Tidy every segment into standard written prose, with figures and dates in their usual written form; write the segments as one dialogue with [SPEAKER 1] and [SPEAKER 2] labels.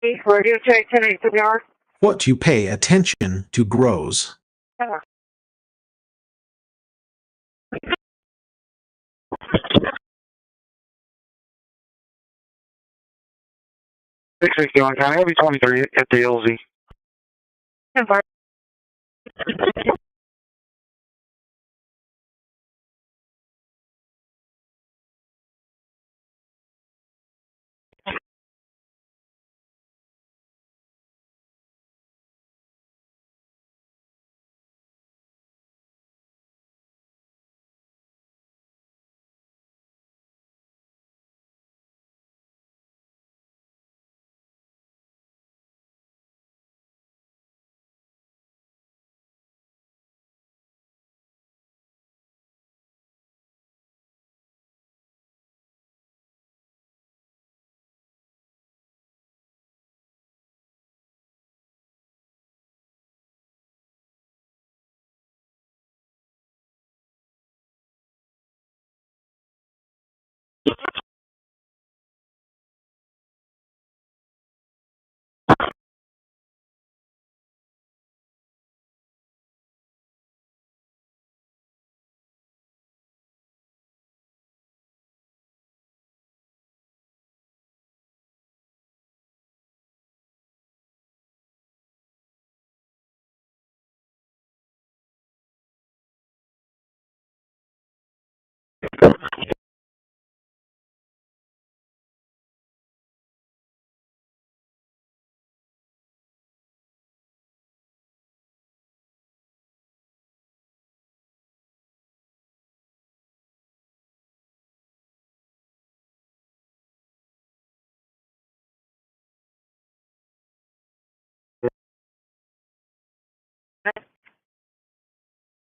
[SPEAKER 1] Radio check 10-8
[SPEAKER 2] What you pay attention to grows.
[SPEAKER 1] Yeah.
[SPEAKER 3] County, I'll be 23 at the LZ.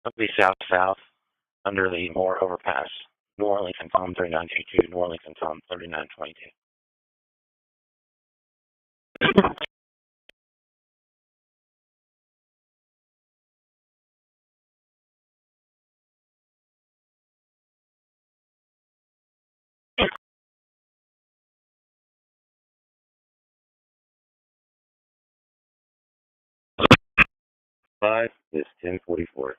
[SPEAKER 4] It'll be south-south under the Moore overpass. New Orleans and Tom 3922, New Orleans and Tom 3922. Five is 1044.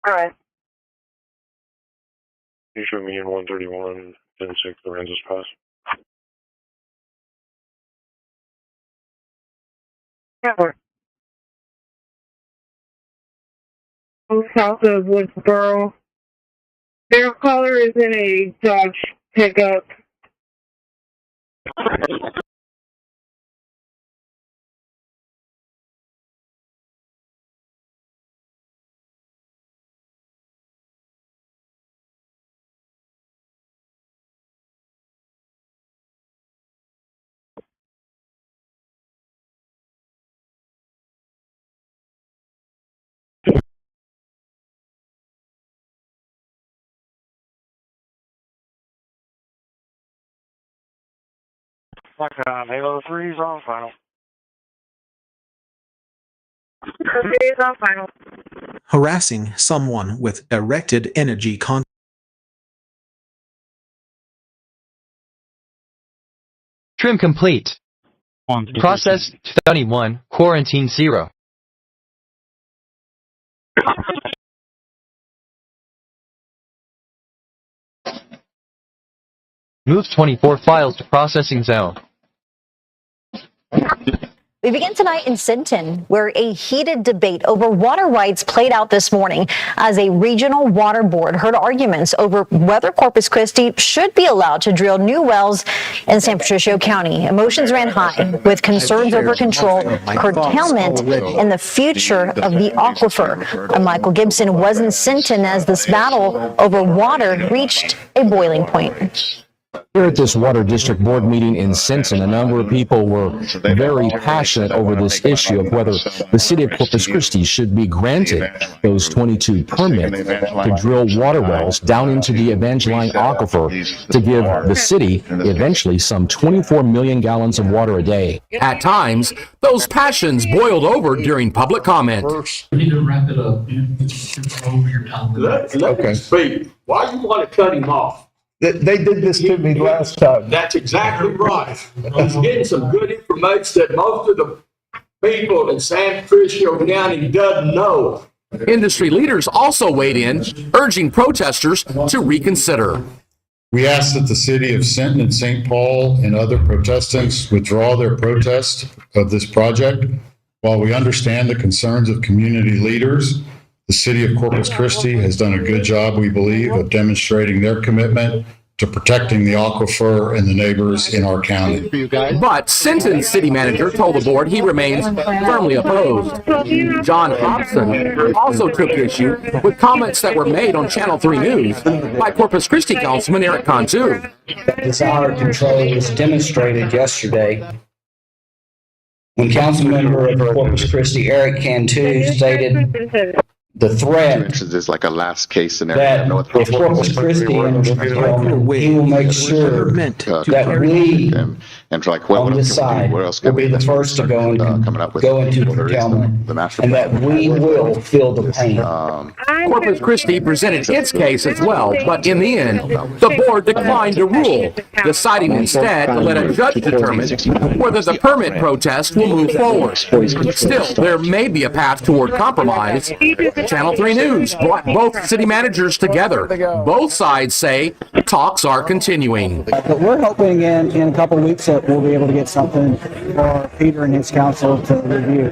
[SPEAKER 1] All right.
[SPEAKER 3] You show me in 131, 10-6, Lorenzo's Pass.
[SPEAKER 1] Yeah. South of Woodsboro. Their caller is in a Dodge pickup.
[SPEAKER 3] Halo 3's on final.
[SPEAKER 1] Okay, it's on final.
[SPEAKER 2] Harassing someone with erected energy
[SPEAKER 5] Trim complete. Process 21, quarantine 0. Move 24 files to processing zone.
[SPEAKER 6] We begin tonight in Sinton, where a heated debate over water rights played out this morning as a regional water board heard arguments over whether Corpus Christi should be allowed to drill new wells in San Patricio County. Emotions ran high with concerns over control, curtailment, and the future of the aquifer. Michael Gibson was in Sinton as this battle over water reached a boiling point.
[SPEAKER 7] Here at this Water District Board meeting in Sinton, a number of people were very passionate over this issue of whether the city of Corpus Christi should be granted those 22 permits to drill water wells down into the Evangeline Aquifer to give the city eventually some 24 million gallons of water a day.
[SPEAKER 8] At times, those passions boiled over during public comment.
[SPEAKER 9] We need to wrap it up. It's over your time.
[SPEAKER 10] Let me speak. Why you want to cut him off?
[SPEAKER 11] They did this to me last time.
[SPEAKER 10] That's exactly right. He's getting some good information that most of the people in San Patricio County doesn't know.
[SPEAKER 8] Industry leaders also weighed in, urging protesters to reconsider.
[SPEAKER 12] We ask that the city of Sinton and St. Paul and other protestants withdraw their protest of this project. While we understand the concerns of community leaders, the city of Corpus Christi has done a good job, we believe, of demonstrating their commitment to protecting the aquifer and the neighbors in our county.
[SPEAKER 8] But Sinton's city manager told the board he remains firmly opposed. John Hobson also took issue with comments that were made on Channel 3 News by Corpus Christi Councilman Eric Cantu.
[SPEAKER 13] Desire control was demonstrated yesterday when council member of Corpus Christi Eric Cantu stated the threat
[SPEAKER 14] is like a last case scenario.
[SPEAKER 13] that if Corpus Christi enters the development, he will make sure that we
[SPEAKER 14] and like, well,
[SPEAKER 13] on this side will be the first to go into curtailment, and that we will feel the pain.
[SPEAKER 8] Corpus Christi presented its case as well, but in the end, the board declined to rule, deciding instead to let a judge determine whether the permit protest will move forward. Still, there may be a path toward compromise. Channel 3 News brought both city managers together. Both sides say talks are continuing.
[SPEAKER 15] But we're hoping in a couple of weeks that we'll be able to get something for Peter and his council to review.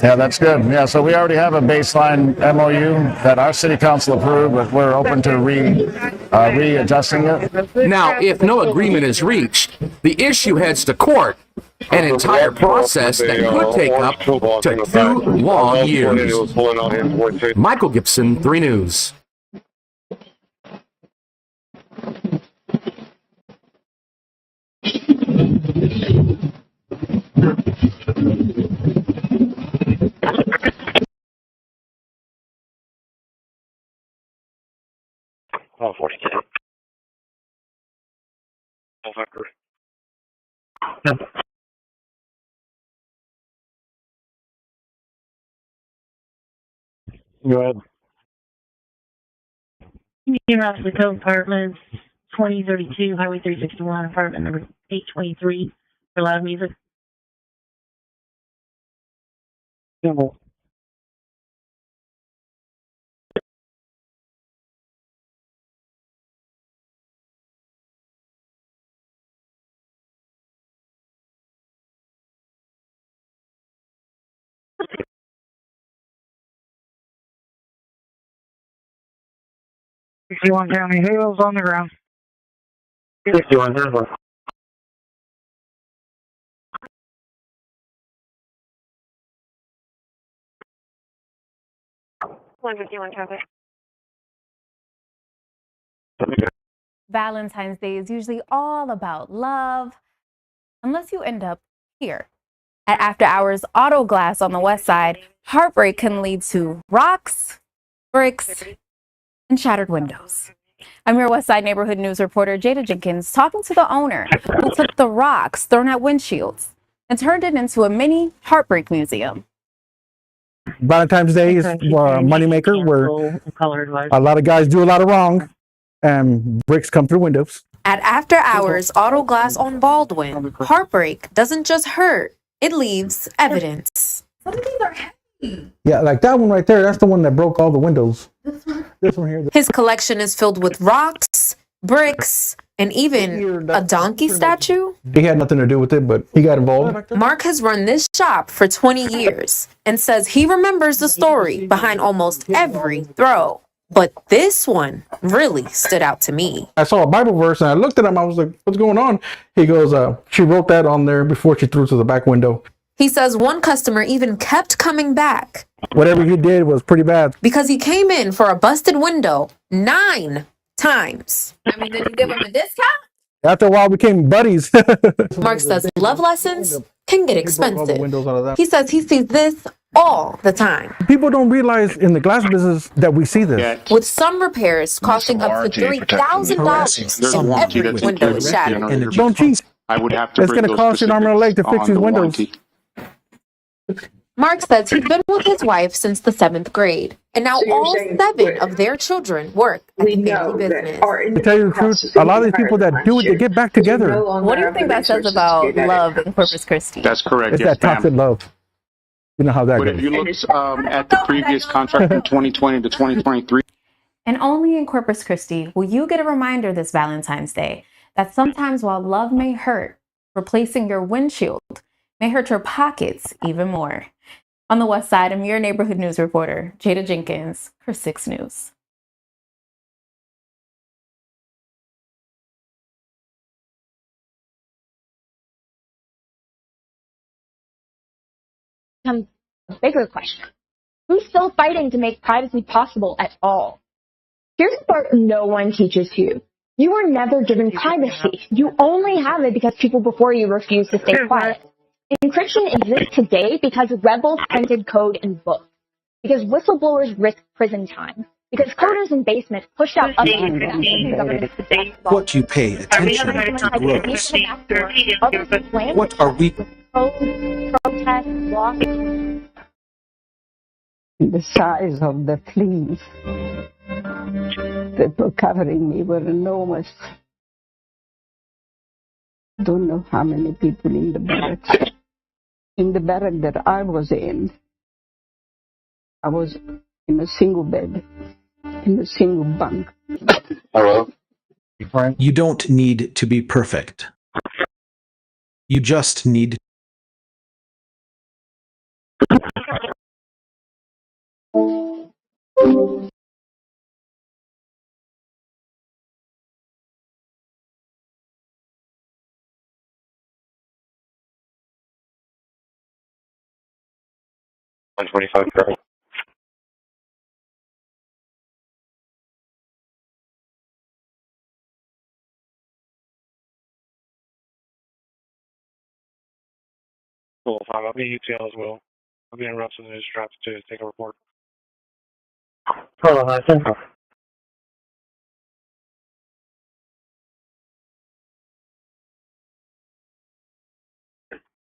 [SPEAKER 16] Yeah, that's good. Yeah, so we already have a baseline MOU that our city council approved, but we're open to readjusting it.
[SPEAKER 8] Now, if no agreement is reached, the issue heads to court, an entire process that could take up to 2 long years. Michael Gibson, 3 News.
[SPEAKER 4] Oh, 40K.
[SPEAKER 3] Go ahead.
[SPEAKER 17] The Code Apartments, 2032, Highway 361, apartment number 823, for loud music.
[SPEAKER 3] Simple.
[SPEAKER 17] One County, who's on the ground?
[SPEAKER 3] 61, here's one.
[SPEAKER 17] traffic.
[SPEAKER 18] Valentine's Day is usually all about love, unless you end up here. At After Hours Auto Glass on the west side, heartbreak can lead to rocks, bricks, and shattered windows. I'm your West Side Neighborhood News reporter Jada Jenkins talking to the owner who took the rocks thrown at windshields and turned it into a mini heartbreak museum.
[SPEAKER 15] Valentine's Day is a moneymaker where a lot of guys do a lot of wrong and bricks come through windows.
[SPEAKER 19] At After Hours Auto Glass on Baldwin, heartbreak doesn't just hurt, it leaves evidence.
[SPEAKER 18] Some of these are heavy.
[SPEAKER 15] Yeah, like that one right there, that's the one that broke all the windows. This one here.
[SPEAKER 19] His collection is filled with rocks, bricks, and even a donkey statue?
[SPEAKER 15] He had nothing to do with it, but he got involved.
[SPEAKER 19] Mark has run this shop for 20 years and says he remembers the story behind almost every throw. But this one really stood out to me.
[SPEAKER 15] I saw a Bible verse and I looked at him. I was like, what's going on? He goes, she wrote that on there before she threw it to the back window.
[SPEAKER 19] He says one customer even kept coming back.
[SPEAKER 15] Whatever he did was pretty bad.
[SPEAKER 19] Because he came in for a busted window 9 times.
[SPEAKER 18] I mean, did you give him a discount?
[SPEAKER 15] After a while, we became buddies.
[SPEAKER 19] Mark says love lessons can get expensive. He says he sees this all the time.
[SPEAKER 15] People don't realize in the glass business that we see this.
[SPEAKER 19] With some repairs costing up to $3,000 if every window is shattered.
[SPEAKER 15] Don't cheat.
[SPEAKER 14] I would have to
[SPEAKER 15] It's going to cost you an arm and a leg to fix these windows.
[SPEAKER 19] Mark says he's been with his wife since the 7th grade, and now all 7 of their children work at the family business.
[SPEAKER 15] To tell you the truth, a lot of these people that do it, they get back together.
[SPEAKER 18] What do you think that says about love in Corpus Christi?
[SPEAKER 14] That's correct.
[SPEAKER 15] It's
[SPEAKER 14] Yes,
[SPEAKER 15] that toxic love. You know how that
[SPEAKER 14] But
[SPEAKER 15] goes.
[SPEAKER 14] if you look at the previous contract from 2020 to 2023.
[SPEAKER 18] And only in Corpus Christi will you get a reminder this Valentine's Day that sometimes while love may hurt, replacing your windshield may hurt your pockets even more. On the West Side, I'm your neighborhood news reporter, Jada Jenkins, for 6 News.
[SPEAKER 20] Comes a bigger question. Who's still fighting to make privacy possible at all? Here's the part no one teaches you. You were never given privacy. You only have it because people before you refused to stay quiet. Encryption exists today because rebels printed code in books. Because whistleblowers risk prison time. Because coders in basements pushed out updates that governments to stop.
[SPEAKER 2] What you pay attention to grows. What are we?
[SPEAKER 20] Protest, walk.
[SPEAKER 21] The size of the fleas that were covering me were enormous. Don't know how many people in the barracks. In the barrack that I was in, I was in a single bed, in a single bunk.
[SPEAKER 14] Hello?
[SPEAKER 2] You don't need to be perfect. You just need
[SPEAKER 4] $125 per. Cool, fine. I'll be UTL as well. I'll be in Russell News Draft to take a report.
[SPEAKER 3] Hold on, license.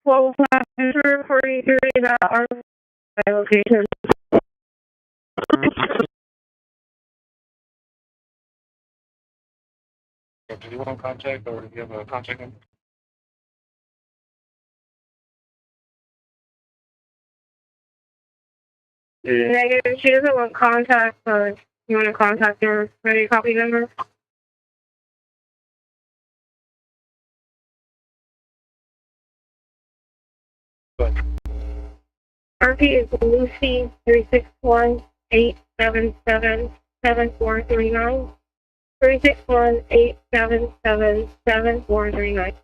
[SPEAKER 1] Well, passenger 43 that are my location.
[SPEAKER 4] Do you want contact or do you have a contact number?
[SPEAKER 1] Negative, she doesn't want contact, so you want to contact her ready copy number? RP is Lucy 361-877-7439. 361-877-7439.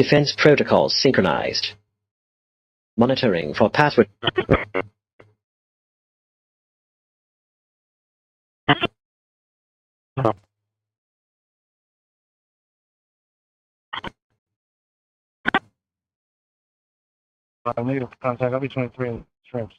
[SPEAKER 5] Defense protocols synchronized. Monitoring for password.
[SPEAKER 3] I need contact. I'll be 23 shrimps.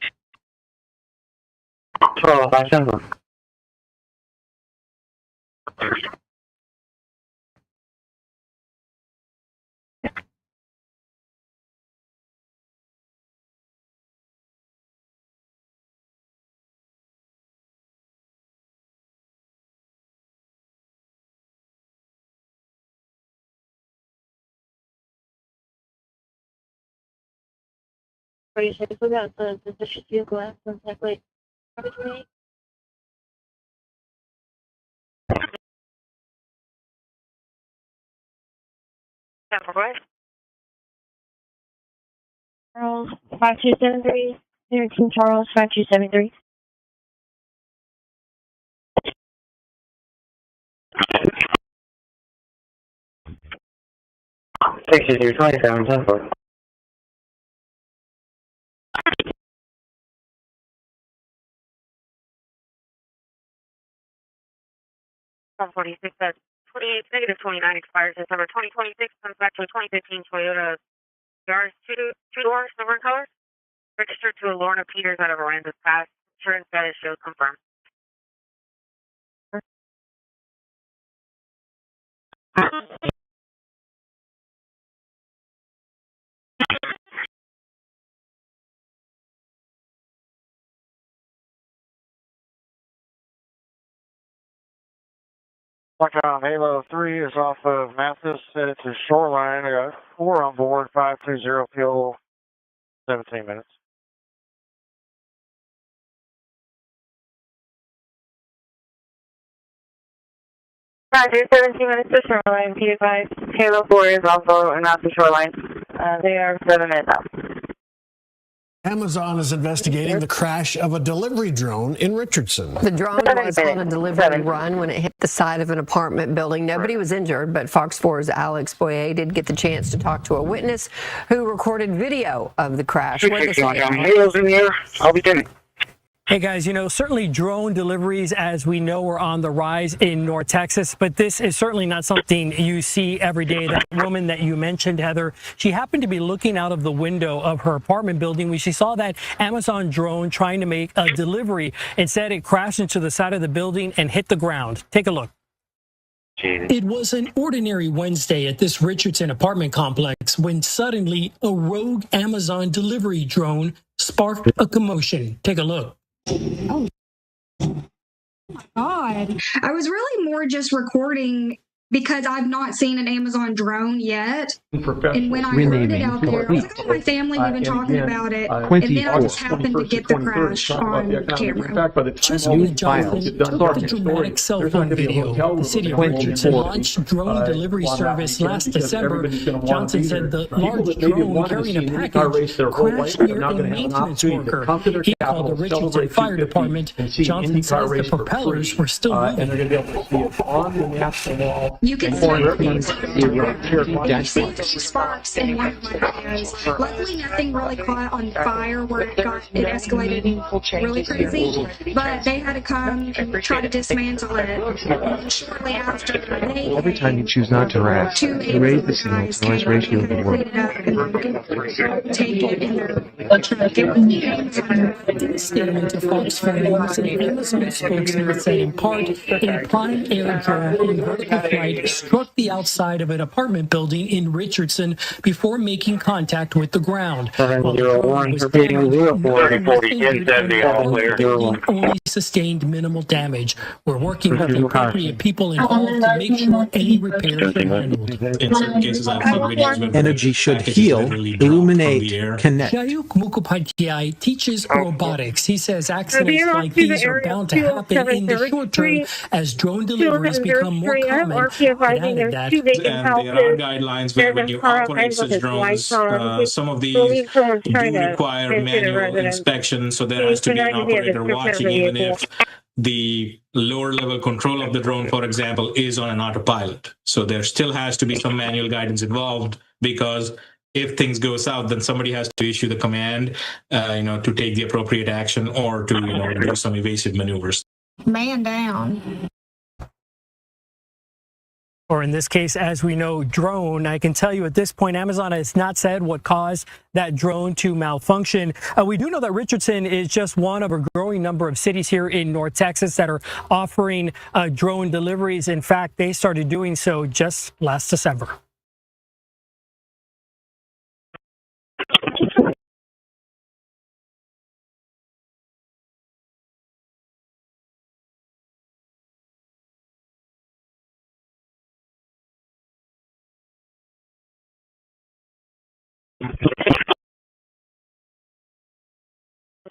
[SPEAKER 17] Right, so we got the district vehicle accident tech rate. Charles, Charles 5273. Here King Charles 5273.
[SPEAKER 3] Thank you, 27, 10 4.
[SPEAKER 1] 46 says 28 negative 29 expires December 2026, comes back to a 2015 Toyota Yaris, two doors, silver in color, registered to Lorna Peters out of Aransas Pass. Insurance status shows confirmed.
[SPEAKER 3] Watch out, Halo 3 is off of Mathis, headed to Shoreline. I got 4 on board, 530 fuel, 17 minutes.
[SPEAKER 1] Roger, 17 minutes to Shoreline. Be advised, Halo 4 is also not to Shoreline. They are 7 minutes out.
[SPEAKER 22] Amazon is investigating the crash of a delivery drone in Richardson.
[SPEAKER 23] The drone was on a delivery run when it hit the side of an apartment building. Nobody was injured, but Fox 4's Alex Boyer did get the chance to talk to a witness who recorded video of the crash.
[SPEAKER 3] Halo's in the air. I'll be getting.
[SPEAKER 24] Hey guys, you know, certainly drone deliveries, as we know, are on the rise in North Texas, but this is certainly not something you see every day. That woman that you mentioned, Heather, she happened to be looking out of the window of her apartment building when she saw that Amazon drone trying to make a delivery. Instead, it crashed into the side of the building and hit the ground. Take a look. It was an ordinary Wednesday at this Richardson apartment complex when suddenly a rogue Amazon delivery drone sparked a commotion. Take a look.
[SPEAKER 25] Oh my God. I was really more just recording because I've not seen an Amazon drone yet. And when I heard it out there, I was like, oh, my family, we've been talking about it. And then I just happened to get the crash on camera.
[SPEAKER 24] Just when Jonathan took the dramatic cell phone video, the city of Richardson launched drone delivery service last December. Johnson said the large drone carrying a package crashed near a maintenance worker. He called the Richardson Fire Department. Johnson says the propellers were still moving.
[SPEAKER 25] You can see the sparks in one of my videos. Luckily, nothing really caught on fire where it escalated really crazy. But they had to come and try to dismantle it. And shortly after, they
[SPEAKER 26] every time you choose not to react, you raise the signal to noise ratio of the world.
[SPEAKER 25] Take it in their truck.
[SPEAKER 24] In a statement to Fox 4 News, an Amazon spokesman said in part, a Prime Air drone in vertical flight struck the outside of an apartment building in Richardson before making contact with the ground. Only sustained minimal damage. We're working with the appropriate people involved to make sure any repairs are handled.
[SPEAKER 2] In some cases, I've seen videos where energy should heal, illuminate, connect.
[SPEAKER 24] Jayuk Mukhopadhyay teaches robotics. He says accidents like these are bound to happen in the short term as drone deliveries become more common.
[SPEAKER 1] And there are
[SPEAKER 27] guidelines where when you operate such drones, some of these do require manual inspection, so there has to be an operator watching, even if the lower level control of the drone, for example, is on an autopilot. So there still has to be some manual guidance involved because if things go south, then somebody has to issue the command, to take the appropriate action or to, do some evasive maneuvers.
[SPEAKER 25] Man down.
[SPEAKER 24] Or in this case, as we know, drone. I can tell you at this point, Amazon has not said what caused that drone to malfunction. We do know that Richardson is just one of a growing number of cities here in North Texas that are offering drone deliveries. In fact, they started doing so just last December.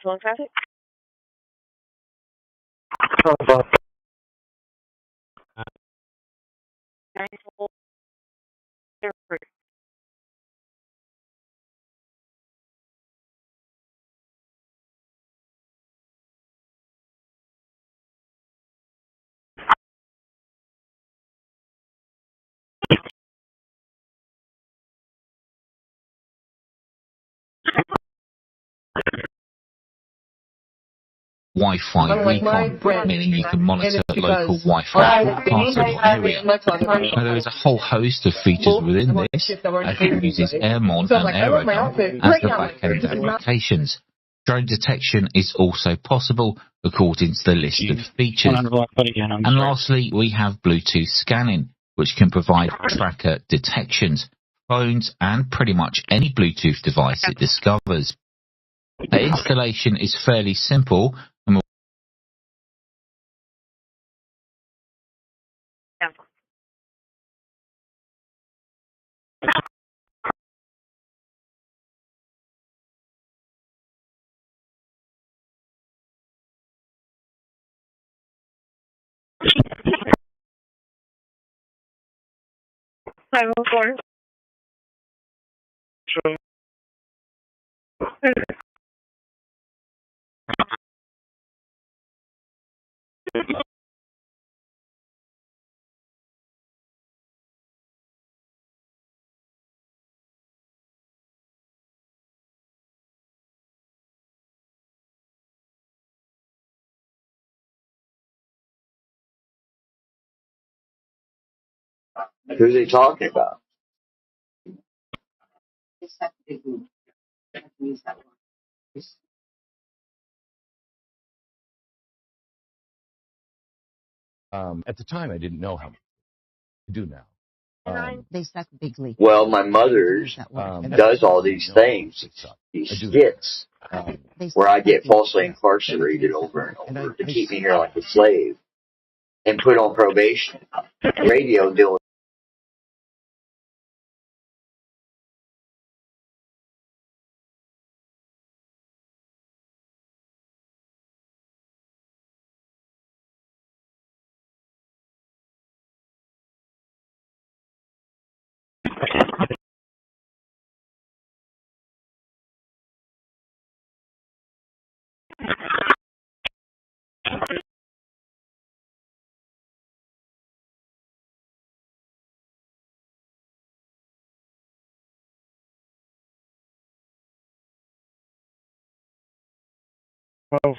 [SPEAKER 1] Slow traffic?
[SPEAKER 6] Wi-Fi recon, meaning you can monitor local Wi-Fi broadcasts in your area. Now, there is a whole host of features within this, as it uses AirMon and AeroGuard as the back-end applications. Drone detection is also possible according to the list of features. And lastly, we have Bluetooth scanning, which can provide tracker detections, phones, and pretty much any Bluetooth device it discovers. The installation is fairly simple.
[SPEAKER 7] Who's he talking about?
[SPEAKER 9] At the time, I didn't know how much to do now.
[SPEAKER 10] They suck bigly.
[SPEAKER 7] Well, my mother does all these things, these skits, where I get falsely incarcerated over and over to keep me here like a slave and put on probation. Radio doing.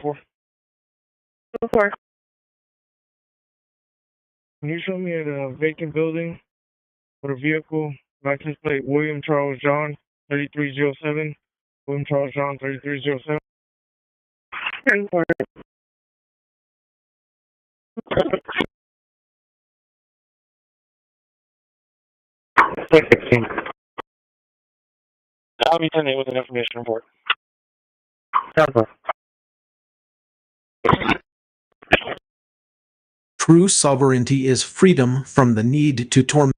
[SPEAKER 3] Four. Can you show me a vacant building with a vehicle, license plate William Charles John 3307, William Charles John 3307? I'll be sending it with an information report.
[SPEAKER 2] True sovereignty is freedom from the need to torment.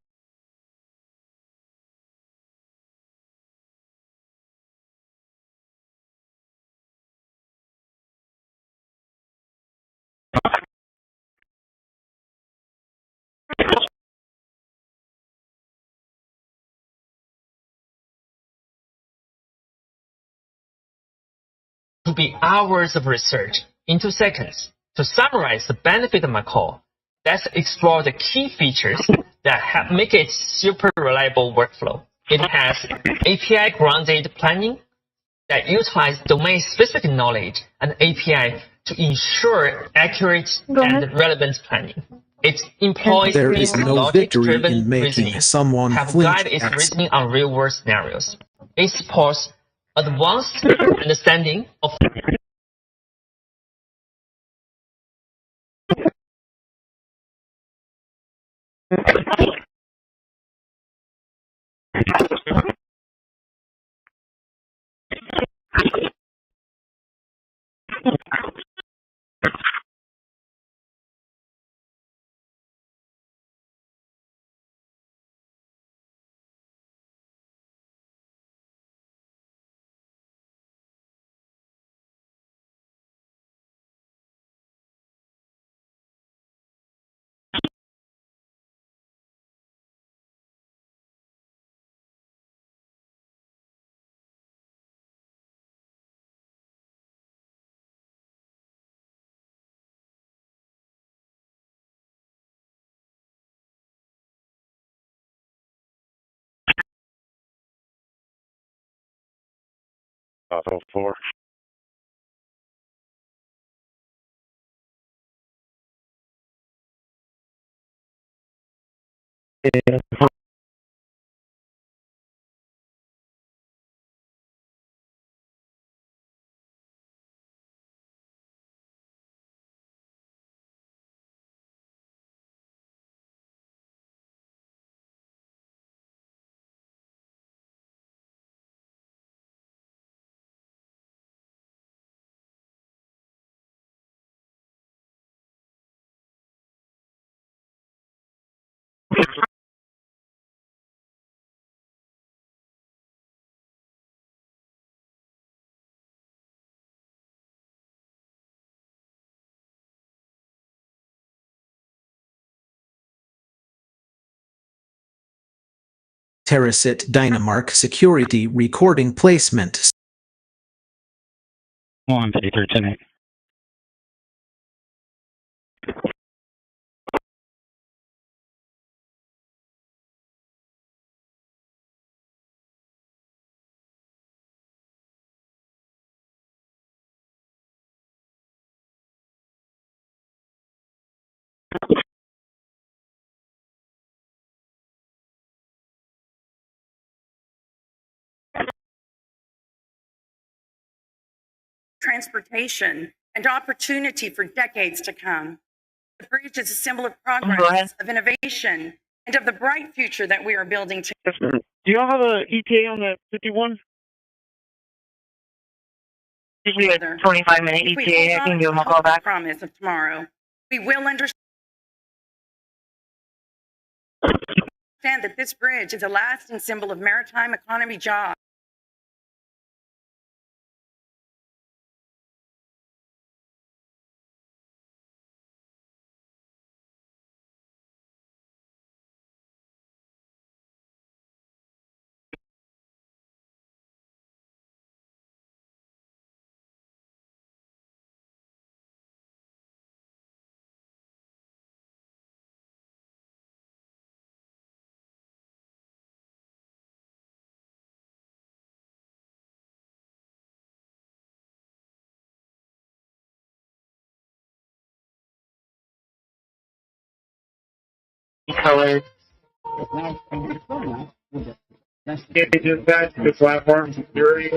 [SPEAKER 11] To be hours of research into seconds. To summarize the benefit of my call, let's explore the key features that make it super reliable workflow. It has API-grounded planning that utilize domain-specific knowledge and API to ensure accurate and relevant planning. It employs
[SPEAKER 2] There is no victory in making
[SPEAKER 11] reasoning,
[SPEAKER 2] someone
[SPEAKER 11] have
[SPEAKER 2] flinch
[SPEAKER 11] guided its
[SPEAKER 2] at
[SPEAKER 11] reasoning on real-world scenarios. It supports advanced understanding of
[SPEAKER 4] Auto 4.
[SPEAKER 2] Terracit Dynamark security recording placement.
[SPEAKER 14] 15310.
[SPEAKER 8] Transportation and opportunity for decades to come. The bridge is a symbol of progress, of innovation, and of the bright future that we are building together.
[SPEAKER 3] Do y'all have an ETA on that 51?
[SPEAKER 1] Usually a 25-minute ETA. I can give them a call back.
[SPEAKER 8] Promise of tomorrow. We will understand that this bridge is a lasting symbol of maritime economy jobs.
[SPEAKER 1] Colors.
[SPEAKER 3] Just back to the platform security.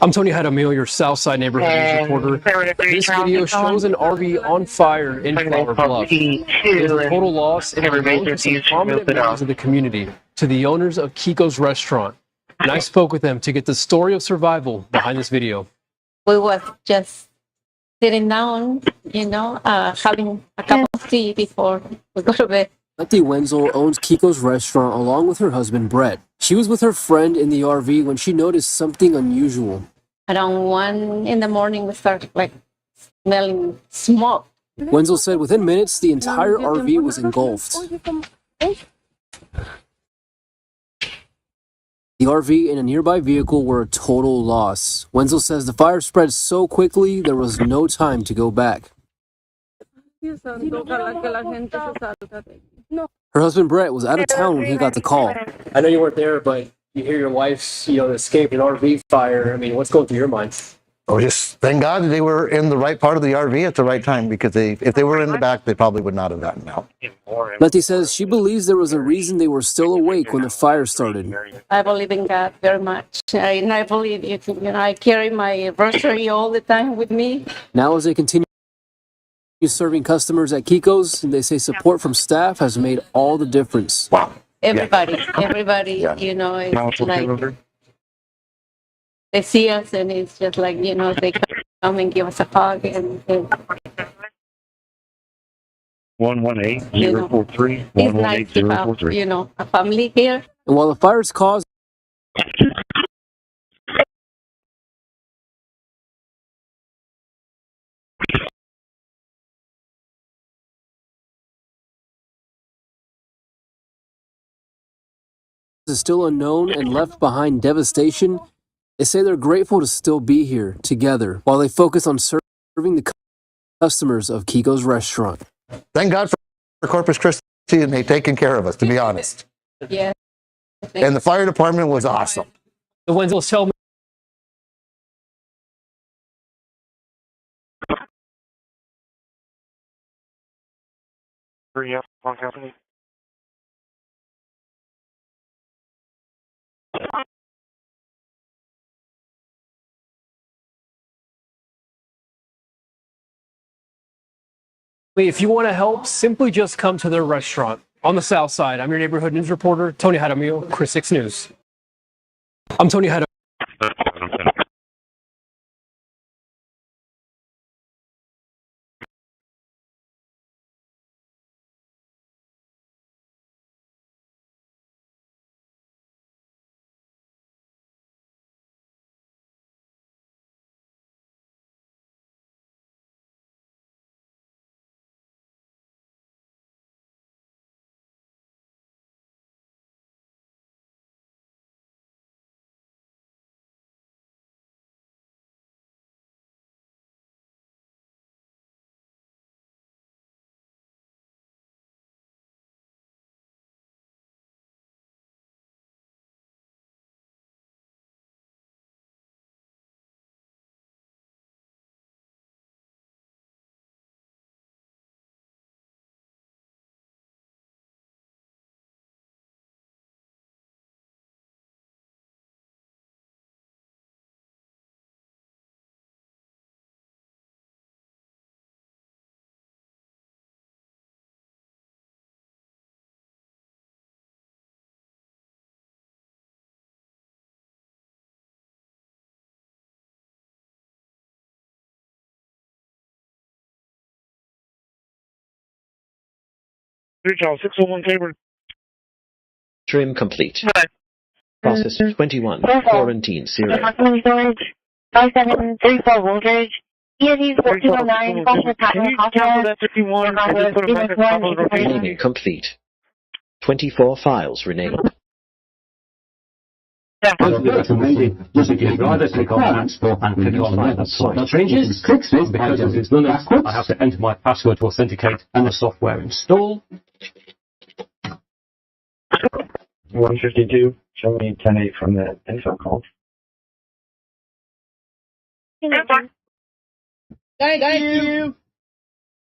[SPEAKER 12] I'm Tony Hadamil, your Southside Neighborhood News reporter. This video shows an RV on fire in Flower Bluff. There's a total loss and to some prominent members of the community, to the owners of Kiko's restaurant. And I spoke with them to get the story of survival behind this video.
[SPEAKER 13] We was just sitting down, having a cup of tea before we go to bed.
[SPEAKER 12] Letty Wenzel owns Kiko's restaurant along with her husband, Brett. She was with her friend in the RV when she noticed something unusual.
[SPEAKER 13] Around 1 in the morning, we started smelling smoke.
[SPEAKER 12] Wenzel said within minutes, the entire RV was engulfed. The RV and a nearby vehicle were a total loss. Wenzel says the fire spread so quickly, there was no time to go back. Her husband Brett was out of town when he got the call. I know you weren't there, but you hear your wife's, escaped an RV fire. I mean, what's going through your mind?
[SPEAKER 5] Oh, just thank God they were in the right part of the RV at the right time, because if they were in the back, they probably would not have gotten out.
[SPEAKER 12] Letty says she believes there was a reason they were still awake when the fire started.
[SPEAKER 13] I believe in God very much. And I believe, I carry my rosary all the time with me.
[SPEAKER 12] Now as they continue serving customers at Kiko's, they say support from staff has made all the difference.
[SPEAKER 5] Wow.
[SPEAKER 13] Everybody, it's like they see us and it's just like, they come and give us a hug and
[SPEAKER 5] 118043.
[SPEAKER 13] it's nice to have, a family here.
[SPEAKER 12] And while the fire's caused is still unknown and left behind devastation, they say they're grateful to still be here together while they focus on serving the customers of Kiko's restaurant.
[SPEAKER 5] Thank God for Corpus Christi and they taking care of us, to be honest.
[SPEAKER 13] Yeah.
[SPEAKER 5] And the fire department was awesome.
[SPEAKER 12] The ones will tell me.
[SPEAKER 3] Company.
[SPEAKER 12] If you want to help, simply just come to their restaurant on the south side. I'm your neighborhood news reporter, Tony Jaramillo, Chris 6 News. I'm Tony Jaramillo.
[SPEAKER 3] Charles 601 Tabor.
[SPEAKER 15] Trim complete. Process 21. Quarantine 0.
[SPEAKER 17] Storage 5734 voltage. ESE 1409.
[SPEAKER 3] Can you cancel that 51 and just put it back at the top of the rotation?
[SPEAKER 15] Cleaning complete. 24 files remain.
[SPEAKER 16] Changes, because it's running, I have to enter my password to authenticate and the software install.
[SPEAKER 18] 152, show me 10-8 from the info call.
[SPEAKER 16] Thank you!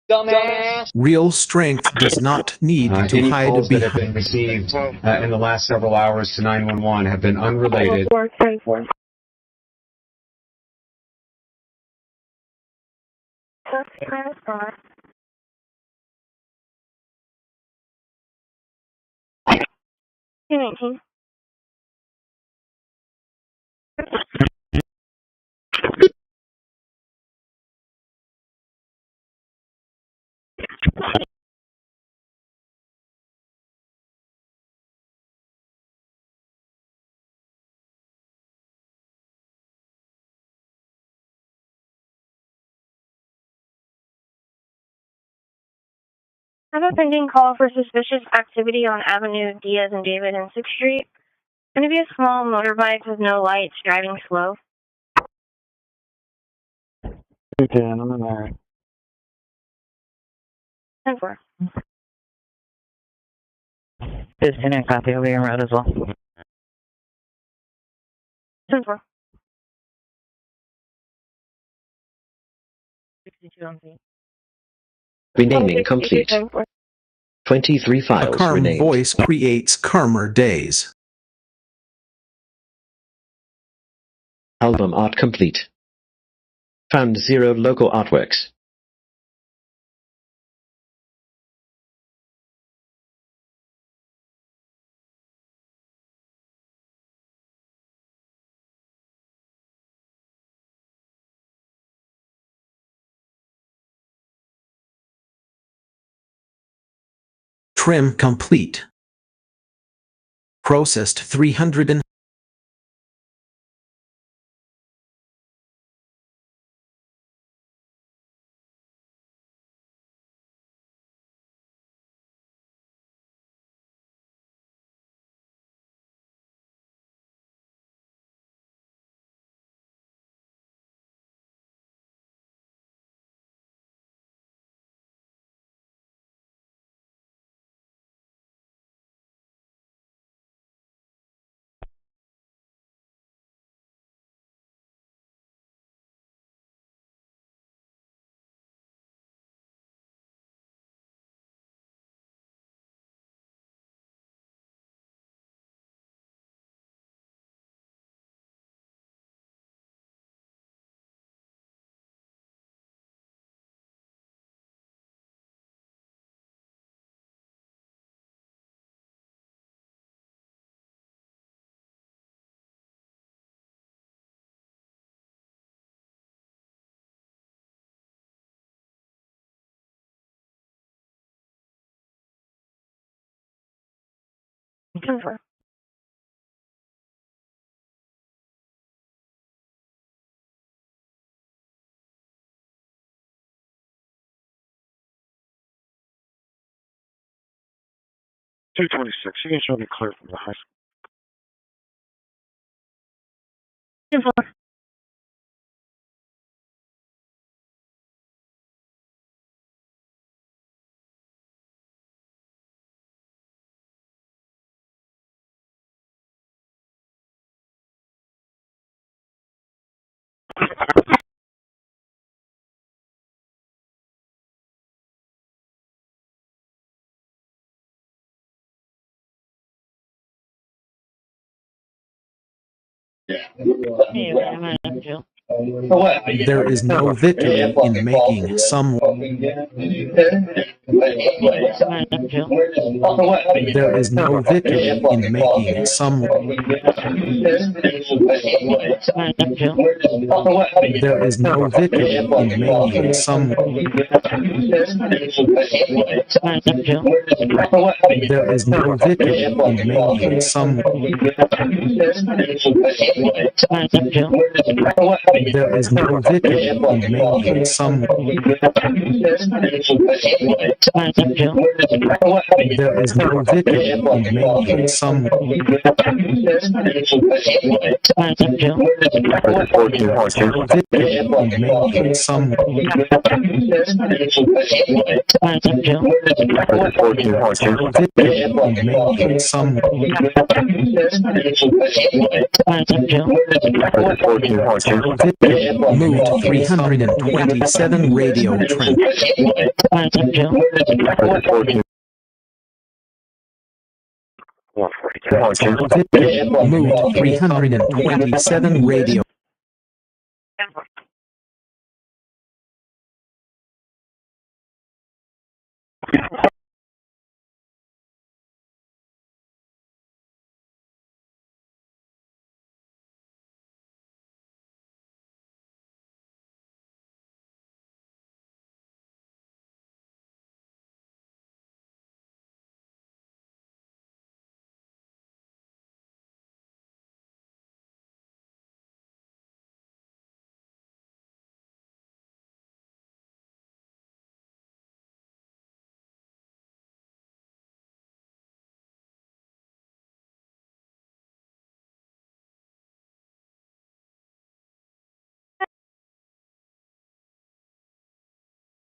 [SPEAKER 16] Dumbass!
[SPEAKER 2] Real strength does not need to
[SPEAKER 19] Any
[SPEAKER 2] hide
[SPEAKER 19] calls that have
[SPEAKER 2] behind.
[SPEAKER 19] been received in the last several hours to 911 have been unrelated.
[SPEAKER 17] 434.
[SPEAKER 1] $219. I have a pending call for suspicious activity on Avenue Diaz and David and 6th Street. It's going to be a small motorbike with no lights driving slow.
[SPEAKER 18] 210, I'm in there.
[SPEAKER 1] 10-4.
[SPEAKER 17] This is a copy over your road as well. 10-4. 62 on scene.
[SPEAKER 15] Renaming complete. 23
[SPEAKER 2] A
[SPEAKER 15] files
[SPEAKER 2] calm
[SPEAKER 15] renamed.
[SPEAKER 2] voice creates calmer days.
[SPEAKER 15] Album art complete. Found 0 local artworks.
[SPEAKER 2] Trim complete. Processed 300 and
[SPEAKER 17] Confirm.
[SPEAKER 18] Two 26. You can show me clear from the high school.
[SPEAKER 17] 10-4.
[SPEAKER 2] there is no victory in making some. There is no victory in making some. There is no victory in making some. There is no victory in making some. There is no victory in making some. There is no victory in making some. Victory in making some. Victory in making some. Moved 327 radio trim. Moved 327 radio.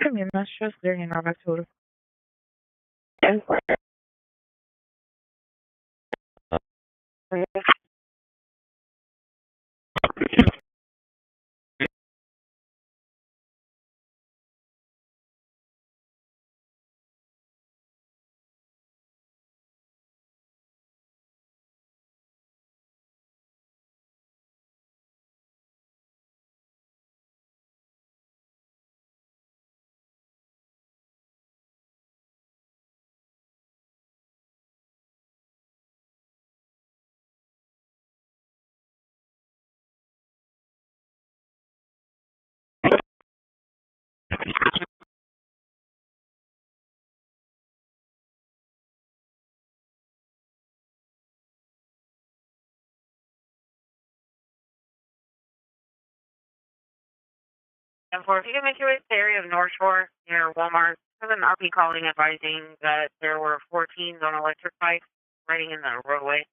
[SPEAKER 17] Come here, not stress there, and I'm back to
[SPEAKER 1] And for if you can make your way to the area of North Shore near Walmart, there's an RP calling advising that there were 4 teens on electric bikes riding in the roadway.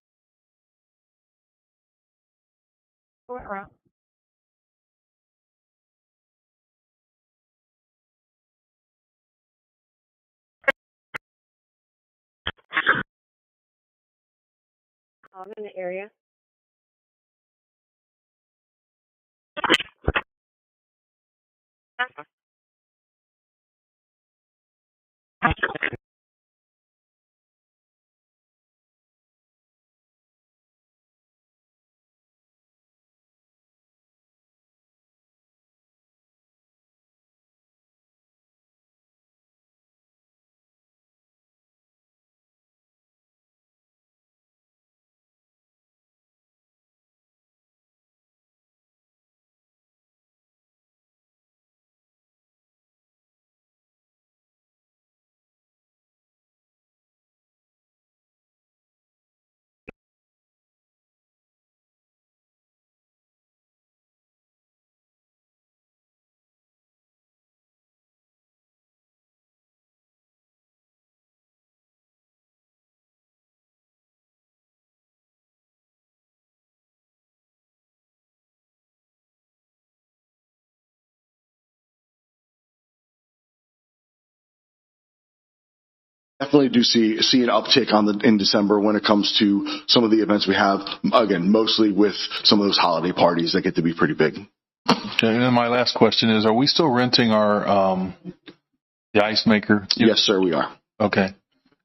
[SPEAKER 1] I'm in the area.
[SPEAKER 20] Definitely do see an uptick in December when it comes to some of the events we have. Again, mostly with some of those holiday parties that get to be pretty big.
[SPEAKER 21] Okay, and then my last question is: are we still renting our the ice maker?
[SPEAKER 20] Yes, sir, we are.
[SPEAKER 21] Okay.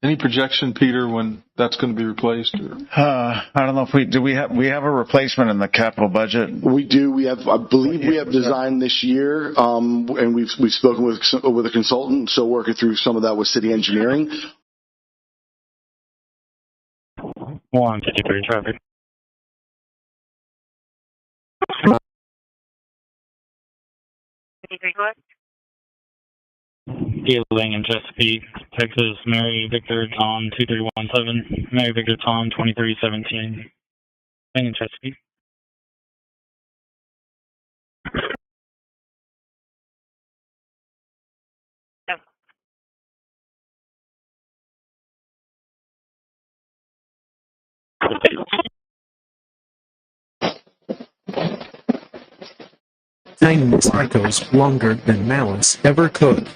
[SPEAKER 21] Any projection, Peter, when that's going to be replaced? Or?
[SPEAKER 22] I don't know if we have a replacement in the capital budget.
[SPEAKER 20] We do. We have, I believe, we have designed this year, and we've spoken with a consultant, so working through some of that with city engineering.
[SPEAKER 23] 153 traffic. Dealing in Chesapeake, Texas, Mary Victor Tom 2317, Mary Victor Tom 2317. Dealing in Chesapeake.
[SPEAKER 2] Kindness echoes longer than malice ever could.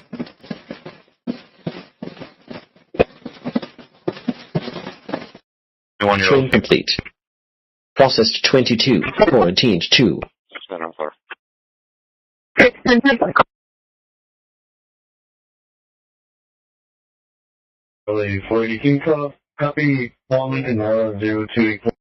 [SPEAKER 15] Train complete. Processed 22. Quarantined 2.
[SPEAKER 25] Really, 482 copy, 1-002.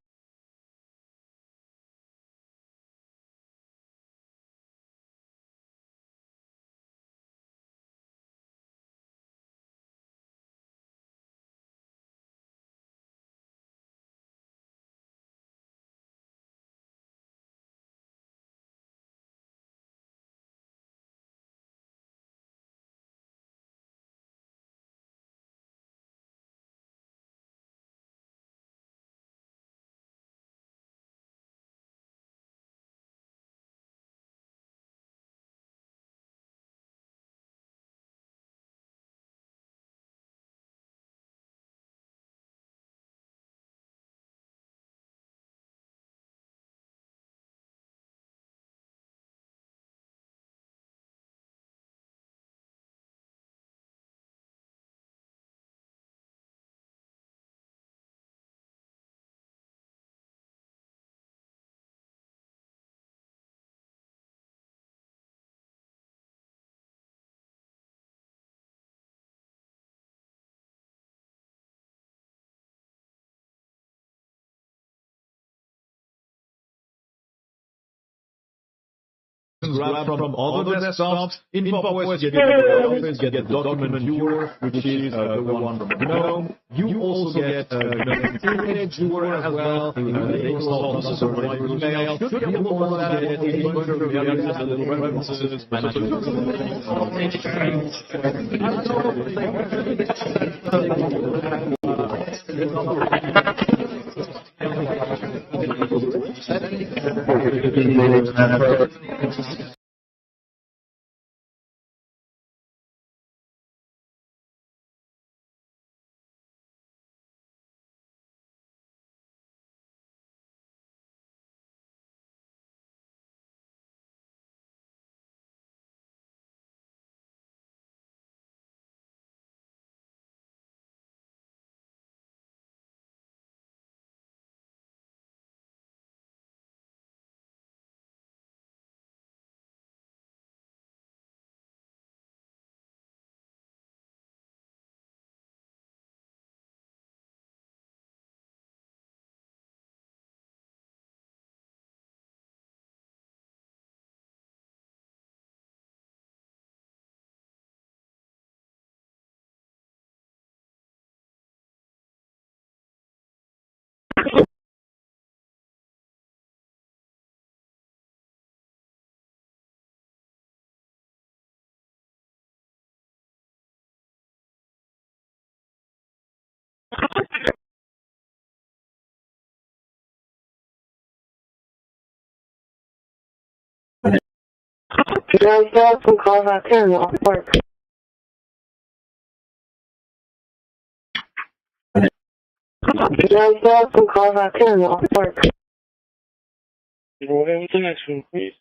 [SPEAKER 6] grab from other desktops. InfoOS, you get the document viewer, which is the one from GNOME. You also get image viewer as well. They install some sort of email. Should be able to get a bunch of little references,
[SPEAKER 3] Go ahead with the next one, please.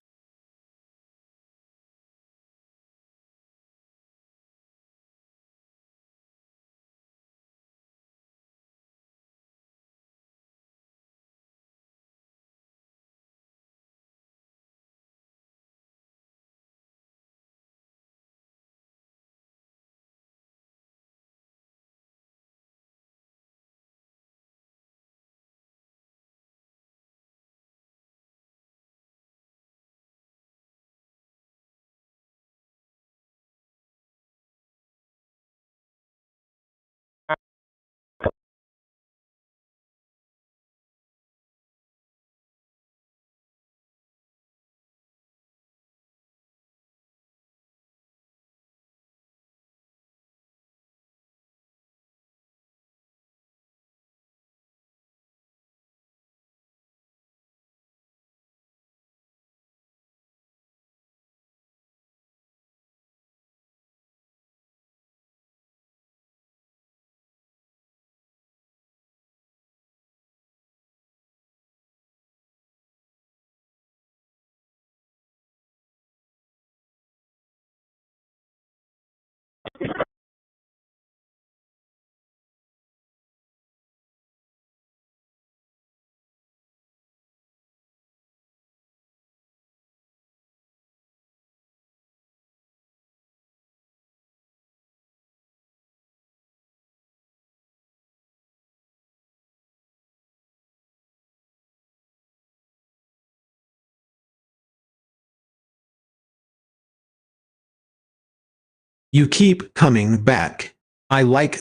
[SPEAKER 2] You keep coming back. I like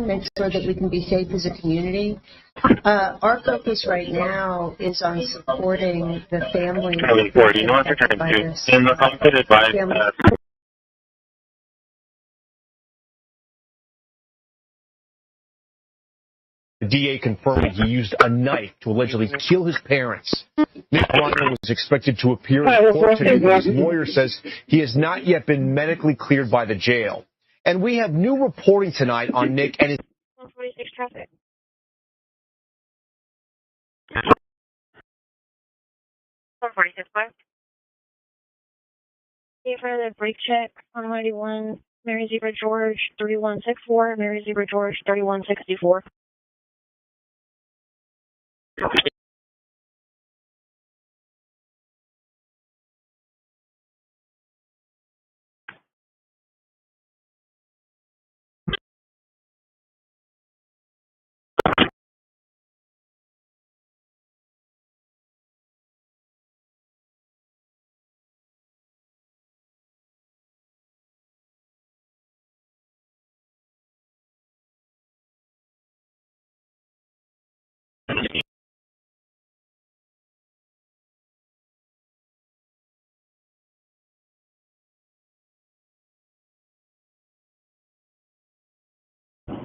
[SPEAKER 7] make sure that we can be safe as a community. Our focus right now is on supporting the family.
[SPEAKER 23] Do you know what they're trying to do? In the cockpit advice.
[SPEAKER 9] The DA confirming he used a knife to allegedly kill his parents. Nick Reiner was expected to appear in court today, but his lawyer says he has not yet been medically cleared by the jail. And we have new reporting tonight on Nick and his
[SPEAKER 1] 146 traffic. 146 west.
[SPEAKER 17] For the brake check on 91, Mary Zebra George 3164, Mary Zebra George 3164.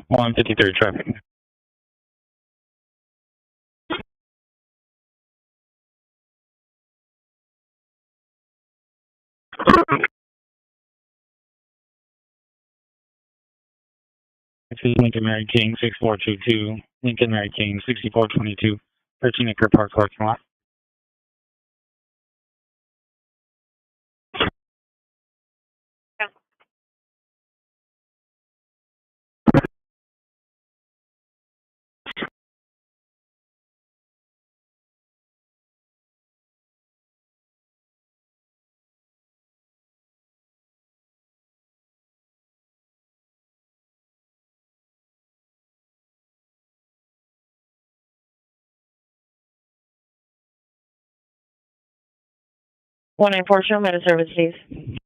[SPEAKER 23] One 53 traffic. Lincoln Mary King 6422, Lincoln Mary King 6422, 13 acre park parking lot.
[SPEAKER 17] One show meta service, please.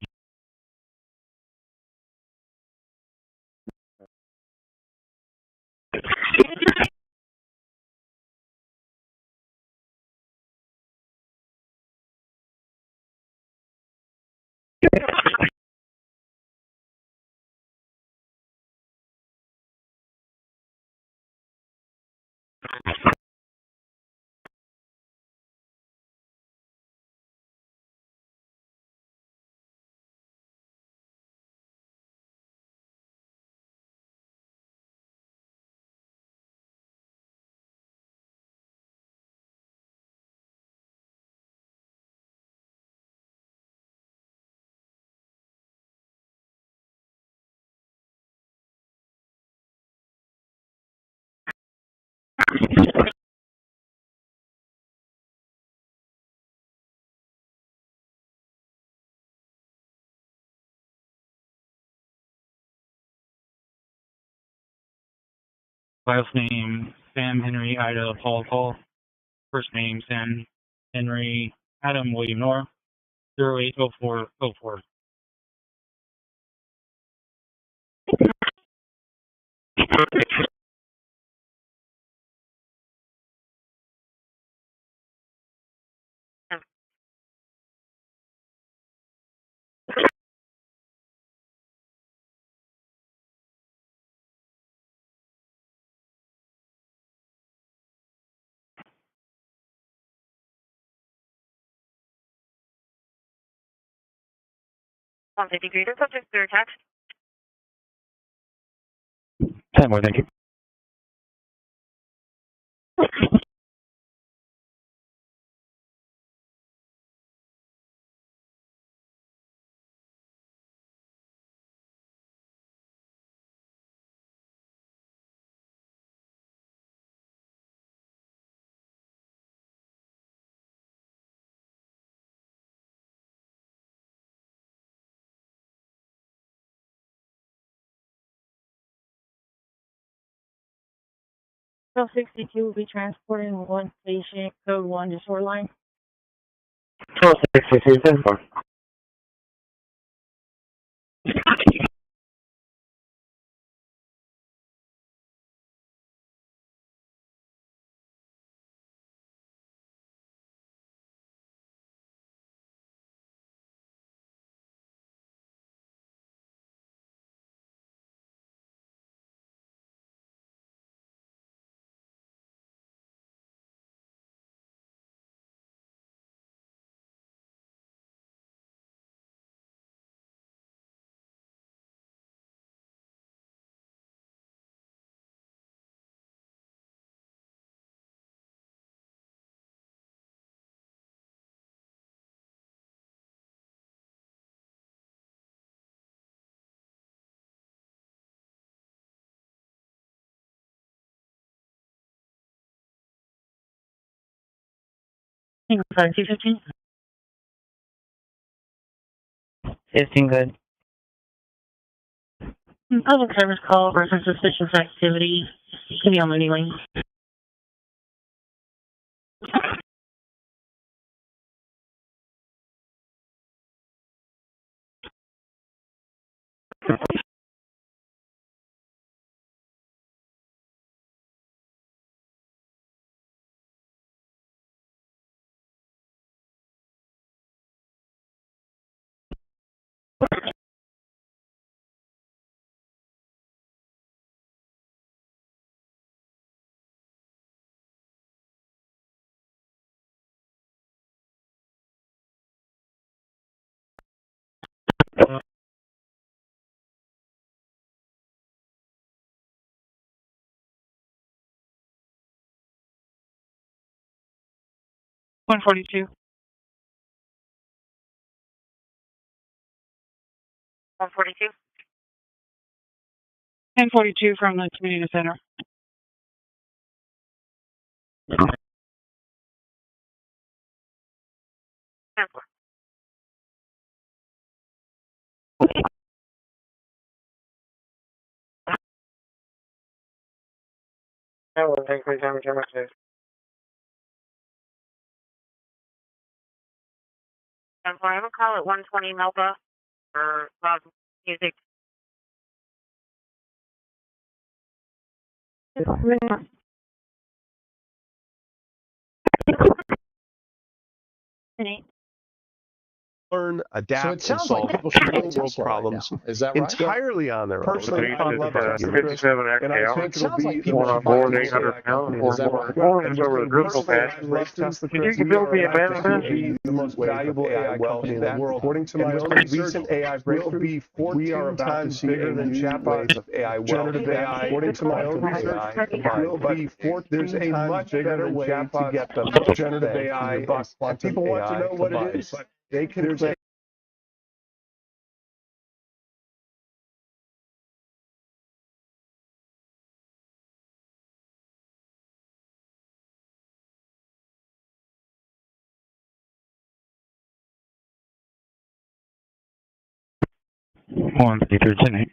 [SPEAKER 23] Last name Sam Henry Ida Paul Paul. First name Sam Henry Adam William Nora 080404.
[SPEAKER 1] One 50 greater subject clear attached.
[SPEAKER 23] 10 more, thank you.
[SPEAKER 17] Bill 62 will be transporting one patient, code 1 to Shoreline.
[SPEAKER 18] 1262, 10-4.
[SPEAKER 17] Sorry, 215?
[SPEAKER 1] 15 good.
[SPEAKER 17] Public service call for some suspicious activity. Can be on anyway. One 42.
[SPEAKER 1] 142.
[SPEAKER 17] 1042 from the community center.
[SPEAKER 3] That will take me time to message.
[SPEAKER 1] And I have a call at 120 Melba for loud music.
[SPEAKER 4] Learn, adapt,
[SPEAKER 9] So it
[SPEAKER 4] and
[SPEAKER 9] sounds
[SPEAKER 4] solve
[SPEAKER 9] like people should
[SPEAKER 4] real
[SPEAKER 9] buy a
[SPEAKER 4] world
[SPEAKER 9] Tesla right
[SPEAKER 4] problems
[SPEAKER 9] now. Is that right?
[SPEAKER 4] entirely on their own.
[SPEAKER 9] Personally, I love Tesla.
[SPEAKER 3] 57
[SPEAKER 4] And I
[SPEAKER 3] XL.
[SPEAKER 9] So it sounds like people
[SPEAKER 3] On
[SPEAKER 9] should
[SPEAKER 3] a
[SPEAKER 9] buy a
[SPEAKER 3] board
[SPEAKER 9] Tesla
[SPEAKER 3] 800
[SPEAKER 9] right
[SPEAKER 3] pounds.
[SPEAKER 9] now. Is that right?
[SPEAKER 3] Well, it's over the crystal
[SPEAKER 4] personally,
[SPEAKER 3] patch.
[SPEAKER 4] I love Tesla.
[SPEAKER 3] Did you build me a manifest?
[SPEAKER 4] The most valuable AI wealth in the world. According to my own recent AI breakthrough, be 14 times bigger than chatbots of AI wealth. Generative AI, according to my own research, will be 14 there's a much better way to get the most generative AI and people want to know what it is. They can play.
[SPEAKER 23] One 338.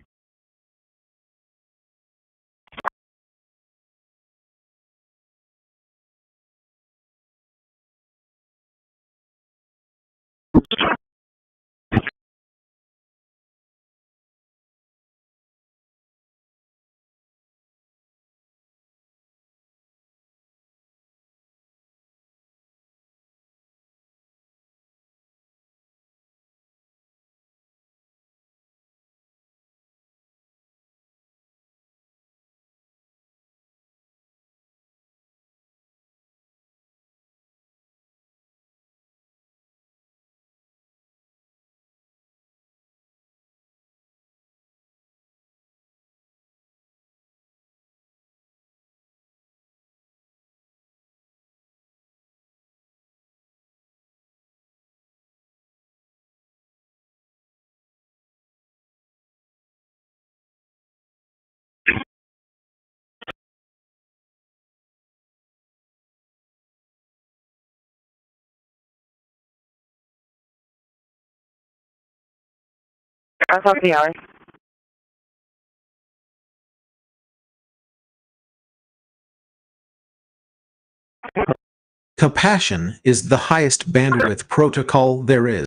[SPEAKER 1] I'll talk to you, Alex.
[SPEAKER 2] Compassion is the highest bandwidth protocol there is.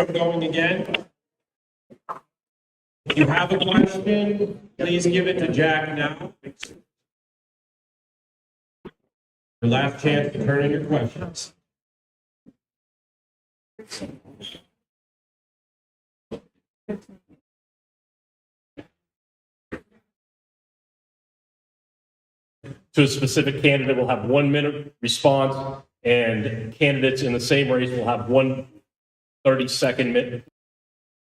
[SPEAKER 8] microphone going again. If you have a question, please give it to Jack now. Your last chance to turn in your questions. To a specific candidate will have 1 minute response, and candidates in the same race will have 1 30-second minute.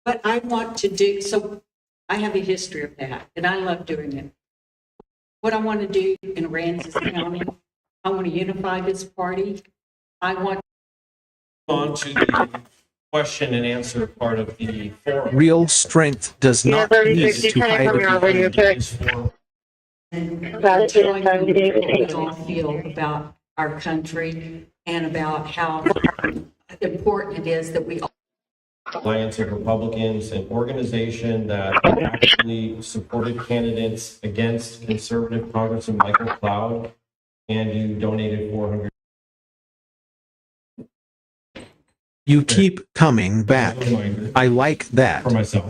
[SPEAKER 10] But I want to do, so I have a history of that, and I love doing it. What I want to do in Aransas County, I want to unify this party. I want
[SPEAKER 8] on to the question and answer part of the forum.
[SPEAKER 2] Real strength does not need to hide behind.
[SPEAKER 10] About showing what we all feel about our country and about how important it is that we all.
[SPEAKER 8] Alliance of Republicans, an organization that actually supported candidates against conservative Congressman Michael Cloud, and you donated $400.
[SPEAKER 2] You keep coming back. I like that.
[SPEAKER 8] For myself.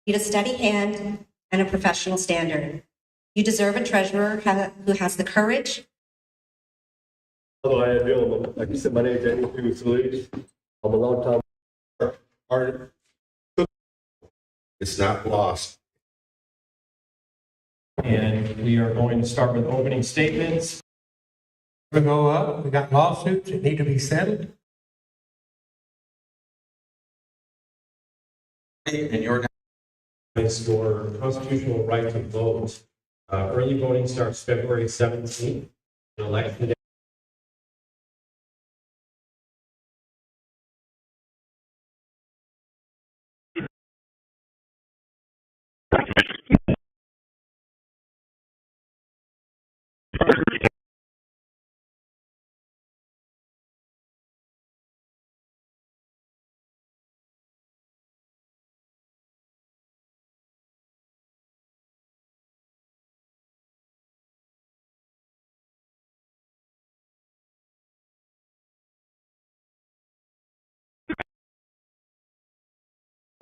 [SPEAKER 11] Need a steady hand and a professional standard. You deserve a treasurer who has the courage.
[SPEAKER 14] Hello, I am available. Like you said, my name is Andy Salute. I'm a long time. It's not lost.
[SPEAKER 8] And we are going to start with opening statements.
[SPEAKER 24] We go up. We got lawsuits that need to be settled.
[SPEAKER 8] And your constitutional right to vote. Early voting starts February 17th. Election day.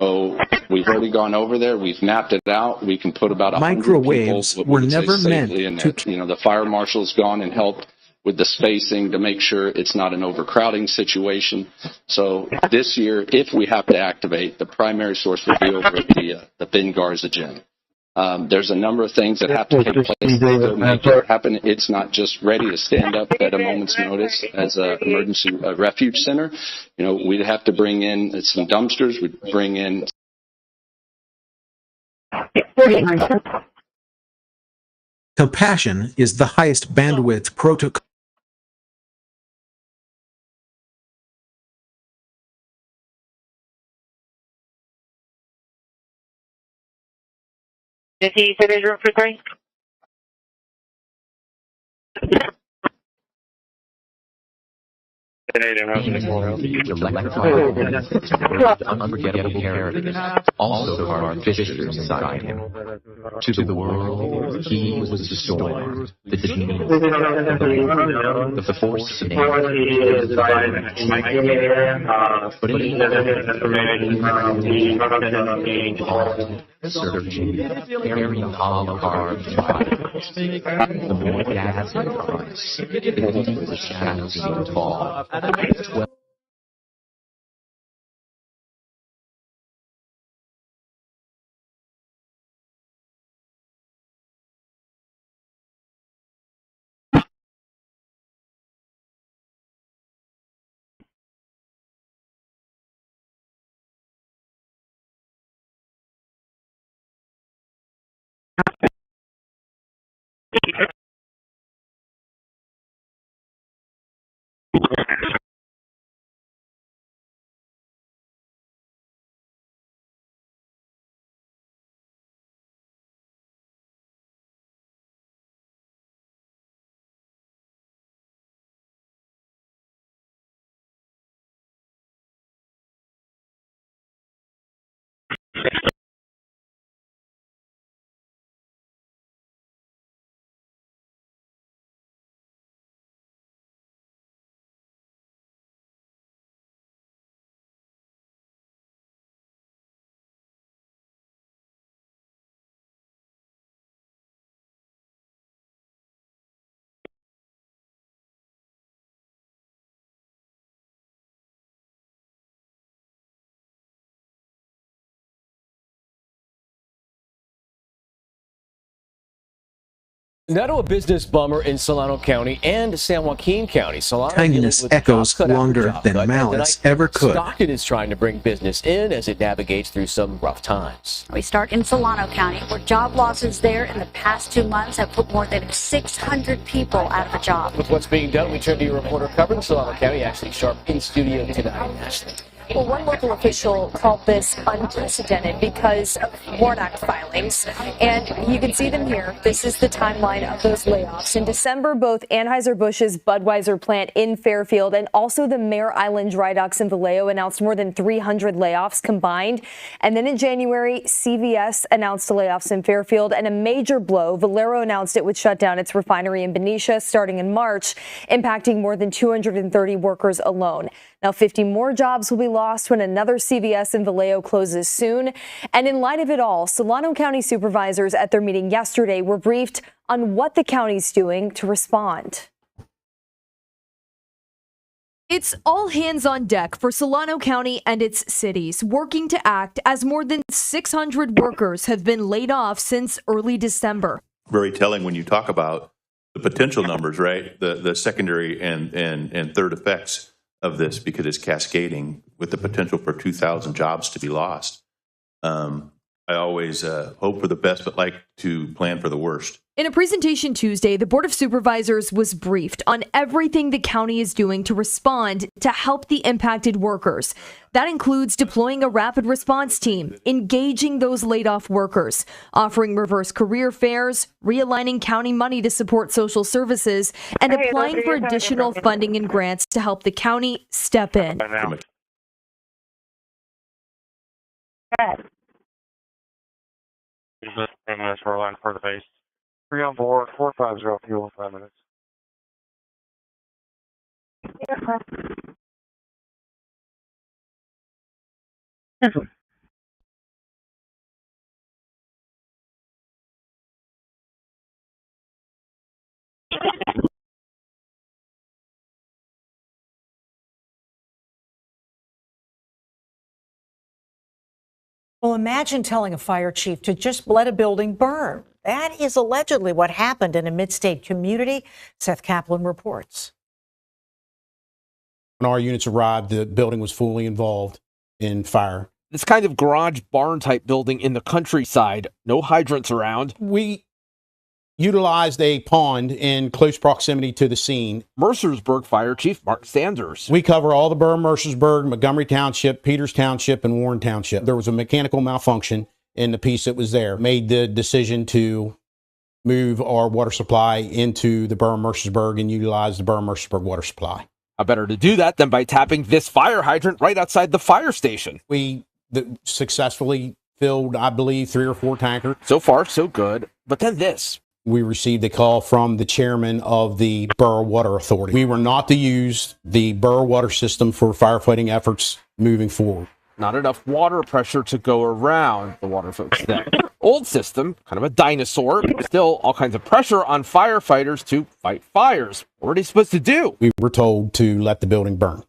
[SPEAKER 26] So we've already gone over there. We've mapped it out. We can put about 100
[SPEAKER 2] Microwaves
[SPEAKER 26] people,
[SPEAKER 2] were never meant to.
[SPEAKER 26] The fire marshal's gone and helped with the spacing to make sure it's not an overcrowding situation. So this year, if we have to activate, the primary source will be over at the Ben Garza gym. There's a number of things that have to take place to make it happen. It's not just ready to stand up at a moment's notice as an emergency refuge center. We'd have to bring in some dumpsters. We'd bring in.
[SPEAKER 2] Compassion is the highest bandwidth protocol.
[SPEAKER 1] Did he say there's room for 3?
[SPEAKER 27] Unforgettable characters also carved fissures inside him. To the world, he was the storm, the genius, the force of nature. But in searching, carrying hollow carved fibers, the more gas in Christ, the deeper the shadows seem to fall.
[SPEAKER 5] Now to a business bummer in Solano County and San Joaquin County. Solano
[SPEAKER 2] Kindness echoes longer than malice ever could.
[SPEAKER 5] Stockton is trying to bring business in as it navigates through some rough times.
[SPEAKER 12] We start in Solano County, where job losses there in the past 2 months have put more than 600 people out of a job.
[SPEAKER 5] With what's being done, we turn to your reporter covering Solano County, Ashley Sharp, in studio tonight. Ashley.
[SPEAKER 13] Well, one local official called this unprecedented because of WARN Act filings. And you can see them here. This is the timeline of those layoffs. In December, both Anheuser-Busch's Budweiser plant in Fairfield and also the Mare Island Dry Docks in Vallejo announced more than 300 layoffs combined. And then in January, CVS announced layoffs in Fairfield. And a major blow, Valero announced it would shut down its refinery in Benicia starting in March, impacting more than 230 workers alone. Now, 50 more jobs will be lost when another CVS in Vallejo closes soon. And in light of it all, Solano County supervisors at their meeting yesterday were briefed on what the county's doing to respond.
[SPEAKER 16] It's all hands on deck for Solano County and its cities, working to act as more than 600 workers have been laid off since early December.
[SPEAKER 19] Very telling when you talk about the potential numbers, right? The secondary and third effects of this, because it's cascading with the potential for 2,000 jobs to be lost. I always hope for the best, but like to plan for the worst.
[SPEAKER 16] In a presentation Tuesday, the Board of Supervisors was briefed on everything the county is doing to respond to help the impacted workers. That includes deploying a rapid response team, engaging those laid off workers, offering reverse career fairs, realigning county money to support social services, and applying for additional funding and grants to help the county step in.
[SPEAKER 18] Just 10 minutes for a line for the base. 3 on board, 450 fuel in 5 minutes.
[SPEAKER 21] Well, imagine telling a fire chief to just let a building burn. That is allegedly what happened in a mid-state community. Seth Kaplan reports.
[SPEAKER 22] When our units arrived, the building was fully involved in fire.
[SPEAKER 28] This kind of garage barn type building in the countryside, no hydrants around.
[SPEAKER 22] We utilized a pond in close proximity to the scene.
[SPEAKER 28] Mercersburg Fire Chief Mark Sanders.
[SPEAKER 22] We cover all the borough, Mercersburg, Montgomery Township, Peters Township, and Warren Township. There was a mechanical malfunction in the piece that was there. Made the decision to move our water supply into the borough, Mercersburg, and utilize the borough, Mercersburg water supply.
[SPEAKER 28] How better to do that than by tapping this fire hydrant right outside the fire station?
[SPEAKER 22] We successfully filled, I believe, 3 or 4 tankers.
[SPEAKER 28] So far, so good. But then this.
[SPEAKER 22] We received a call from the chairman of the Borough Water Authority. We were not to use the borough water system for firefighting efforts moving forward.
[SPEAKER 28] Not enough water pressure to go around, the water folks said. Old system, kind of a dinosaur, but still all kinds of pressure on firefighters to fight fires. What are they supposed to do?
[SPEAKER 22] We were told to let the building burn.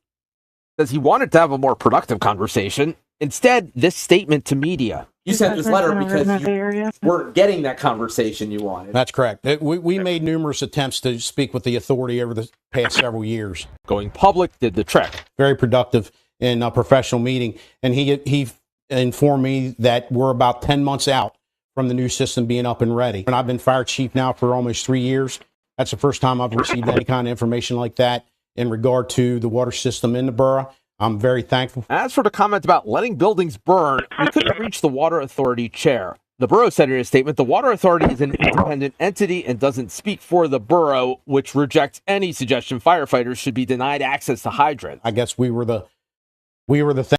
[SPEAKER 28] Says he wanted to have a more productive conversation. Instead, this statement to media. You sent this letter because you weren't getting that conversation you wanted.
[SPEAKER 22] That's correct. We made numerous attempts to speak with the authority over the past several years.
[SPEAKER 28] Going public did the trick.
[SPEAKER 22] Very productive in a professional meeting. And he informed me that we're about 10 months out from the new system being up and ready. And I've been fire chief now for almost 3 years. That's the first time I've received any kind of information like that in regard to the water system in the borough. I'm very thankful.
[SPEAKER 28] As for the comment about letting buildings burn, we couldn't reach the Water Authority chair. The borough said in a statement, the Water Authority is an independent entity and doesn't speak for the borough, which rejects any suggestion firefighters should be denied access to hydrants.
[SPEAKER 22] I guess we were the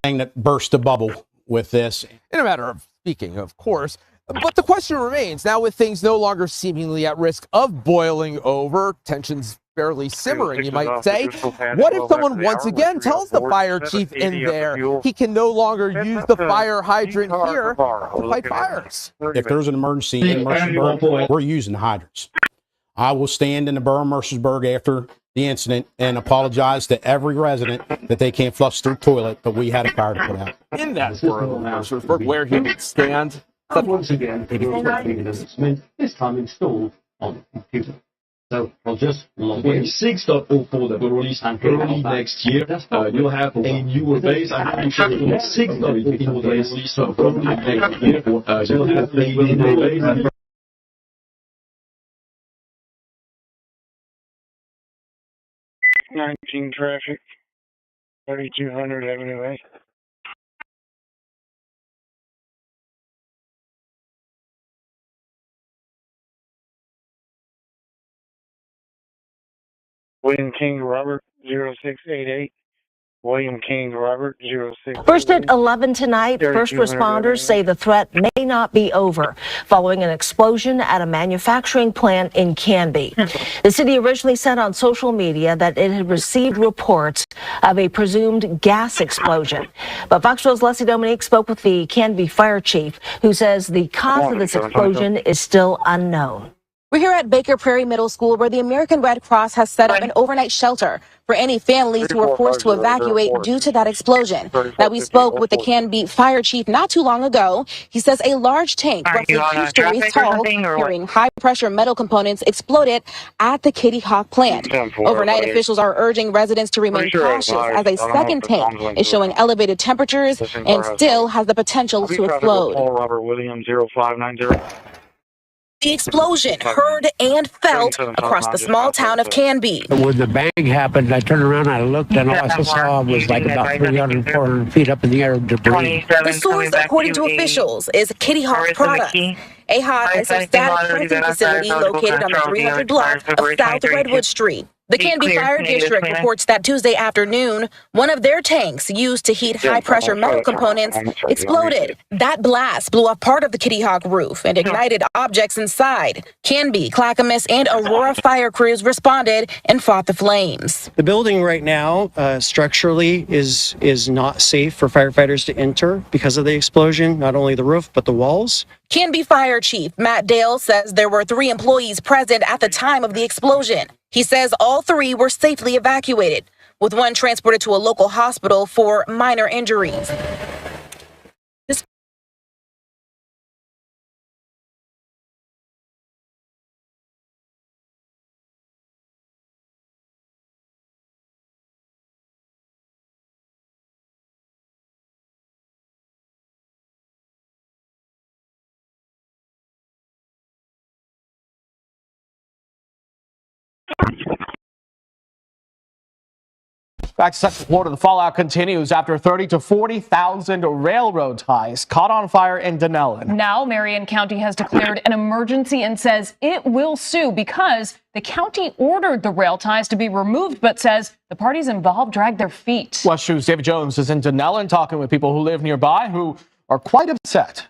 [SPEAKER 22] thing that burst the bubble with this.
[SPEAKER 28] In a matter of speaking, of course. But the question remains, now with things no longer seemingly at risk of boiling over, tensions barely simmering, you might say. What if someone once again tells the fire chief in there he can no longer use the fire hydrant here to fight fires?
[SPEAKER 22] If there's an emergency in Mercersburg, we're using the hydrants. I will stand in the borough of Mercersburg after the incident and apologize to every resident that they can't flush their toilet, but we had a fire to put out.
[SPEAKER 28] In that borough of Mercersburg, where he would stand.
[SPEAKER 25] Once again, this time installed
[SPEAKER 3] on people. So on just 26th of October, early next year, you'll have a newer base. I'm pretty sure 26th of October, so early next year, you'll have a newer base.
[SPEAKER 18] 19 traffic, 3200 Avenue A. William King Robert 0688. William King Robert 0688.
[SPEAKER 4] First at 11 tonight, first responders say the threat may not be over following an explosion at a manufacturing plant in Canby. The city originally said on social media that it had received reports of a presumed gas explosion. But Fox 12's Leslie Dominique spoke with the Canby fire chief, who says the cause of this explosion is still unknown.
[SPEAKER 6] We're here at Baker Prairie Middle School, where the American Red Cross has set up an overnight shelter for any families who were forced to evacuate due to that explosion. Now, we spoke with the Canby fire chief not too long ago. He says a large tank, roughly 2 stories tall, carrying high-pressure metal components, exploded at the Kitty Hawk plant. Overnight, officials are urging residents to remain cautious as a second tank is showing elevated temperatures and still has the potential to explode.
[SPEAKER 18] Robert Williams 0590.
[SPEAKER 6] The explosion heard and felt across the small town of Canby.
[SPEAKER 7] When the bang happened, I turned around and I looked, and all I saw was like about 300, 400 feet up in the air of debris.
[SPEAKER 6] The source, according to officials, is Kitty Hawk Products. AHOT is a static printing facility located on the 300 block of South Redwood Street. The Canby Fire District reports that Tuesday afternoon, one of their tanks used to heat high-pressure metal components exploded. That blast blew off part of the Kitty Hawk roof and ignited objects inside. Canby, Clackamas, and Aurora fire crews responded and fought the flames.
[SPEAKER 9] The building right now, structurally, is not safe for firefighters to enter because of the explosion, not only the roof, but the walls.
[SPEAKER 6] Canby Fire Chief Matt Dale says there were 3 employees present at the time of the explosion. He says all 3 were safely evacuated, with one transported to a local hospital for minor injuries.
[SPEAKER 28] Back to Central Florida, the fallout continues after 30 to 40,000 railroad ties caught on fire in Denellen.
[SPEAKER 15] Now, Marion County has declared an emergency and says it will sue because the county ordered the rail ties to be removed, but says the parties involved dragged their feet.
[SPEAKER 28] West 2's David Jones is in Denellen talking with people who live nearby who are quite upset.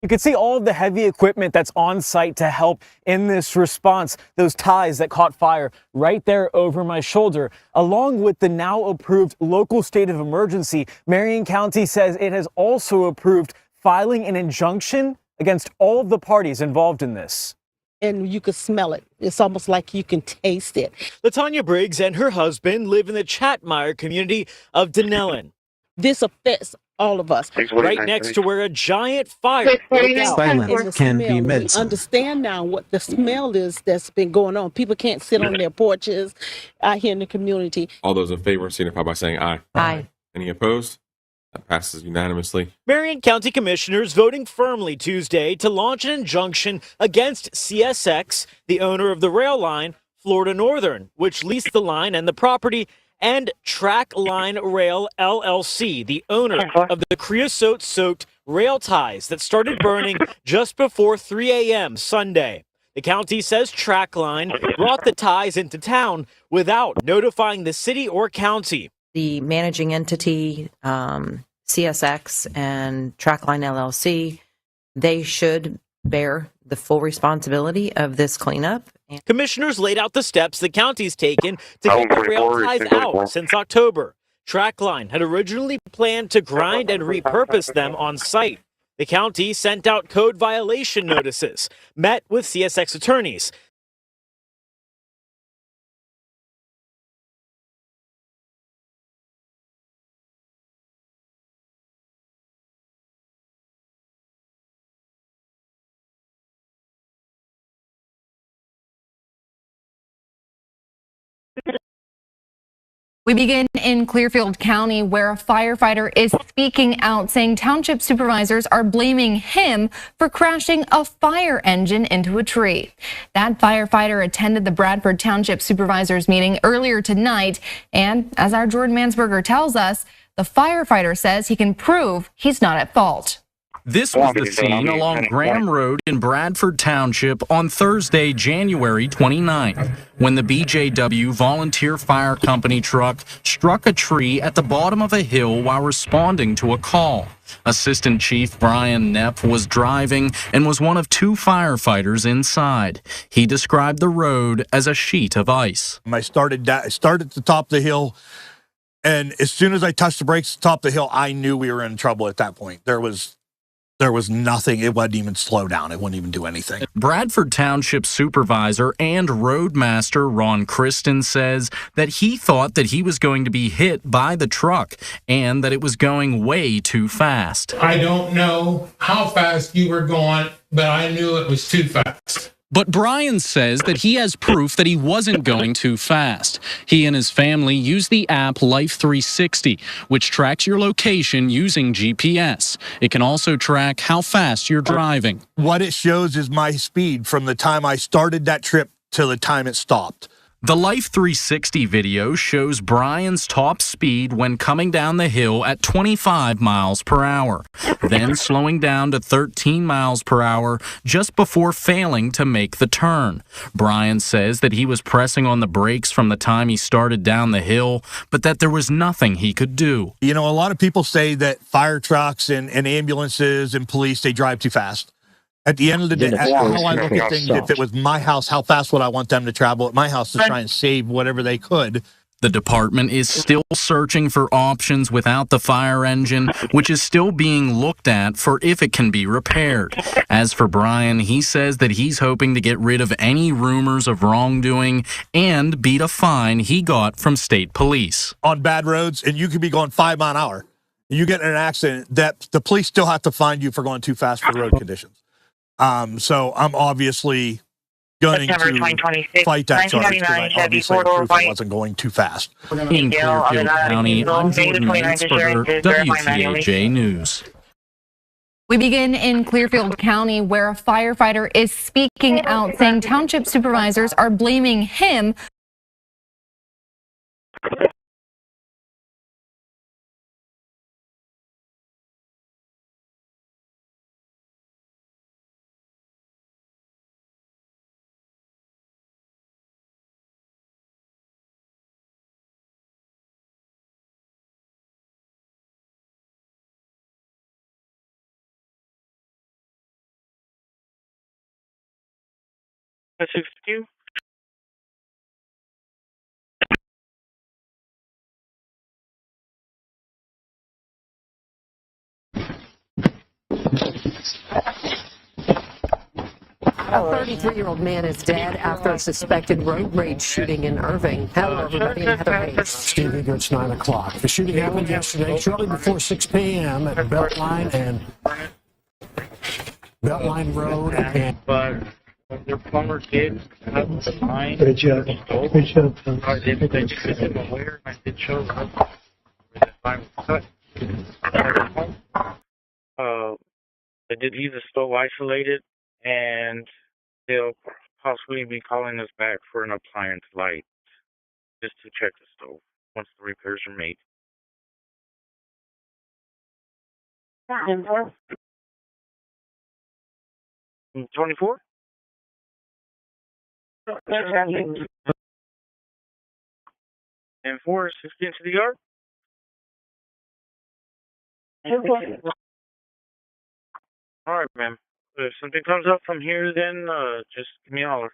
[SPEAKER 17] You can see all of the heavy equipment that's on site to help in this response. Those ties that caught fire right there over my shoulder, along with the now approved local state of emergency. Marion County says it has also approved filing an injunction against all of the parties involved in this.
[SPEAKER 20] And you can smell it. It's almost like you can taste it.
[SPEAKER 17] LaTanya Briggs and her husband live in the Chatmire community of Denellen.
[SPEAKER 20] This affects all of us.
[SPEAKER 17] Right next to where a giant fire broke out.
[SPEAKER 2] Silence can be medicine.
[SPEAKER 20] We understand now what the smell is that's been going on. People can't sit on their porches out here in the community.
[SPEAKER 29] All those in favor signify by saying aye.
[SPEAKER 20] Aye.
[SPEAKER 29] Any opposed? That passes unanimously.
[SPEAKER 17] Marion County Commissioners voting firmly Tuesday to launch an injunction against CSX, the owner of the rail line, Florida Northern, which leased the line and the property, and Track Line Rail LLC, the owner of the creosote-soaked rail ties that started burning just before 3 a.m. Sunday. The county says Trackline brought the ties into town without notifying the city or county.
[SPEAKER 30] The managing entity, CSX and Trackline LLC, they should bear the full responsibility of this cleanup.
[SPEAKER 17] Commissioners laid out the steps the county's taken to get the rail ties out since October. Trackline had originally planned to grind and repurpose them on site. The county sent out code violation notices, met with CSX attorneys.
[SPEAKER 1] We begin in Clearfield County, where a firefighter is speaking out, saying township supervisors are blaming him for crashing a fire engine into a tree. That firefighter attended the Bradford Township Supervisors meeting earlier tonight, and as our Jordan Mansberger tells us, the firefighter says he can prove he's not at fault.
[SPEAKER 8] This was the scene along Graham Road in Bradford Township on Thursday, January 29th, when the BJW Volunteer Fire Company truck struck a tree at the bottom of a hill while responding to a call. Assistant Chief Brian Knepp was driving and was one of two firefighters inside. He described the road as a sheet of ice.
[SPEAKER 10] I started at the top of the hill, and as soon as I touched the brakes at the top of the hill, I knew we were in trouble at that point. There was nothing. It wouldn't even slow down. It wouldn't even do anything.
[SPEAKER 8] Bradford Township Supervisor and Roadmaster Ron Kristen says that he thought that he was going to be hit by the truck and that it was going way too fast.
[SPEAKER 11] I don't know how fast you were going, but I knew it was too fast.
[SPEAKER 8] But Brian says that he has proof that he wasn't going too fast. He and his family use the app Life 360, which tracks your location using GPS. It can also track how fast you're driving.
[SPEAKER 10] What it shows is my speed from the time I started that trip to the time it stopped.
[SPEAKER 8] The Life 360 video shows Brian's top speed when coming down the hill at 25 miles per hour, then slowing down to 13 miles per hour just before failing to make the turn. Brian says that he was pressing on the brakes from the time he started down the hill, but that there was nothing he could do.
[SPEAKER 10] You know, a lot of people say that fire trucks and ambulances and police, they drive too fast. At the end of the day, how I look at things, if it was my house, how fast would I want them to travel at my house to try and save whatever they could?
[SPEAKER 8] The department is still searching for options without the fire engine, which is still being looked at for if it can be repaired. As for Brian, he says that he's hoping to get rid of any rumors of wrongdoing and beat a fine he got from state police.
[SPEAKER 10] On bad roads, and you could be going 5 miles an hour. You get in an accident, that the police still have to find you for going too fast for road conditions. So I'm obviously going to fight that charge because I obviously proved I wasn't going too fast.
[SPEAKER 8] In Clearfield County, I'm Jordan Mansberger, WTAJ News.
[SPEAKER 1] We begin in Clearfield County, where a firefighter is speaking out, saying township supervisors are blaming him.
[SPEAKER 18] Statutes.
[SPEAKER 12] A 33-year-old man is dead after a suspected road rage shooting in Irving. Hello, everybody, and Heather Hayes.
[SPEAKER 14] Steve, it's 9 o'clock. The shooting happened yesterday, shortly before 6 p.m. at Beltline Road.
[SPEAKER 18] But their plumber did have the sign.
[SPEAKER 12] Good job. Good job.
[SPEAKER 18] I did make them aware, and I did show them where the sign was cut. They did leave the stove isolated, and they'll possibly be calling us back for an appliance light just to check the stove once the repairs are made. 24? And 4 is 16 to the yard? All right, ma'am. If something comes up from here, then just give me a holler.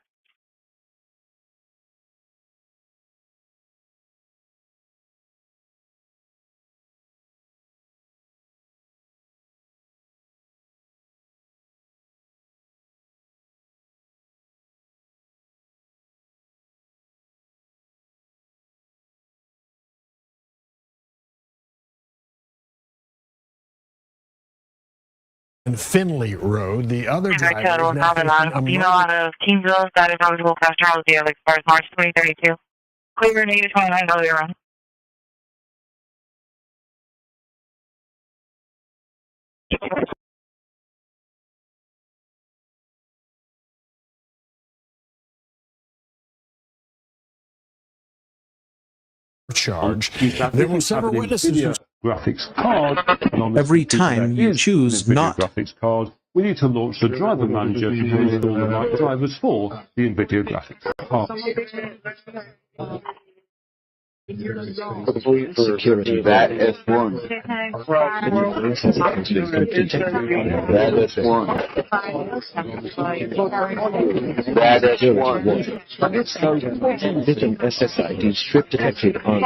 [SPEAKER 14] And Finley Road. The other driver is now
[SPEAKER 23] female out of Kingsville, status eligible, fast travel, DL expires March 2032. Clear, negative 29, earlier run.
[SPEAKER 14] charge. There were several witnesses who
[SPEAKER 5] graphics card.
[SPEAKER 2] Every time you choose not
[SPEAKER 5] graphics card, we need to launch the driver manager to install the right drivers for the NVIDIA graphics card.
[SPEAKER 13] Security, that F1. That F1. That F1. Different SSID strip detected on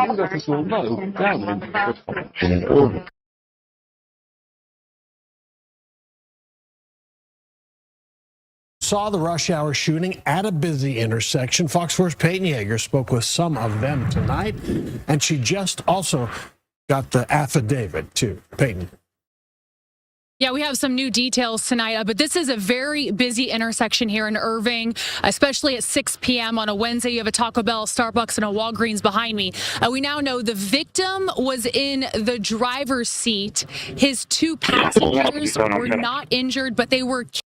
[SPEAKER 13] in an order.
[SPEAKER 14] saw the rush hour shooting at a busy intersection. Fox 4's Peyton Yeager spoke with some of them tonight, and she just also got the affidavit too. Peyton.
[SPEAKER 16] Yeah, we have some new details tonight, but this is a very busy intersection here in Irving, especially at 6 p.m. on a Wednesday. You have a Taco Bell, Starbucks, and a Walgreens behind me. We now know the victim was in the driver's seat. His two passengers were not injured, but they were killed.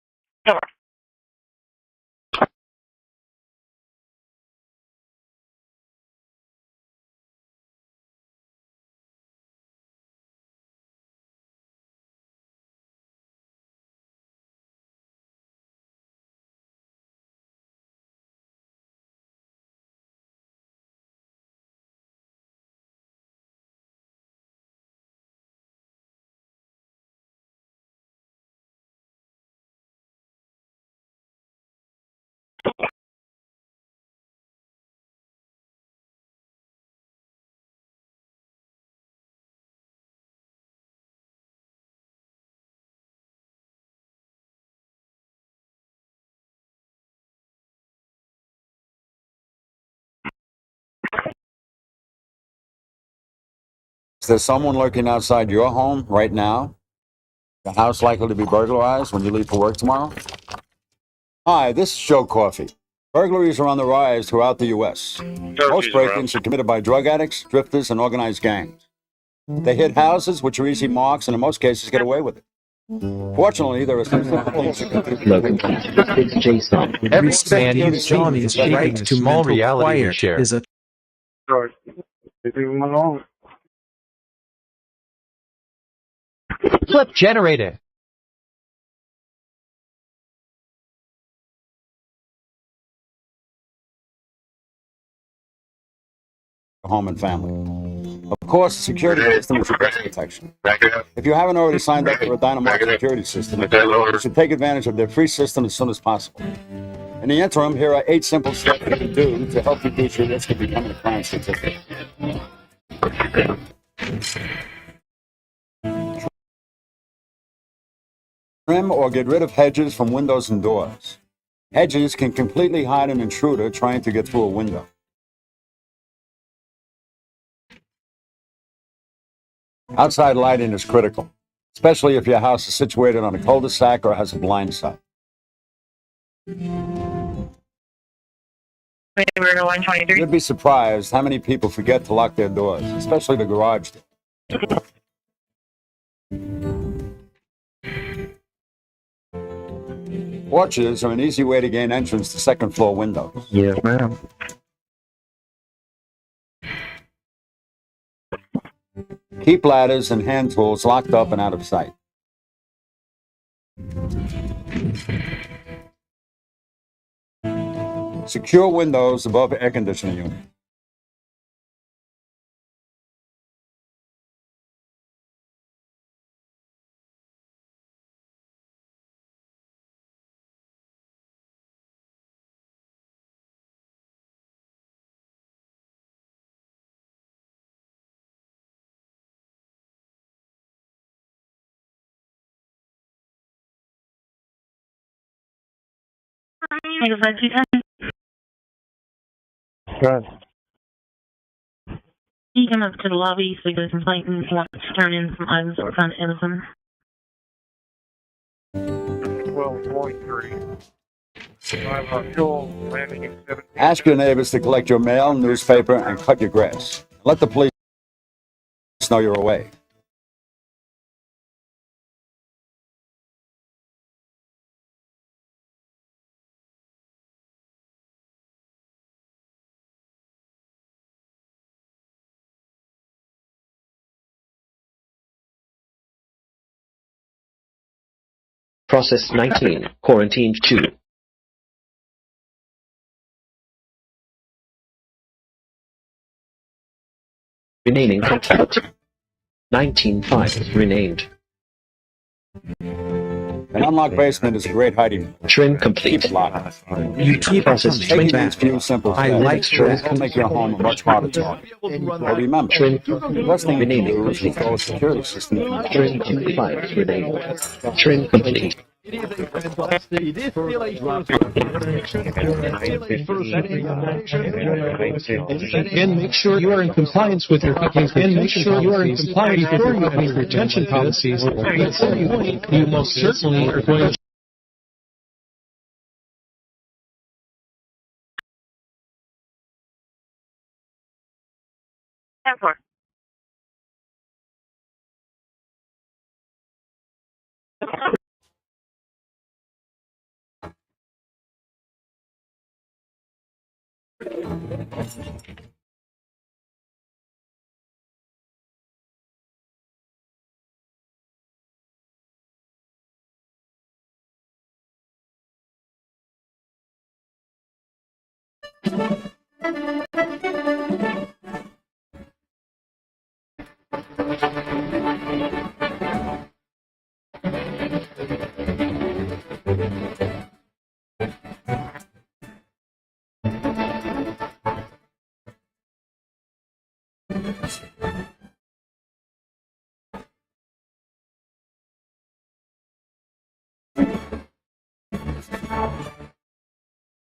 [SPEAKER 19] Is there someone lurking outside your home right now? The house likely to be burglarized when you leave for work tomorrow? Hi, this is Joe Coffey. Burglaries are on the rise throughout the U.S. Most break-ins are committed by drug addicts, drifters, and organized gangs. They hit houses, which are easy marks, and in most cases get away with it. Fortunately, there are some simple things you can do.
[SPEAKER 2] Every man Johnny's right to mental quiet is a
[SPEAKER 21] Flip generator.
[SPEAKER 19] Home and family. Of course, the security system is your best protection. If you haven't already signed up for a Dynamite security system, you should take advantage of their free system as soon as possible. In the interim, here are 8 simple steps you can do to help reduce your risk of becoming a crime statistic. Trim or get rid of hedges from windows and doors. Hedges can completely hide an intruder trying to get through a window. Outside lighting is critical, especially if your house is situated on a cul-de-sac or has a blind side. You'd be surprised how many people forget to lock their doors, especially the garage door. Porches are an easy way to gain entrance to second-floor windows.
[SPEAKER 13] Yes, ma'am.
[SPEAKER 19] Keep ladders and hand tools locked up and out of sight. Secure windows above air conditioning units.
[SPEAKER 23] Good. You come up to the lobby so you get a complaint and want to turn in some items that were found at Amazon.
[SPEAKER 13] 12.3.
[SPEAKER 19] Ask your neighbors to collect your mail, newspaper, and cut your grass. Let the police know you're away.
[SPEAKER 13] Process 19, quarantine 2. Renaming complete. 19 files renamed.
[SPEAKER 19] An unlocked basement is a great hiding.
[SPEAKER 13] Trim complete.
[SPEAKER 19] Keep it locked.
[SPEAKER 2] You keep
[SPEAKER 13] Process
[SPEAKER 19] Taking
[SPEAKER 13] 20.
[SPEAKER 19] these few simple
[SPEAKER 2] I
[SPEAKER 19] steps
[SPEAKER 2] like that.
[SPEAKER 19] will make your home a much harder target. But remember, the best thing you can do is install a security system.
[SPEAKER 13] Trim 2 files renamed. Trim complete.
[SPEAKER 3] And make sure you are in compliance with your and make sure you are in compliance before you have any retention policies. At some point, you most certainly are going to.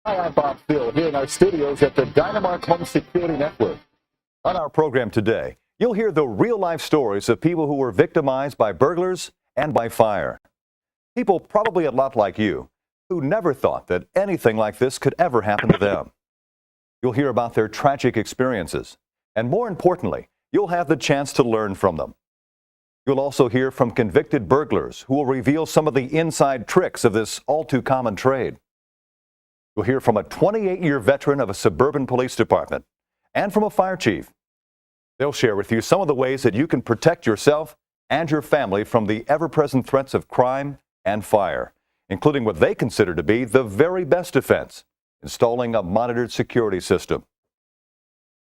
[SPEAKER 4] Hi, I'm Bob Phil here in our studios at the Dynamark Home Security Network. On our program today, you'll hear the real-life stories of people who were victimized by burglars and by fire. People probably a lot like you who never thought that anything like this could ever happen to them. You'll hear about their tragic experiences, and more importantly, you'll have the chance to learn from them. You'll also hear from convicted burglars who will reveal some of the inside tricks of this all-too-common trade. You'll hear from a 28-year veteran of a suburban police department and from a fire chief. They'll share with you some of the ways that you can protect yourself and your family from the ever-present threats of crime and fire, including what they consider to be the very best defense, installing a monitored security system.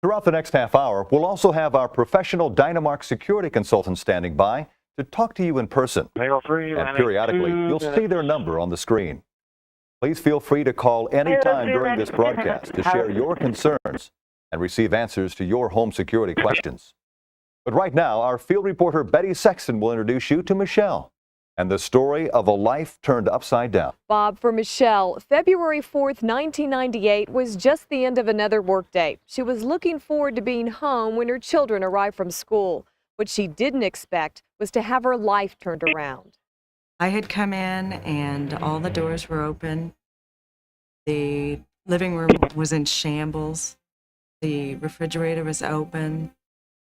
[SPEAKER 4] Throughout the next half hour, we'll also have our professional Dynamark security consultant standing by to talk to you in person. And periodically, you'll see their number on the screen. Please feel free to call anytime during this broadcast to share your concerns and receive answers to your home security questions. But right now, our field reporter Betty Sexton will introduce you to Michelle and the story of a life turned upside down.
[SPEAKER 7] Bob, for Michelle, February 4th, 1998 was just the end of another workday. She was looking forward to being home when her children arrived from school. What she didn't expect was to have her life turned around.
[SPEAKER 30] I had come in and all the doors were open. The living room was in shambles. The refrigerator was open.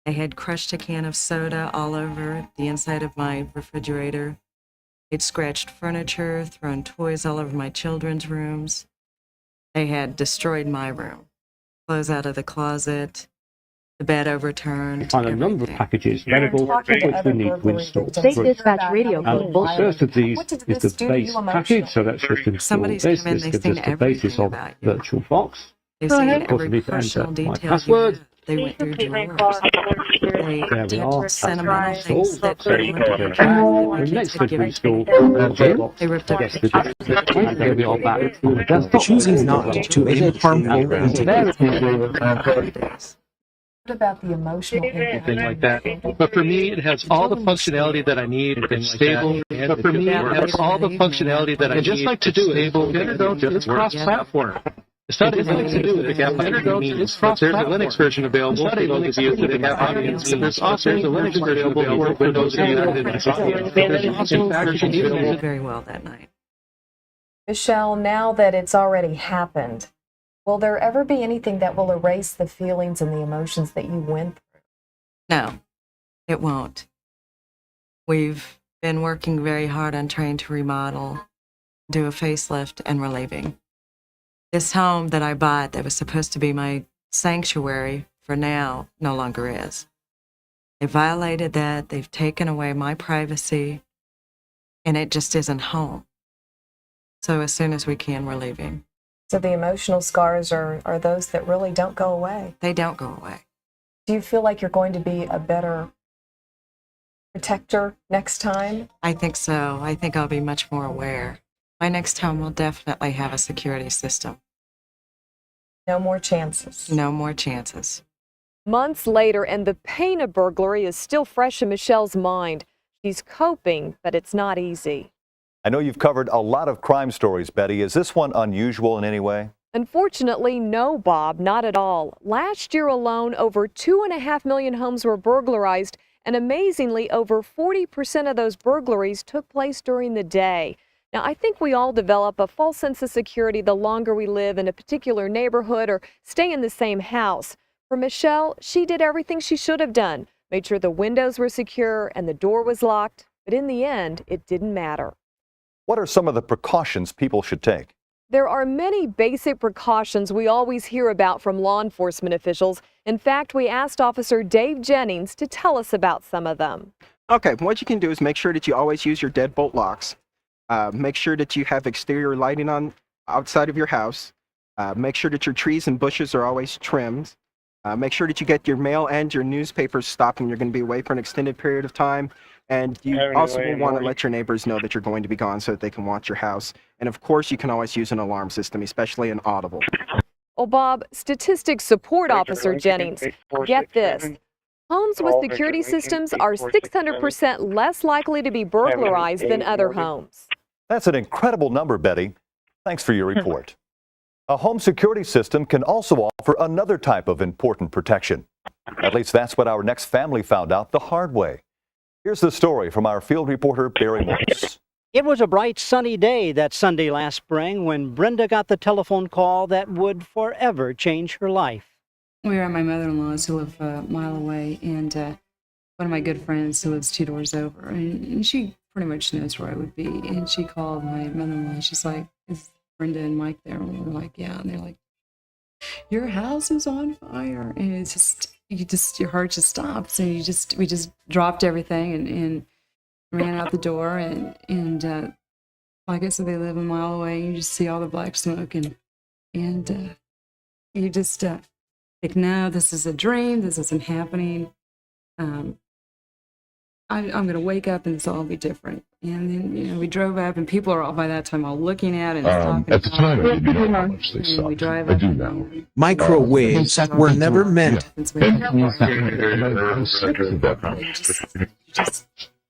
[SPEAKER 30] They had crushed a can of soda all over the inside of my refrigerator. They'd scratched furniture, thrown toys all over my children's rooms. They had destroyed my room. Clothes out of the closet, the bed overturned.
[SPEAKER 5] Find a number of packages available which we need to install.
[SPEAKER 7] State Dispatch Radio.
[SPEAKER 5] First of these is the base package, so let's just install
[SPEAKER 30] Somebody's
[SPEAKER 5] this.
[SPEAKER 30] come in,
[SPEAKER 5] This
[SPEAKER 30] they've
[SPEAKER 5] gives
[SPEAKER 30] seen
[SPEAKER 5] us the basis
[SPEAKER 30] everything
[SPEAKER 5] of
[SPEAKER 30] about you.
[SPEAKER 5] VirtualBox.
[SPEAKER 30] They've seen
[SPEAKER 5] Of course, I
[SPEAKER 30] every
[SPEAKER 5] need to
[SPEAKER 30] personal
[SPEAKER 5] enter my
[SPEAKER 30] detail.
[SPEAKER 5] password.
[SPEAKER 30] They went through drawers. They
[SPEAKER 5] There we are.
[SPEAKER 30] sentimental things that
[SPEAKER 5] So
[SPEAKER 30] they
[SPEAKER 5] you
[SPEAKER 30] went
[SPEAKER 5] can
[SPEAKER 30] through.
[SPEAKER 5] go
[SPEAKER 30] The
[SPEAKER 5] next
[SPEAKER 30] kids had
[SPEAKER 5] to
[SPEAKER 30] given
[SPEAKER 5] install
[SPEAKER 30] to
[SPEAKER 5] VirtualBox.
[SPEAKER 30] They ripped up
[SPEAKER 5] Yes, the and here we are back on the desktop.
[SPEAKER 2] Choosing not to aim harmful
[SPEAKER 7] What about the emotional impact?
[SPEAKER 3] Thing like that. But for me, it has all the functionality that I need. It's stable. But for me, it has all the functionality that I need. Just like to do it. It's cross-platform. It's not anything to do with the gap. There's a Linux version available for those of you that have audience. There's also a Linux version available for Windows and audience. There's also version available.
[SPEAKER 30] Very well that night.
[SPEAKER 7] Michelle, now that it's already happened, will there ever be anything that will erase the feelings and the emotions that you went through?
[SPEAKER 30] No, it won't. We've been working very hard on trying to remodel, do a facelift, and we're leaving. This home that I bought that was supposed to be my sanctuary for now no longer is. They violated that. They've taken away my privacy, and it just isn't home. So as soon as we can, we're leaving.
[SPEAKER 7] So the emotional scars are those that really don't go away.
[SPEAKER 30] They don't go away.
[SPEAKER 7] Do you feel like you're going to be a better protector next time?
[SPEAKER 30] I think so. I think I'll be much more aware. My next home will definitely have a security system.
[SPEAKER 7] No more chances.
[SPEAKER 30] No more chances.
[SPEAKER 7] Months later, and the pain of burglary is still fresh in Michelle's mind. She's coping, but it's not easy.
[SPEAKER 4] I know you've covered a lot of crime stories, Betty. Is this one unusual in any way?
[SPEAKER 7] Unfortunately, no, Bob, not at all. Last year alone, over 2.5 million homes were burglarized, and amazingly, over 40% of those burglaries took place during the day. Now, I think we all develop a false sense of security the longer we live in a particular neighborhood or stay in the same house. For Michelle, she did everything she should have done, made sure the windows were secure and the door was locked, but in the end, it didn't matter.
[SPEAKER 4] What are some of the precautions people should take?
[SPEAKER 7] There are many basic precautions we always hear about from law enforcement officials. In fact, we asked Officer Dave Jennings to tell us about some of them.
[SPEAKER 6] Okay, what you can do is make sure that you always use your deadbolt locks. Make sure that you have exterior lighting on outside of your house. Make sure that your trees and bushes are always trimmed. Make sure that you get your mail and your newspapers stopped when you're going to be away for an extended period of time. And you also will want to let your neighbors know that you're going to be gone so that they can watch your house. And of course, you can always use an alarm system, especially an audible.
[SPEAKER 7] Well, Bob, statistics support Officer Jennings. Get this. Homes with security systems are 600% less likely to be burglarized than other homes.
[SPEAKER 4] That's an incredible number, Betty. Thanks for your report. A home security system can also offer another type of important protection. At least that's what our next family found out the hard way. Here's the story from our field reporter, Barry Morris.
[SPEAKER 9] It was a bright, sunny day that Sunday last spring when Brenda got the telephone call that would forever change her life.
[SPEAKER 15] We were at my mother-in-law's who live a mile away, and one of my good friends who lives 2 doors over, and she pretty much knows where I would be. And she called my mother-in-law. She's like, "Is Brenda and Mike there?" And we were like, "Yeah." And they're like, "Your house is on fire." And it's just, your heart just stops. And we just dropped everything and ran out the door. And like I said, they live a mile away. And you just see all the black smoke, and you just think, no, this is a dream. This isn't happening. I'm going to wake up and it's all be different. And then, we drove up, and people are all by that time all looking at it and
[SPEAKER 21] at the time, I didn't know how much they
[SPEAKER 15] and
[SPEAKER 21] sucked.
[SPEAKER 15] we drive
[SPEAKER 21] I
[SPEAKER 15] up.
[SPEAKER 21] do now.
[SPEAKER 2] Microwaves were never meant.
[SPEAKER 15] It's shocking.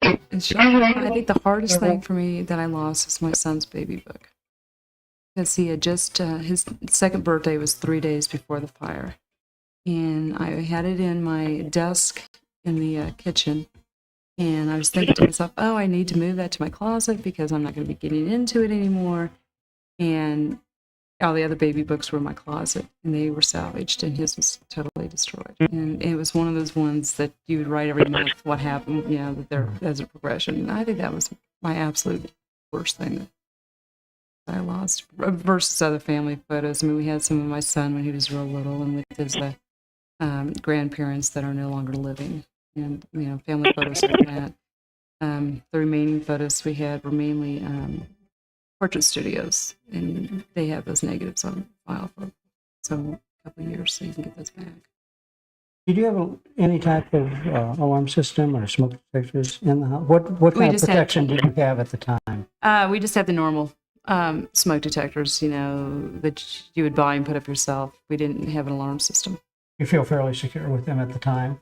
[SPEAKER 15] I think the hardest thing for me that I lost was my son's baby book. Because he had just, his second birthday was 3 days before the fire. And I had it in my desk in the kitchen. And I was thinking to myself, oh, I need to move that to my closet because I'm not going to be getting into it anymore. And all the other baby books were in my closet, and they were salvaged, and his was totally destroyed. And it was one of those ones that you would write every month what happened, that there as a progression. And I think that was my absolute worst thing that I lost versus other family photos. I mean, we had some of my son when he was real little, and with his grandparents that are no longer living. And, family photos like that. The remaining photos we had were mainly portrait studios, and they have those negatives on file for a couple of years, so you can get those back.
[SPEAKER 22] Did you have any type of alarm system or smoke detectors in the house? What kind of protection did you have at the time?
[SPEAKER 15] We just had the normal smoke detectors, that you would buy and put up yourself. We didn't have an alarm system.
[SPEAKER 22] You feel fairly secure with them at the time?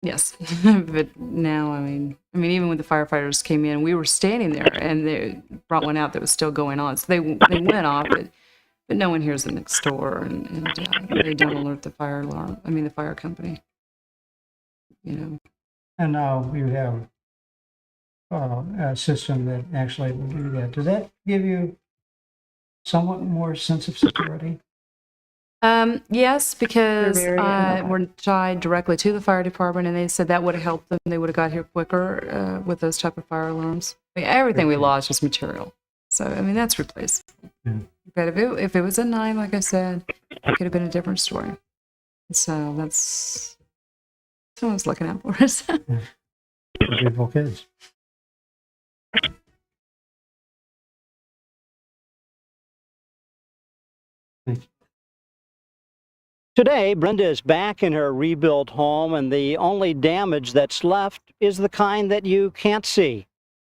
[SPEAKER 15] Yes, but now, I mean, even when the firefighters came in, we were standing there, and they brought one out that was still going on. So they went off, but no one hears them next door, and they don't alert the fire alarm. The fire company.
[SPEAKER 22] And now you have a system that actually will do that. Does that give you somewhat more sense of security?
[SPEAKER 15] Yes, because we're tied directly to the fire department, and they said that would have helped them. They would have got here quicker with those type of fire alarms. Everything we lost was material. So, that's replaceable. Yeah. But if it was a 9, like I said, it could have been a different story. So that's someone's looking out for us.
[SPEAKER 22] Beautiful kids.
[SPEAKER 9] Today, Brenda is back in her rebuilt home, and the only damage that's left is the kind that you can't see.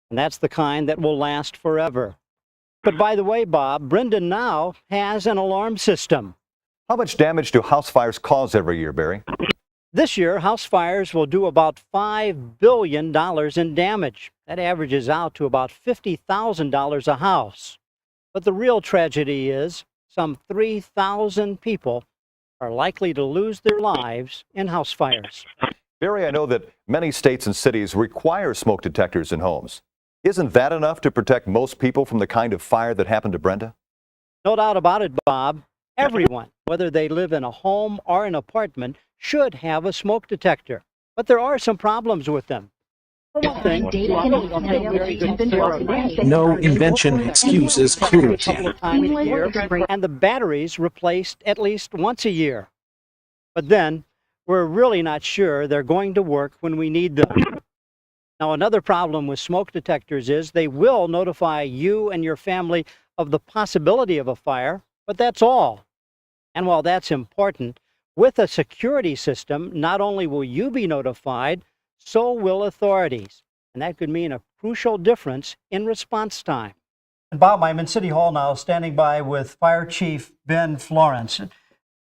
[SPEAKER 9] And that's the kind that will last forever. But by the way, Bob, Brenda now has an alarm system.
[SPEAKER 4] How much damage do house fires cause every year, Barry?
[SPEAKER 9] This year, house fires will do about $5 billion in damage. That averages out to about $50,000 a house. But the real tragedy is some 3,000 people are likely to lose their lives in house fires.
[SPEAKER 4] Barry, I know that many states and cities require smoke detectors in homes. Isn't that enough to protect most people from the kind of fire that happened to Brenda?
[SPEAKER 9] No doubt about it, Bob. Everyone, whether they live in a home or an apartment, should have a smoke detector. But there are some problems with them. For one thing,
[SPEAKER 2] No invention excuses cruelty.
[SPEAKER 9] and the batteries replaced at least once a year. But then, we're really not sure they're going to work when we need them. Now, another problem with smoke detectors is they will notify you and your family of the possibility of a fire, but that's all. And while that's important, with a security system, not only will you be notified, so will authorities. And that could mean a crucial difference in response time. And Bob, I'm in City Hall now, standing by with Fire Chief Ben Florence.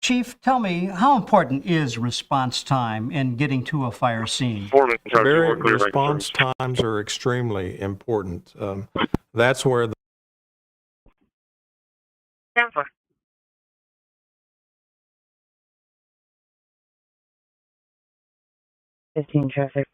[SPEAKER 9] Chief, tell me, how important is response time in getting to a fire scene?
[SPEAKER 10] Very response times are extremely important. That's where the
[SPEAKER 23] 15 traffic.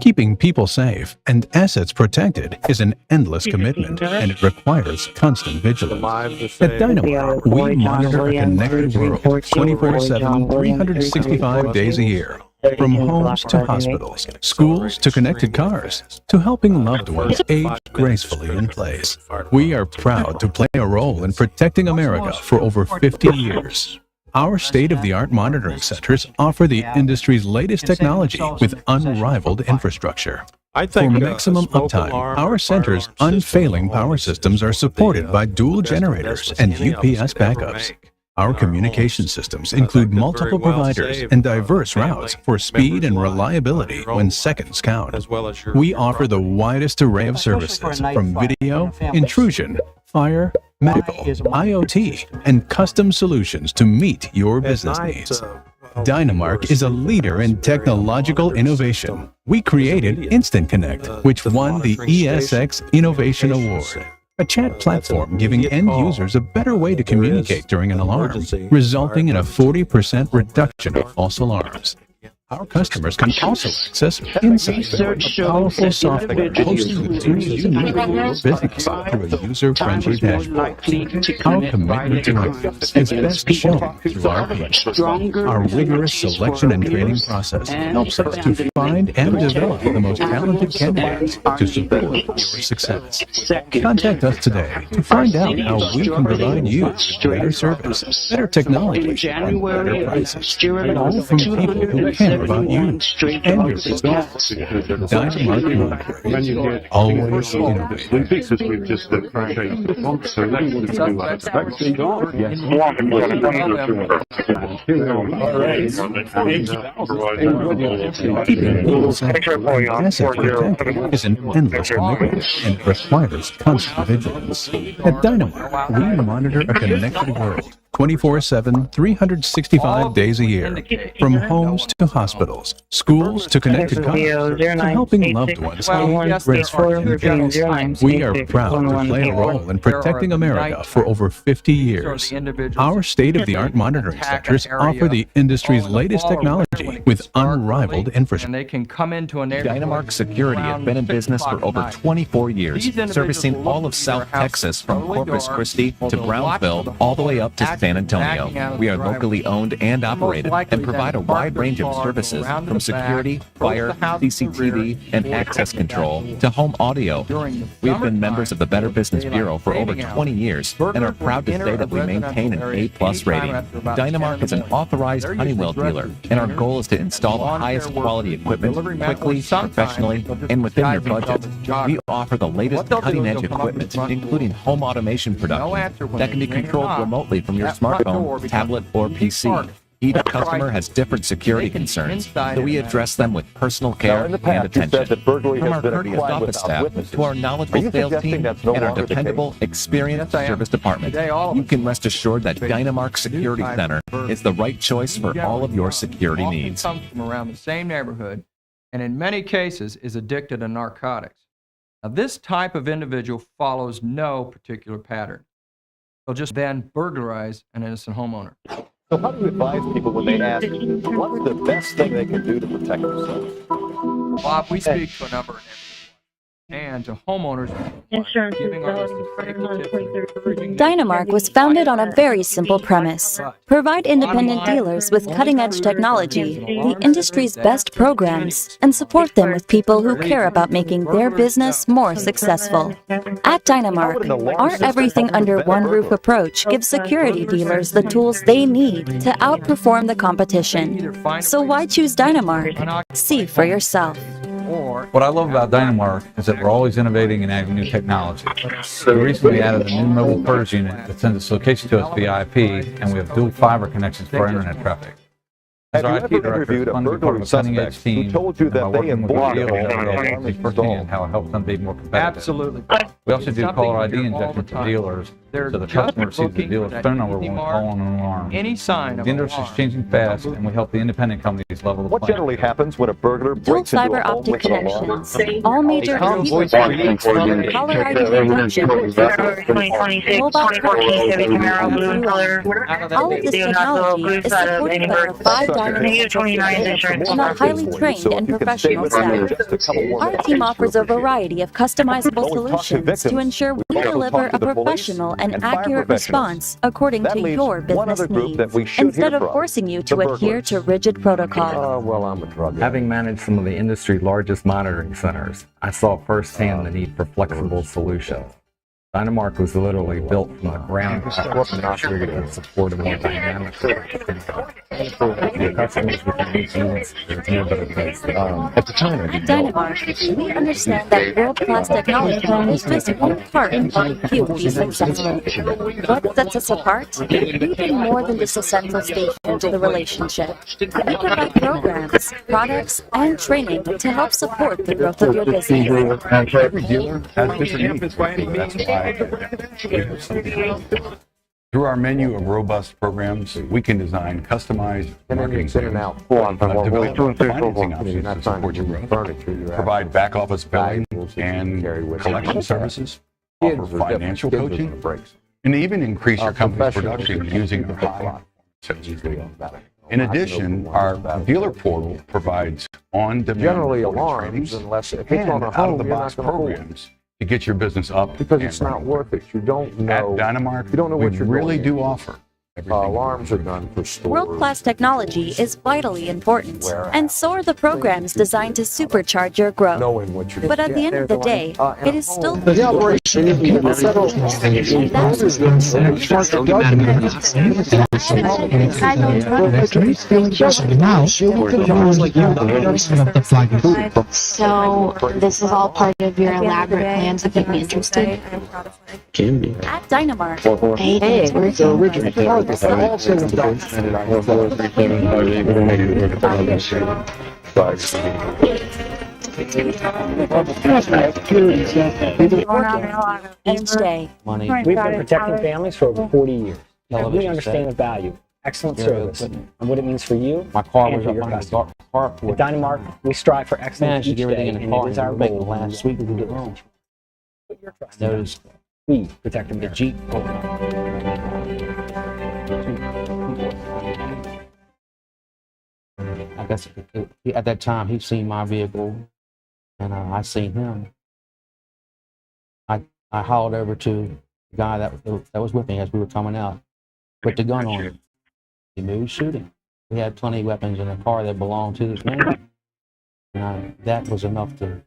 [SPEAKER 11] Keeping people safe and assets protected is an endless commitment, and it requires constant vigilance. At Dynamite, we monitor a connected world 24/7, 365 days a year. From homes to hospitals, schools to connected cars, to helping loved ones age gracefully in place. We are proud to play a role in protecting America for over 50 years. Our state-of-the-art monitoring centers offer the industry's latest technology with unrivaled infrastructure. For maximum uptime, our center's unfailing power systems are supported by dual generators and UPS backups. Our communication systems include multiple providers and diverse routes for speed and reliability when seconds count. We offer the widest array of services, from video, intrusion, fire, medical, IoT, and custom solutions to meet your business needs. Dynamark is a leader in technological innovation. We created Instant Connect, which won the ESX Innovation Award, a chat platform giving end users a better way to communicate during an alarm, resulting in a 40% reduction of false alarms. Our customers can also access insights, a powerful software hosted with tools you need for your business through a user-friendly dashboard. Our commitment to growth is best shown through our people. Our rigorous selection and training process helps us to find and develop the most talented candidates to support your success. Contact us today to find out how we can provide you greater service, better technology, and better prices, all from people who care about you and your business. Dynamite, always innovative.
[SPEAKER 5] We fix this with just the franchise response, so that's what we do at the back.
[SPEAKER 11] Keeping people safe and assets protected is an endless commitment and requires constant vigilance. At Dynamite, we monitor a connected world 24/7, 365 days a year. From homes to hospitals, schools to connected cars, to helping loved ones age gracefully in place. We are proud to play a role in protecting America for over 50 years. Our state-of-the-art monitoring centers offer the industry's latest technology with unrivaled infrastructure.
[SPEAKER 17] And they can come into an area.
[SPEAKER 20] Dynamark Security has been in business for over 24 years, servicing all of South Texas from Corpus Christi to Brownsville, all the way up to San San Antonio. We are locally owned and operated and provide a wide range of services from security, fire, CCTV, and access control to home audio. We have been members of the Better Business Bureau for over 20 years and are proud to say that we maintain an A+ rating. Dynamark is an authorized Honeywell dealer, and our goal is to install the highest quality equipment quickly, professionally, and within your budget. We offer the latest cutting-edge equipment, including home automation production that can be controlled remotely from your smartphone, tablet, or PC. Each customer has different security concerns, so we address them with personal care and attention. From our courteous office staff to our knowledgeable sales team and our dependable, experienced service department, you can rest assured that Dynamark Security Center is the right choice for all of your security needs.
[SPEAKER 1] Comes from around the same neighborhood, and in many cases is addicted to narcotics. Now, this type of individual follows no particular pattern. They'll just then burglarize an innocent homeowner.
[SPEAKER 4] So how do you advise people when they ask, what's the best thing they can do to protect themselves?
[SPEAKER 1] Bob, we speak to a number of and to homeowners, giving our list of safety tips and encouraging
[SPEAKER 8] Dynamark was founded on a very simple premise. Provide independent dealers with cutting-edge technology, the industry's best programs, and support them with people who care about making their business more successful. At Dynamark, our everything under one roof approach gives security dealers the tools they need to outperform the competition. So why choose Dynamark? See for yourself.
[SPEAKER 12] What I love about Dynamark is that we're always innovating and adding new technology. We recently added a new mobile purge unit that sends its location to us via IP, and we have dual fiber connections for our internet traffic. As our IT director, it's fun to be part of a cutting-edge team,
[SPEAKER 4] who told you that they employ
[SPEAKER 12] firsthand how it helps them be more competitive.
[SPEAKER 1] Absolutely.
[SPEAKER 12] We also do caller ID injection for dealers, so the customer sees the dealer's phone number when we call on an alarm.
[SPEAKER 1] Any sign of
[SPEAKER 12] the industry is changing fast, and we help the independent companies level the
[SPEAKER 4] What
[SPEAKER 12] playing
[SPEAKER 4] generally happens when a burglar breaks into
[SPEAKER 8] Fiber
[SPEAKER 4] a home
[SPEAKER 8] optic
[SPEAKER 4] with an alarm?
[SPEAKER 8] connections, all major computer systems, caller ID encryption, mobile tracking, all of this technology is supported by our 5 Dynamark and our highly trained and professional staff. Our team offers a variety of customizable solutions to ensure we deliver a professional and accurate response according to your business needs, instead of forcing you to adhere to rigid protocols.
[SPEAKER 17] Well, I'm a drug. Having managed some of the industry's largest monitoring centers, I saw firsthand the need for flexible solutions. Dynamark was literally built from the ground up to support a more dynamic customers with unique needs more better place. At the time,
[SPEAKER 8] At Dynamark, we understand that world-class technology is just one part of helping you be successful. What sets us apart? We bring more than just a central station to the relationship. We provide programs, products, and training to help support the growth of your business.
[SPEAKER 12] Every dealer has different needs. That's why through our menu of robust programs, we can design customized marketing plans, develop financing options to support your growth, provide back office billing and collection services, offer financial coaching, and even increase your company's production using our high systems. In addition, our dealer portal provides on-demand trainings and out-of-the-box programs to get your business up because it's not worth it. You don't know. At Dynamark, you don't know what we really do offer. Alarms are done for stores.
[SPEAKER 8] World-class technology is vitally important, and so are the programs designed to supercharge your growth. But at the end of the day, it is still
[SPEAKER 21] The operation
[SPEAKER 24] So this is all part of your elaborate plan to keep me interested?
[SPEAKER 13] Can be.
[SPEAKER 8] At Dynamark.
[SPEAKER 24] Hey, we're
[SPEAKER 21] the original target.
[SPEAKER 8] Each day.
[SPEAKER 25] We've been protecting families for over 40 years. We understand the value, excellent service, and what it means for you and for your customers. At Dynamark, we strive for excellence each day, and it is our goal last week to get home. Put your trust in us. We protect America.
[SPEAKER 26] I guess at that time he'd seen my vehicle, and I seen him. I hollered over to the guy that was with me as we were coming out. put the gun on him. He moved, shoot him. We had plenty of weapons in the car that belonged to this man. And that was enough to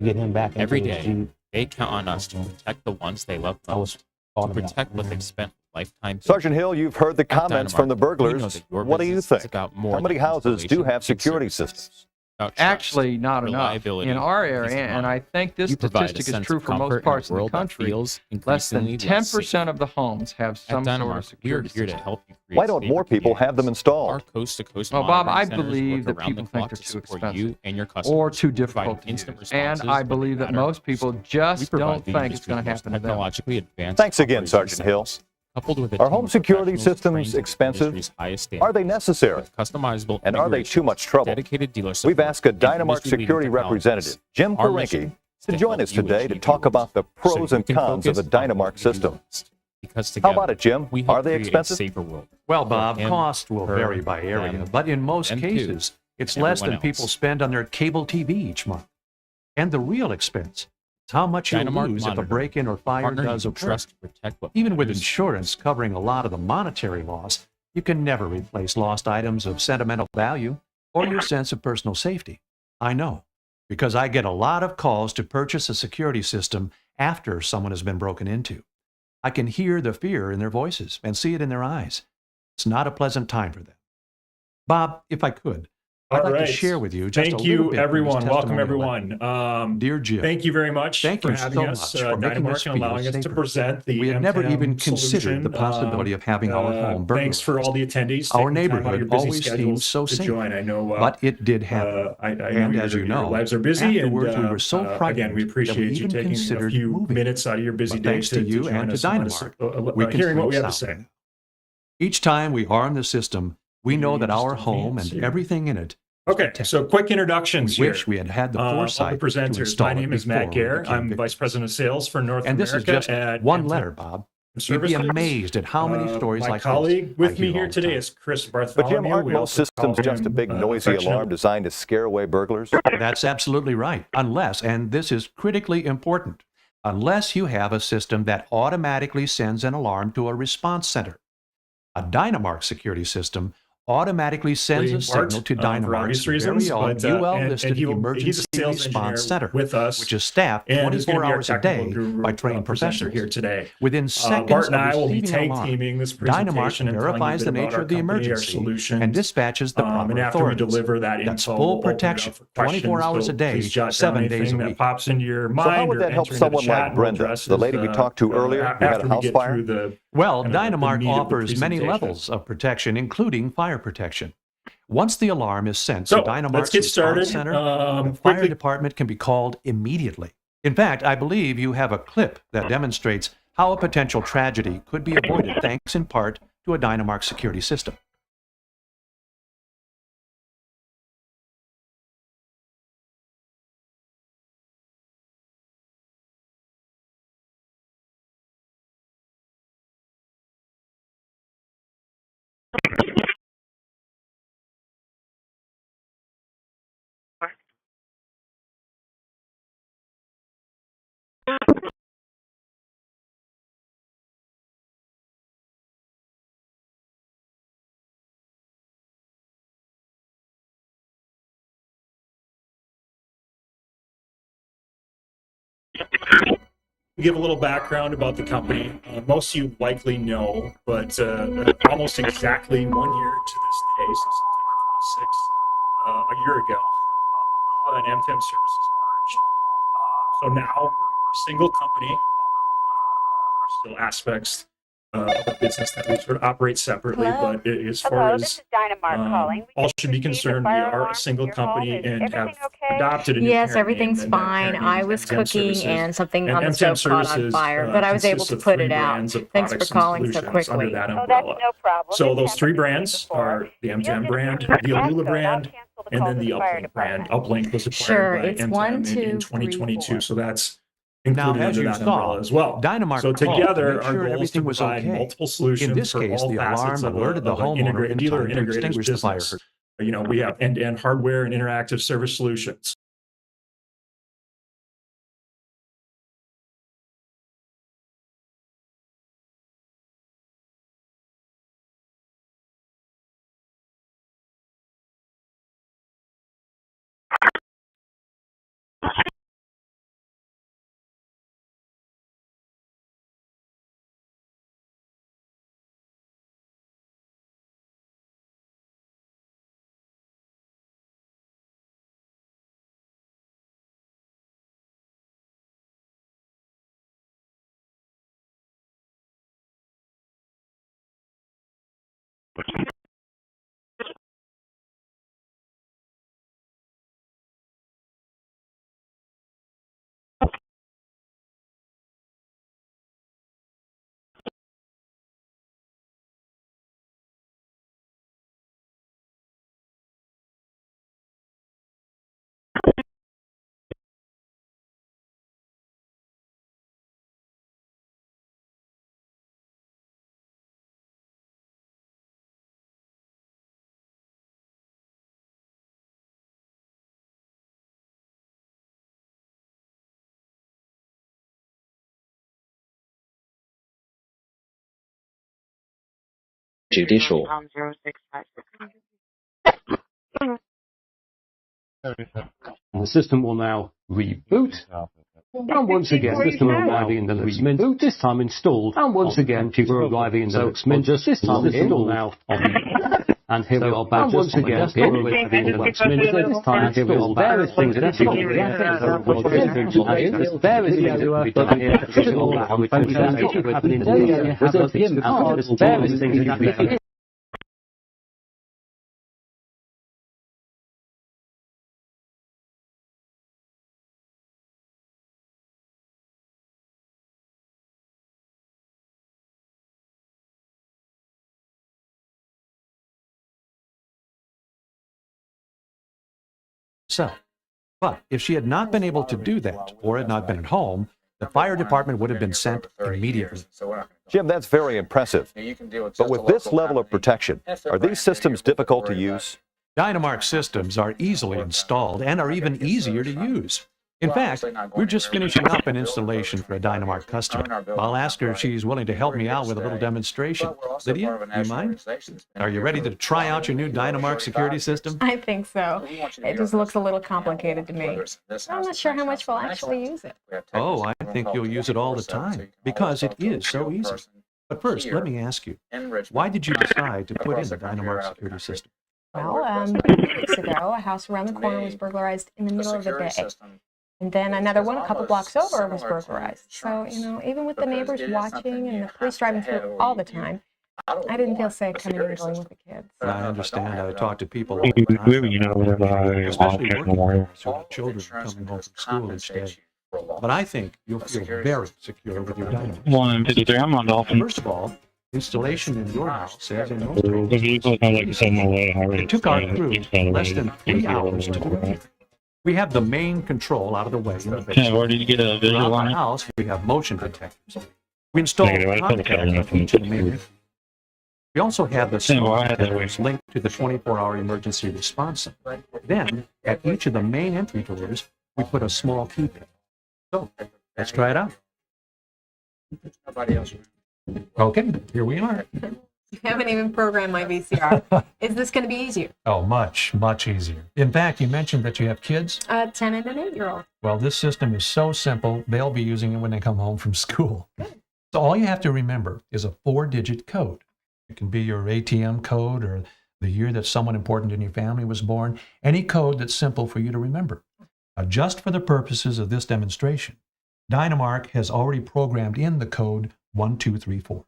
[SPEAKER 26] get him back into
[SPEAKER 3] Every
[SPEAKER 26] his
[SPEAKER 3] day,
[SPEAKER 26] Jeep.
[SPEAKER 3] they count on us to protect the ones they love most, to protect what they've spent a lifetime.
[SPEAKER 4] Sergeant Hill, you've heard the comments from the burglars. What do you think? How many houses do have security systems?
[SPEAKER 1] Actually, not enough. In our area, and I think this statistic is true for most parts of the country, less than 10% of the homes have some sort of security system.
[SPEAKER 4] Why don't more people have them installed?
[SPEAKER 1] Well, Bob, I believe that people think they're too expensive or too difficult to use. And I believe that most people just don't think it's going to happen to them.
[SPEAKER 4] Thanks again, Sergeant Hill. Are home security systems expensive? Are they necessary? And are they too much trouble? We've asked a Dynamark security representative, Jim Parinke, to join us today to talk about the pros and cons of the Dynamark system. How about it, Jim? Are they expensive?
[SPEAKER 6] Well, Bob, cost will vary by area, but in most cases, it's less than people spend on their cable TV each month. And the real expense, how much you lose if a break-in or fire does occur. Even with insurance covering a lot of the monetary loss, you can never replace lost items of sentimental value or your sense of personal safety. I know, because I get a lot of calls to purchase a security system after someone has been broken into. I can hear the fear in their voices and see it in their eyes. It's not a pleasant time for them. Bob, if I could, I'd like to share with you just a little bit.
[SPEAKER 14] Everyone. Welcome, everyone.
[SPEAKER 6] Dear Jim,
[SPEAKER 14] thank you very much
[SPEAKER 6] for
[SPEAKER 14] having us, Dynamark, and allowing us to present the
[SPEAKER 6] We had never even considered
[SPEAKER 14] solution.
[SPEAKER 6] the possibility of having our home burglarized.
[SPEAKER 14] Thanks for all the attendees.
[SPEAKER 6] Our
[SPEAKER 14] taking time out of your
[SPEAKER 6] neighborhood
[SPEAKER 14] busy
[SPEAKER 6] always seemed
[SPEAKER 14] schedules
[SPEAKER 6] so
[SPEAKER 14] to
[SPEAKER 6] safe,
[SPEAKER 14] join. I know,
[SPEAKER 6] but it did happen.
[SPEAKER 14] I know
[SPEAKER 6] And as you know,
[SPEAKER 14] your lives are busy,
[SPEAKER 6] afterwards
[SPEAKER 14] and
[SPEAKER 6] we were so frightened
[SPEAKER 14] again, we appreciate you
[SPEAKER 6] even
[SPEAKER 14] taking a
[SPEAKER 6] considered
[SPEAKER 14] few
[SPEAKER 6] moving.
[SPEAKER 14] minutes out of your busy
[SPEAKER 6] But
[SPEAKER 14] day
[SPEAKER 6] thanks to you
[SPEAKER 14] join
[SPEAKER 6] and to
[SPEAKER 14] us and
[SPEAKER 6] Dynamark,
[SPEAKER 14] hearing what we have to
[SPEAKER 6] sleep
[SPEAKER 14] say.
[SPEAKER 6] Each time we arm the system, we know that our home and everything in it.
[SPEAKER 14] Okay, so quick introductions
[SPEAKER 6] We
[SPEAKER 14] here.
[SPEAKER 6] wish we had had the
[SPEAKER 14] Of
[SPEAKER 6] foresight
[SPEAKER 14] the presenters.
[SPEAKER 6] to install
[SPEAKER 14] My
[SPEAKER 6] it
[SPEAKER 14] name is Matt
[SPEAKER 6] before we
[SPEAKER 14] Gare.
[SPEAKER 6] became
[SPEAKER 14] I'm
[SPEAKER 6] victims.
[SPEAKER 14] Vice President of Sales for North
[SPEAKER 6] And this
[SPEAKER 14] America
[SPEAKER 6] is just
[SPEAKER 14] at
[SPEAKER 6] one
[SPEAKER 14] Anthem
[SPEAKER 6] letter, Bob. You'd
[SPEAKER 14] Service
[SPEAKER 6] be
[SPEAKER 14] Group.
[SPEAKER 6] amazed at how many stories
[SPEAKER 14] my
[SPEAKER 6] like
[SPEAKER 14] colleague
[SPEAKER 6] this.
[SPEAKER 14] with me here today is Chris Bartholomew.
[SPEAKER 4] But Jim, aren't
[SPEAKER 14] We
[SPEAKER 4] most
[SPEAKER 14] also
[SPEAKER 4] systems
[SPEAKER 14] call
[SPEAKER 4] just a
[SPEAKER 14] him,
[SPEAKER 4] big noisy
[SPEAKER 14] affectionate-
[SPEAKER 4] alarm designed to scare away burglars?
[SPEAKER 6] That's absolutely right. Unless, and this is critically important, unless you have a system that automatically sends an alarm to a response center. A Dynamark security system automatically sends a signal to
[SPEAKER 14] for
[SPEAKER 6] Dynamark's
[SPEAKER 14] obvious
[SPEAKER 6] very
[SPEAKER 14] reasons,
[SPEAKER 6] own
[SPEAKER 14] but,
[SPEAKER 6] UL-listed
[SPEAKER 14] he's a
[SPEAKER 6] emergency
[SPEAKER 14] sales
[SPEAKER 6] response
[SPEAKER 14] engineer
[SPEAKER 6] center,
[SPEAKER 14] with us,
[SPEAKER 6] which is staffed
[SPEAKER 14] and is
[SPEAKER 6] 24
[SPEAKER 14] gonna be our
[SPEAKER 6] hours a
[SPEAKER 14] technical
[SPEAKER 6] day
[SPEAKER 14] guru,
[SPEAKER 6] by trained
[SPEAKER 14] presenter
[SPEAKER 6] professionals.
[SPEAKER 14] here today.
[SPEAKER 6] Within seconds
[SPEAKER 14] Bart and
[SPEAKER 6] of
[SPEAKER 14] I will be
[SPEAKER 6] receiving an
[SPEAKER 14] tag
[SPEAKER 6] alarm,
[SPEAKER 14] teaming this
[SPEAKER 6] Dynamark
[SPEAKER 14] presentation and telling you a
[SPEAKER 6] verifies
[SPEAKER 14] bit
[SPEAKER 6] the
[SPEAKER 14] about
[SPEAKER 6] nature
[SPEAKER 14] our
[SPEAKER 6] of the
[SPEAKER 14] company, our
[SPEAKER 6] emergency
[SPEAKER 14] solutions.
[SPEAKER 6] and dispatches the proper
[SPEAKER 14] and after
[SPEAKER 6] authorities.
[SPEAKER 14] we deliver that info,
[SPEAKER 6] That's
[SPEAKER 14] we'll
[SPEAKER 6] full
[SPEAKER 14] open it up
[SPEAKER 6] protection,
[SPEAKER 14] for
[SPEAKER 6] 24
[SPEAKER 14] questions,
[SPEAKER 6] hours
[SPEAKER 14] so
[SPEAKER 6] a day,
[SPEAKER 14] please jot down
[SPEAKER 6] 7 days
[SPEAKER 14] anything
[SPEAKER 6] a
[SPEAKER 14] that
[SPEAKER 6] week.
[SPEAKER 14] pops into your
[SPEAKER 4] So
[SPEAKER 14] mind.
[SPEAKER 4] how would
[SPEAKER 14] or
[SPEAKER 4] that help
[SPEAKER 14] enter into the
[SPEAKER 4] someone
[SPEAKER 14] chat,
[SPEAKER 4] like
[SPEAKER 14] and
[SPEAKER 4] Brenda,
[SPEAKER 14] we'll address
[SPEAKER 4] the lady we talked to earlier who had
[SPEAKER 14] after
[SPEAKER 4] a
[SPEAKER 14] we
[SPEAKER 4] house
[SPEAKER 14] get
[SPEAKER 4] fire?
[SPEAKER 14] through the
[SPEAKER 6] Well,
[SPEAKER 14] kind of the
[SPEAKER 6] Dynamark
[SPEAKER 14] meat of the
[SPEAKER 6] offers many
[SPEAKER 14] presentation.
[SPEAKER 6] levels of protection, including fire protection. Once the alarm is sent
[SPEAKER 14] So,
[SPEAKER 6] to Dynamark's
[SPEAKER 14] let's get started.
[SPEAKER 6] response center, the fire
[SPEAKER 14] Quickly,
[SPEAKER 6] department can be called immediately. In fact, I believe you have a clip that demonstrates how a potential tragedy could be avoided thanks in part to a Dynamark security system.
[SPEAKER 14] give a little background about the company. Most of you likely know, but almost exactly 1 year to this day, so September 26th, a year ago, Alula and MTM services merged. So now we're a single company. There are still aspects of the business that we sort of operate separately,
[SPEAKER 8] Hello?
[SPEAKER 14] but as far as
[SPEAKER 8] Dynamark calling.
[SPEAKER 14] all should be concerned, we are a single company and have adopted a new
[SPEAKER 8] Yes,
[SPEAKER 14] parent
[SPEAKER 8] everything's
[SPEAKER 14] name, and that
[SPEAKER 8] fine.
[SPEAKER 14] parent
[SPEAKER 8] I
[SPEAKER 14] name
[SPEAKER 8] was
[SPEAKER 14] is MTM
[SPEAKER 8] cooking
[SPEAKER 14] Services.
[SPEAKER 8] and something
[SPEAKER 14] And
[SPEAKER 8] on the
[SPEAKER 14] MTM
[SPEAKER 8] stove caught on
[SPEAKER 14] Services,
[SPEAKER 8] fire, but I was able
[SPEAKER 14] consists
[SPEAKER 8] to
[SPEAKER 14] of
[SPEAKER 8] put
[SPEAKER 14] 3
[SPEAKER 8] it out.
[SPEAKER 14] brands of
[SPEAKER 8] Thanks for
[SPEAKER 14] products and
[SPEAKER 8] calling so
[SPEAKER 14] solutions
[SPEAKER 8] quickly.
[SPEAKER 14] under that umbrella. So those 3 brands are the MTM brand, the Alula brand, and then the Uplink brand. Uplink was
[SPEAKER 8] Sure,
[SPEAKER 14] acquired by
[SPEAKER 8] it's
[SPEAKER 14] MTM
[SPEAKER 8] 1,
[SPEAKER 14] in
[SPEAKER 8] 2, 3,
[SPEAKER 14] 2022,
[SPEAKER 8] 4.
[SPEAKER 14] so that's
[SPEAKER 6] Now,
[SPEAKER 14] included
[SPEAKER 6] as
[SPEAKER 14] under
[SPEAKER 6] you
[SPEAKER 14] that
[SPEAKER 6] saw,
[SPEAKER 14] umbrella as well.
[SPEAKER 6] Dynamark
[SPEAKER 14] So
[SPEAKER 6] called to
[SPEAKER 14] together,
[SPEAKER 6] make
[SPEAKER 14] our
[SPEAKER 6] sure
[SPEAKER 14] goal is to
[SPEAKER 6] everything was
[SPEAKER 14] provide
[SPEAKER 6] okay.
[SPEAKER 14] multiple solutions
[SPEAKER 6] In this
[SPEAKER 14] for
[SPEAKER 6] case,
[SPEAKER 14] all
[SPEAKER 6] the alarm
[SPEAKER 14] facets of
[SPEAKER 6] alerted the
[SPEAKER 14] an
[SPEAKER 6] homeowner in
[SPEAKER 14] dealer
[SPEAKER 6] time to
[SPEAKER 14] integrator's
[SPEAKER 6] extinguish the fire.
[SPEAKER 14] business. You know, we have end-to-end hardware and interactive service solutions.
[SPEAKER 13] Judicial.
[SPEAKER 5] And the system will now reboot. And once again, the system will arriving in the reboot, this time installed. And once again, people are arriving in the Mint, this time installed now. And here we are back. And once again, people are arriving in the Mint, this time here we are various things that various things.
[SPEAKER 6] But if she had not been able to do that, or had not been at home, the fire department would have been sent immediately.
[SPEAKER 4] Jim, that's very impressive. But with this level of protection, are these systems difficult to use?
[SPEAKER 6] Dynamark systems are easily installed and are even easier to use. In fact, we're just finishing up an installation for a Dynamark customer. I'll ask her if she's willing to help me out with a little demonstration. Lydia, do you mind? Are you ready to try out your new Dynamark security system?
[SPEAKER 7] I think so. It just looks a little complicated to me. I'm not sure how much we'll actually use it.
[SPEAKER 6] Oh, I think you'll use it all the time, because it is so easy. But first, let me ask you, why did you decide to put in the Dynamark security system?
[SPEAKER 7] Well, a few weeks ago, a house around the corner was burglarized in the middle of the day. And then another one a couple blocks over was burglarized. So, you know, even with the neighbors watching and the police driving through all the time, I didn't feel safe coming and going with the kids.
[SPEAKER 6] I understand. I talk to people all the time, especially working parents who have children coming home from school each day. But I think you'll feel very secure with your Dynamark.
[SPEAKER 15] 153, I'm on Dolphin.
[SPEAKER 6] First of all, installation in your house, as in most places, it took our crew less than 3 hours to do. We have the main control out of the way in the basement.
[SPEAKER 15] Where did you get a visual
[SPEAKER 6] Around
[SPEAKER 15] on
[SPEAKER 6] the
[SPEAKER 15] it?
[SPEAKER 6] house, we have motion detectors. We installed contacts in each of the main entries. We also have the smoke detectors linked to the 24-hour emergency response center. Then, at each of the main entry doors, we put a small key pin. So, let's try it out. Okay, here we are.
[SPEAKER 7] You haven't even programmed my VCR. Is this going to be easier?
[SPEAKER 6] Oh, much, much easier. In fact, you mentioned that you have kids.
[SPEAKER 7] 10 and an 8-year-old.
[SPEAKER 6] Well, this system is so simple, they'll be using it when they come home from school. So all you have to remember is a 4-digit code. It can be your ATM code or the year that someone important in your family was born, any code that's simple for you to remember. Now, just for the purposes of this demonstration, Dynamark has already programmed in the code 1234.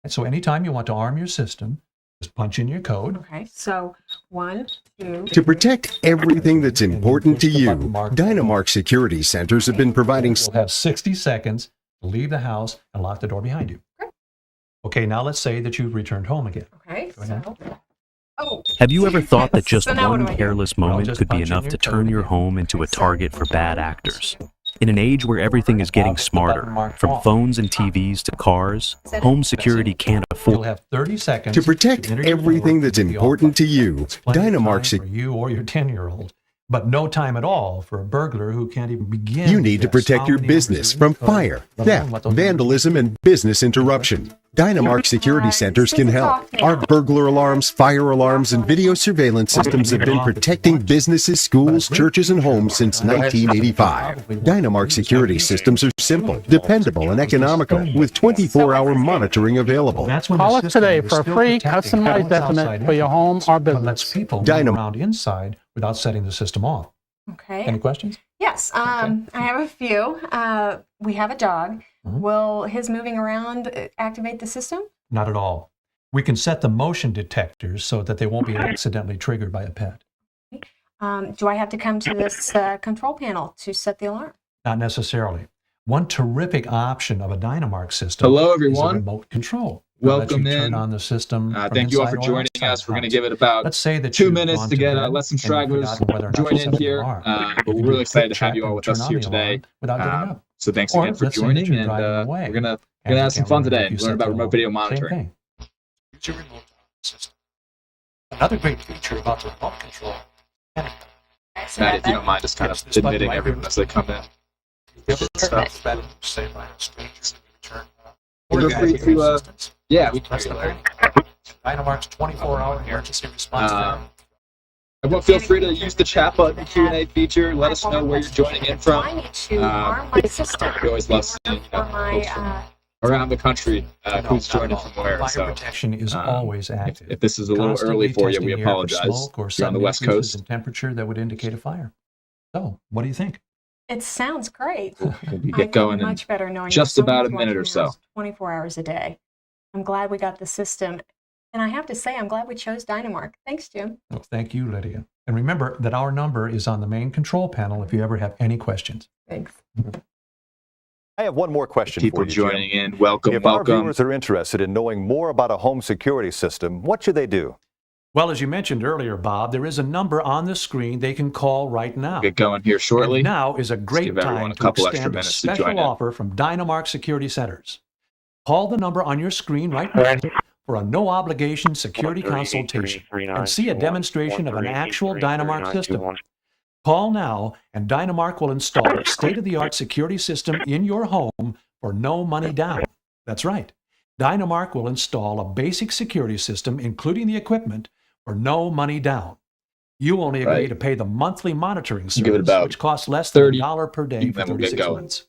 [SPEAKER 6] And so anytime you want to arm your system, just punch in your code.
[SPEAKER 7] Okay, so 1, 2.
[SPEAKER 16] To protect everything that's important to you, Dynamark security centers have been providing.
[SPEAKER 6] You'll have 60 seconds to leave the house and lock the door behind you. Okay, now let's say that you've returned home again.
[SPEAKER 7] Okay,
[SPEAKER 6] so.
[SPEAKER 7] Oh.
[SPEAKER 18] Have you ever thought that just
[SPEAKER 7] So now what
[SPEAKER 18] one
[SPEAKER 7] do I do?
[SPEAKER 18] careless moment could be enough to turn your home into a target for bad actors? In an age where everything is getting smarter, from phones and TVs to cars, home security can't afford.
[SPEAKER 6] You'll have 30 seconds
[SPEAKER 16] To protect everything that's important to you, Dynamark
[SPEAKER 6] for you or your 10-year-old, but no time at all for a burglar who can't even begin.
[SPEAKER 16] You need to protect your business from fire, theft, vandalism, and business interruption. Dynamark security centers can help. Our burglar alarms, fire alarms, and video surveillance systems have been protecting businesses, schools, churches, and homes since 1985. Dynamark security systems are simple, dependable, and economical, with 24-hour monitoring available.
[SPEAKER 15] Call us today for a free customized estimate for your home or business.
[SPEAKER 6] Lets people move around inside without setting the system off.
[SPEAKER 7] Okay.
[SPEAKER 6] Any questions?
[SPEAKER 7] Yes, I have a few. We have a dog. Will his moving around activate the system?
[SPEAKER 6] Not at all. We can set the motion detectors so that they won't be accidentally triggered by a pet.
[SPEAKER 7] Do I have to come to this control panel to set the alarm?
[SPEAKER 6] Not necessarily. One terrific option of a Dynamark system
[SPEAKER 2] Hello,
[SPEAKER 6] is a
[SPEAKER 2] everyone.
[SPEAKER 6] remote control. That lets
[SPEAKER 2] Welcome
[SPEAKER 6] you turn
[SPEAKER 2] in.
[SPEAKER 6] on the system. from
[SPEAKER 2] Thank you all
[SPEAKER 6] inside
[SPEAKER 2] for
[SPEAKER 6] or
[SPEAKER 2] joining
[SPEAKER 6] outside
[SPEAKER 2] us.
[SPEAKER 6] the
[SPEAKER 2] We're going to
[SPEAKER 6] house.
[SPEAKER 2] give it about
[SPEAKER 6] Let's say that
[SPEAKER 2] 2
[SPEAKER 6] you've
[SPEAKER 2] minutes
[SPEAKER 6] gone
[SPEAKER 2] to get
[SPEAKER 6] bed
[SPEAKER 2] let some
[SPEAKER 6] and you've
[SPEAKER 2] stragglers
[SPEAKER 6] forgotten whether or not
[SPEAKER 2] join
[SPEAKER 6] to
[SPEAKER 2] in
[SPEAKER 6] set the
[SPEAKER 2] here.
[SPEAKER 6] alarm.
[SPEAKER 2] But
[SPEAKER 6] You
[SPEAKER 2] we're
[SPEAKER 6] can do
[SPEAKER 2] really
[SPEAKER 6] a
[SPEAKER 2] excited
[SPEAKER 6] quick
[SPEAKER 2] to have
[SPEAKER 6] check
[SPEAKER 2] you all
[SPEAKER 6] and
[SPEAKER 2] with
[SPEAKER 6] turn
[SPEAKER 2] us
[SPEAKER 6] on
[SPEAKER 2] here
[SPEAKER 6] the
[SPEAKER 2] today.
[SPEAKER 6] alarm without getting up.
[SPEAKER 2] So thanks
[SPEAKER 6] Or
[SPEAKER 2] again for
[SPEAKER 6] let's say that
[SPEAKER 2] joining,
[SPEAKER 6] you're
[SPEAKER 2] and
[SPEAKER 6] driving
[SPEAKER 2] we're
[SPEAKER 6] away
[SPEAKER 2] gonna
[SPEAKER 6] and you
[SPEAKER 2] have some
[SPEAKER 6] can't
[SPEAKER 2] fun
[SPEAKER 6] remember
[SPEAKER 2] today
[SPEAKER 6] if you
[SPEAKER 2] and learn
[SPEAKER 6] set
[SPEAKER 2] about
[SPEAKER 6] the
[SPEAKER 2] remote
[SPEAKER 6] alarm.
[SPEAKER 2] video
[SPEAKER 6] Same
[SPEAKER 2] monitoring.
[SPEAKER 6] thing. Use your remote system. Another great feature about the remote control.
[SPEAKER 2] Matt, if you don't mind just kind of admitting everyone as they come in. Stuff. Feel free to, yeah, we can hear you, Larry.
[SPEAKER 6] Dynamark's 24-hour emergency response.
[SPEAKER 2] Everyone, feel free to use the chat button Q&A feature. Let us know where you're joining in from. We always love seeing folks from around the country who's joining from where.
[SPEAKER 6] Fire
[SPEAKER 2] So
[SPEAKER 6] protection is always active.
[SPEAKER 2] if this is a little
[SPEAKER 6] Constantly
[SPEAKER 2] early for you, we
[SPEAKER 6] testing the air for
[SPEAKER 2] apologize.
[SPEAKER 6] smoke or
[SPEAKER 2] You're on the
[SPEAKER 6] sudden
[SPEAKER 2] West
[SPEAKER 6] increases
[SPEAKER 2] Coast.
[SPEAKER 6] in temperature that would indicate a fire. So, what do you think?
[SPEAKER 7] It sounds great.
[SPEAKER 2] We'll
[SPEAKER 7] I
[SPEAKER 2] get going
[SPEAKER 7] feel
[SPEAKER 2] in
[SPEAKER 7] much better knowing
[SPEAKER 2] just
[SPEAKER 7] that
[SPEAKER 2] about a
[SPEAKER 7] someone's
[SPEAKER 2] minute or
[SPEAKER 7] watching us
[SPEAKER 2] so.
[SPEAKER 7] 24 hours a day. I'm glad we got the system. And I have to say, I'm glad we chose Dynamark. Thanks, Jim.
[SPEAKER 6] Well, thank you, Lydia. And remember that our number is on the main control panel if you ever have any questions.
[SPEAKER 7] Thanks.
[SPEAKER 4] I have one more question
[SPEAKER 2] People
[SPEAKER 4] for you, Jim.
[SPEAKER 2] joining in, welcome,
[SPEAKER 4] If our
[SPEAKER 2] welcome.
[SPEAKER 4] viewers are interested in knowing more about a home security system, what should they do?
[SPEAKER 6] Well, as you mentioned earlier, Bob, there is a number on the screen they can call right now.
[SPEAKER 2] Get going here shortly.
[SPEAKER 6] And now is a great
[SPEAKER 2] give everyone
[SPEAKER 6] time
[SPEAKER 2] a
[SPEAKER 6] to
[SPEAKER 2] couple extra
[SPEAKER 6] extend a
[SPEAKER 2] minutes to join
[SPEAKER 6] special
[SPEAKER 2] in.
[SPEAKER 6] offer from Dynamark Security Centers. Call the number on your screen right now for a no-obligation security consultation and see a demonstration of an actual Dynamark system. Call now, and Dynamark will install a state-of-the-art security system in your home for no money down. That's right. Dynamark will install a basic security system, including the equipment, for no money down. You only agree to pay the monthly monitoring
[SPEAKER 2] Give it
[SPEAKER 6] service,
[SPEAKER 2] about
[SPEAKER 6] which costs less than
[SPEAKER 2] 30,
[SPEAKER 6] $1 per day for
[SPEAKER 2] then we'll get
[SPEAKER 6] 36
[SPEAKER 2] going.
[SPEAKER 6] months.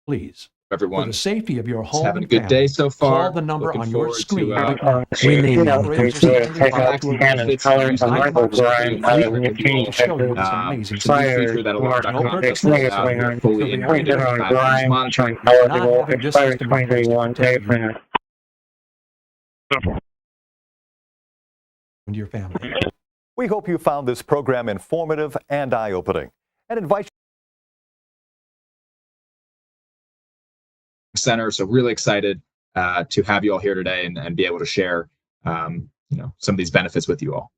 [SPEAKER 6] Please, for
[SPEAKER 2] Everyone,
[SPEAKER 6] the safety of your
[SPEAKER 2] just
[SPEAKER 6] home
[SPEAKER 2] having a
[SPEAKER 6] and
[SPEAKER 2] good
[SPEAKER 6] family,
[SPEAKER 2] day so far.
[SPEAKER 6] call the number
[SPEAKER 2] Looking
[SPEAKER 6] on your
[SPEAKER 2] forward
[SPEAKER 6] screen.
[SPEAKER 2] to
[SPEAKER 6] Sharing the operators are standing by to
[SPEAKER 2] benefits
[SPEAKER 6] arrange
[SPEAKER 2] using
[SPEAKER 6] Dynamark security
[SPEAKER 2] Dynamark
[SPEAKER 6] to show you this amazing
[SPEAKER 2] some new
[SPEAKER 6] system.
[SPEAKER 2] feature that
[SPEAKER 6] No
[SPEAKER 2] alarm.com
[SPEAKER 6] purchase
[SPEAKER 2] has rolled out here, fully integrated with platforms monitoring.
[SPEAKER 6] Not having this system in place to protect you and your family.
[SPEAKER 4] We hope you found this program informative and eye-opening, and invite
[SPEAKER 2] Center. So really excited to have you all here today and be able to share some of these benefits with you all.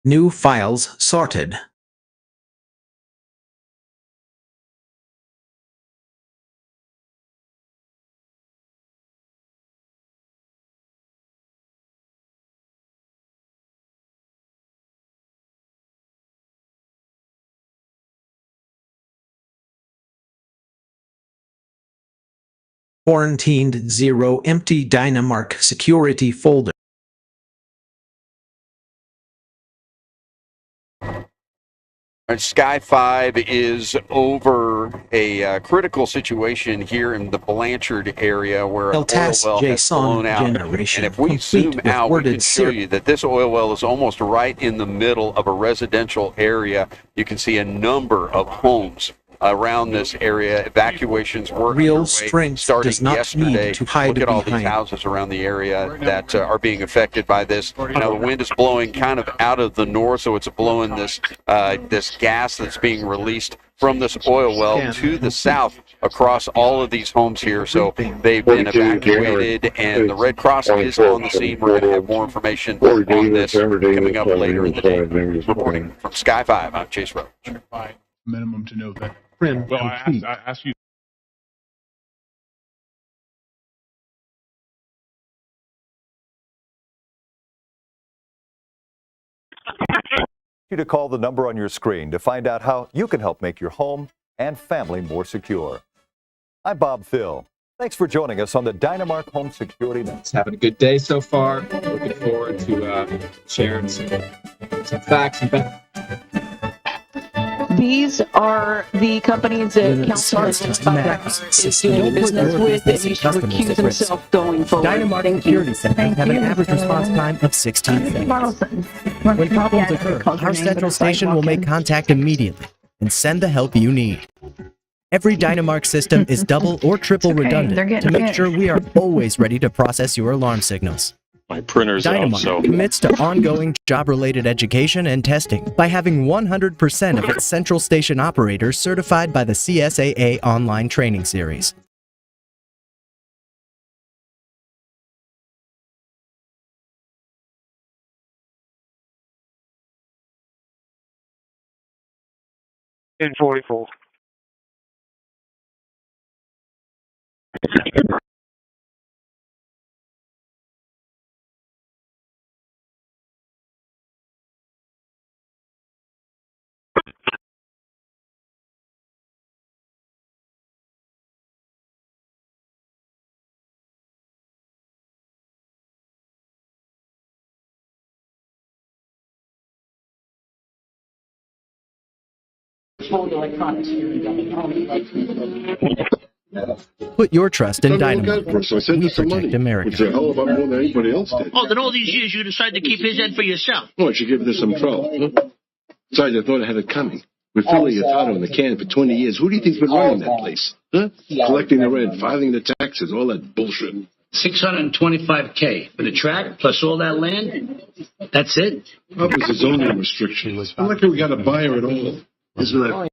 [SPEAKER 9] New files sorted. Quarantined 0 empty Dynamark security folder.
[SPEAKER 10] Sky 5 is over a critical situation here in the Blanchard area where an oil well has blown out. And if we zoom out, we can show you that this oil well is almost right in the middle of a residential area. You can see a number of homes around this area. Evacuations were
[SPEAKER 9] Real strength
[SPEAKER 10] starting
[SPEAKER 9] does not
[SPEAKER 10] yesterday.
[SPEAKER 9] need to hide
[SPEAKER 10] Look at all
[SPEAKER 9] behind.
[SPEAKER 10] these houses around the area that are being affected by this. Now the wind is blowing kind of out of the north, so it's blowing this this gas that's being released from this oil well to the south across all of these homes here. So they've been evacuated, and the Red Cross is on the scene. We're going to have more information on this coming up later in the day. Reporting from Sky 5, I'm Chase Roach.
[SPEAKER 19] Minimum to know that.
[SPEAKER 22] Well, I asked you.
[SPEAKER 4] you to call the number on your screen to find out how you can help make your home and family more secure. I'm Bob Thill. Thanks for joining us on the Dynamark Home Security Net.
[SPEAKER 2] Having a good day so far. Looking forward to sharing some facts and facts.
[SPEAKER 11] These are the companies that Councilman is doing business with, and he should recuse himself going forward.
[SPEAKER 12] Dynamark Security Centers have an average response time of 16 seconds. When problems occur, our central station will make contact immediately and send the help you need. Every Dynamark system is double or triple redundant to make sure we are always ready to process your alarm signals.
[SPEAKER 17] My printer's
[SPEAKER 12] Dynamark
[SPEAKER 17] out, so
[SPEAKER 12] commits to ongoing job-related education and testing by having 100% of its central station operators certified by the CSAA online training series.
[SPEAKER 20] In 44.
[SPEAKER 12] Put your trust in Dynamark. We protect America.
[SPEAKER 23] Which is a hell of a lot more than anybody else did.
[SPEAKER 24] Oh, then all these years you decided to keep his end for yourself.
[SPEAKER 23] Oh, it should give this some trouble. Besides, I thought I had it coming. With Philly Atado in the can for 20 years, who do you think's been running that place? Huh? Collecting the rent, filing the taxes, all that bullshit.
[SPEAKER 24] $625K for the track plus all that land. That's it.
[SPEAKER 23] What was the zoning restriction? I'm lucky we got a buyer at all. Isn't that?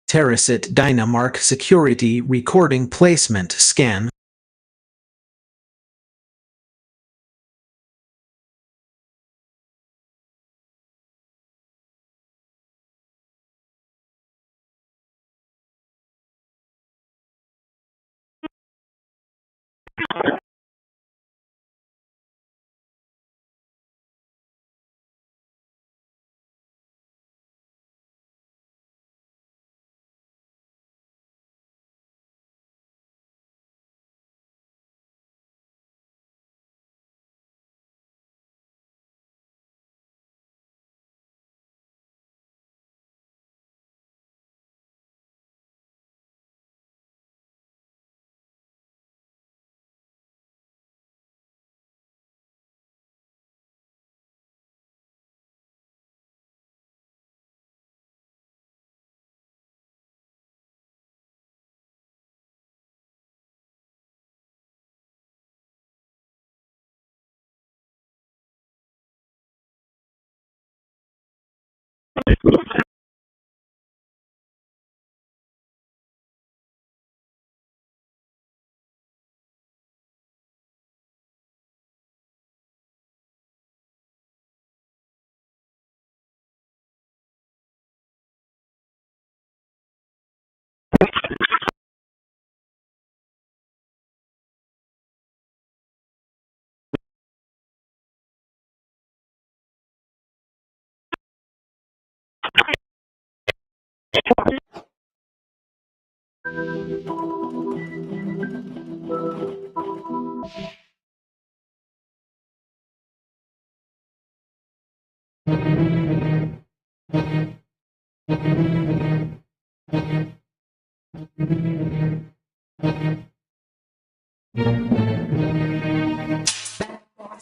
[SPEAKER 9] Terracit Dynamark Security Recording Placement Scan.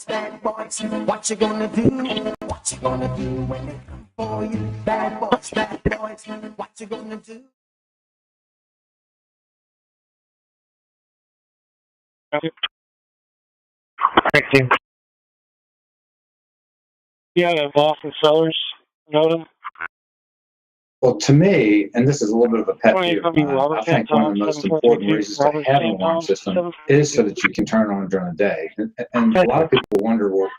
[SPEAKER 27] Bad boys, what you gonna do? What you gonna do when they come for you? Bad boys, what you gonna do?
[SPEAKER 20] Thank you. Yeah, the Boston Sellers. Know them?
[SPEAKER 28] Well, to me, and this is a little bit of a pet peeve, I think one of the most important reasons to have an alarm system is so that you can turn it on during the day. And a lot of people wonder, well,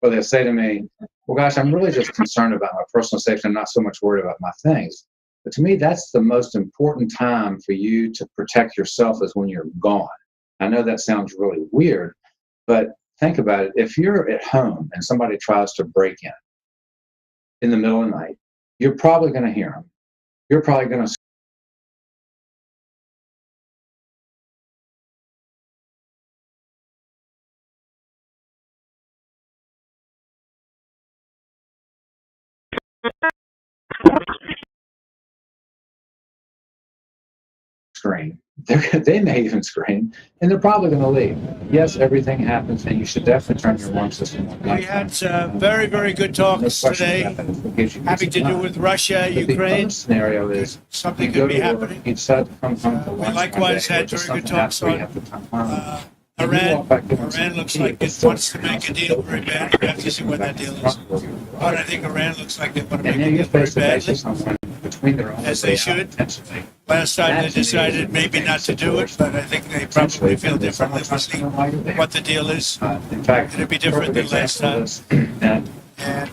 [SPEAKER 28] Or they'll say to me, well, gosh, I'm really just concerned about my personal safety. I'm not so much worried about my things. But to me, that's the most important time for you to protect yourself is when you're gone. I know that sounds really weird, but think about it. If you're at home and somebody tries to break in the middle of the night, you're probably going to hear them. You're probably going to scream. They may even scream, and they're probably going to leave. Yes, everything happens, and you should definitely turn your alarm system on.
[SPEAKER 1] We had very, very good talks today, having to do with Russia, Ukraine.
[SPEAKER 28] The scenario is
[SPEAKER 1] something could be happening.
[SPEAKER 28] You decide to come home for
[SPEAKER 1] We
[SPEAKER 28] lunch
[SPEAKER 1] likewise
[SPEAKER 28] one day,
[SPEAKER 1] had
[SPEAKER 28] or just
[SPEAKER 1] very good
[SPEAKER 28] something
[SPEAKER 1] talks
[SPEAKER 28] happens where you
[SPEAKER 1] on
[SPEAKER 28] have to come home.
[SPEAKER 1] Iran looks like it wants to make a deal very bad. We have to see what that deal is. But I think Iran looks like they want to make a deal very badly, as they should. Last time they decided maybe not to do it, but I think they probably feel differently. We'll see what the deal is. It'll be different than last time. And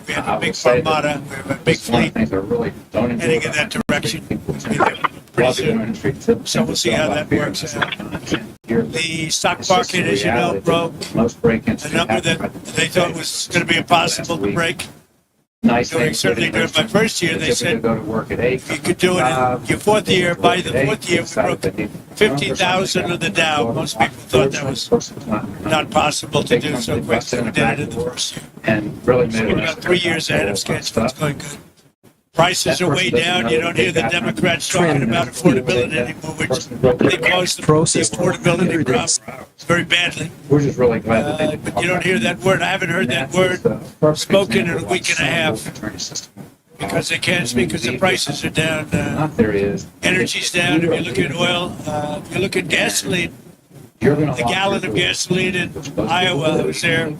[SPEAKER 1] we have a big armada, we have a big fleet heading in that direction. Pretty soon. So we'll see how that works out. The stock market, as you know, broke a number that they thought was going to be impossible to break. Certainly during my first year, they said you could do it in your fourth year. By the fourth year, we broke 50,000 of the Dow. Most people thought that was not possible to do so quick, so we did it in the first year. So we're about 3 years ahead of schedule. It's going good. Prices are way down. You don't hear the Democrats talking about affordability anymore, which they caused the affordability problem very badly.
[SPEAKER 28] We're just really glad that
[SPEAKER 1] but you don't hear that word. I haven't heard that word spoken in a week and a half because they can't speak because the prices are down. Energy's down. If you look at oil, if you look at gasoline, the gallon of gasoline in Iowa, I was there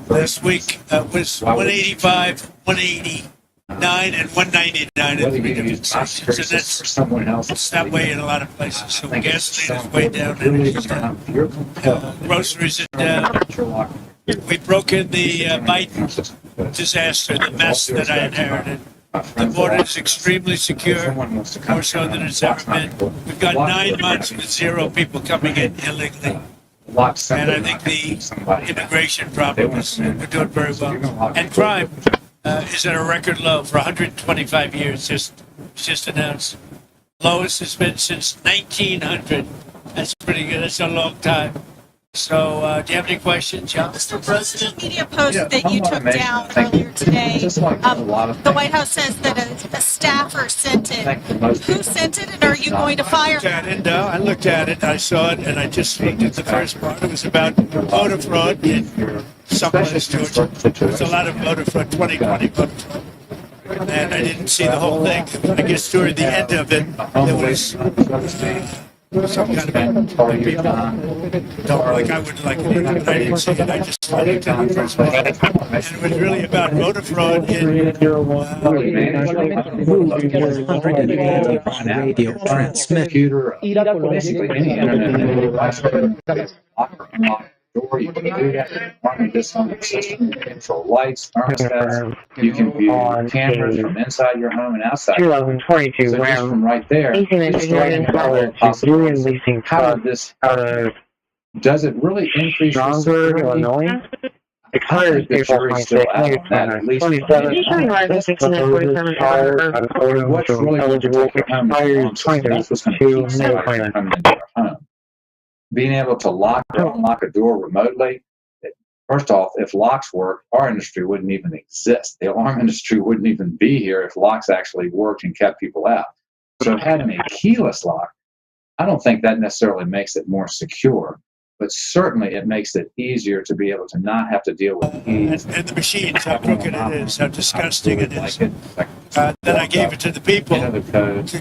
[SPEAKER 1] last week, was 185, 180. 9 and 199 at 3 different stations, and that's that way in a lot of places. So gasoline is way down, energy's down, groceries are down. We broke in the Biden disaster, the mess that I inherited. The border is extremely secure, more so than it's ever been. We've got 9 months with 0 people coming in illegally. And I think the immigration problem is we're doing very well. And crime is at a record low for 125 years, just announced. Lowest it's been since 1900. That's pretty good. That's a long time. So, do you have any questions, John?
[SPEAKER 3] Mr. President, media post that you took down earlier today, the White House says that a staffer sent it. Who sent it, and are you going to fire him?
[SPEAKER 1] I looked at it, I saw it, and I just looked at the first part. It was about voter fraud in someplace, Georgia. There's a lot of voter fraud, 2020 voter fraud. And I didn't see the whole thing. I guess toward the end of it, there was some kind of people don't like I would like it either, but I didn't see it. I just looked at the first part. And it was really about voter fraud in
[SPEAKER 12] radio transmit.
[SPEAKER 28] Basically any internet door, you can do that. Run this on the system. You can control lights, thermostats. You can view cameras from inside your home and outside.
[SPEAKER 20] 2022
[SPEAKER 28] so just from right there, how this does it really increase
[SPEAKER 20] Illinois?
[SPEAKER 28] The jury's still out on that, at least. What's really going to take your home is that's what's going to keep somebody from coming into your home. Being able to lock or unlock a door remotely, first off, if locks work, our industry wouldn't even exist. The alarm industry wouldn't even be here if locks actually worked and kept people out. So having a keyless lock, I don't think that necessarily makes it more secure, but certainly it makes it easier to be able to not have to deal with keys.
[SPEAKER 1] And the machines, how crooked it is, how disgusting it is. Then I gave it to the people.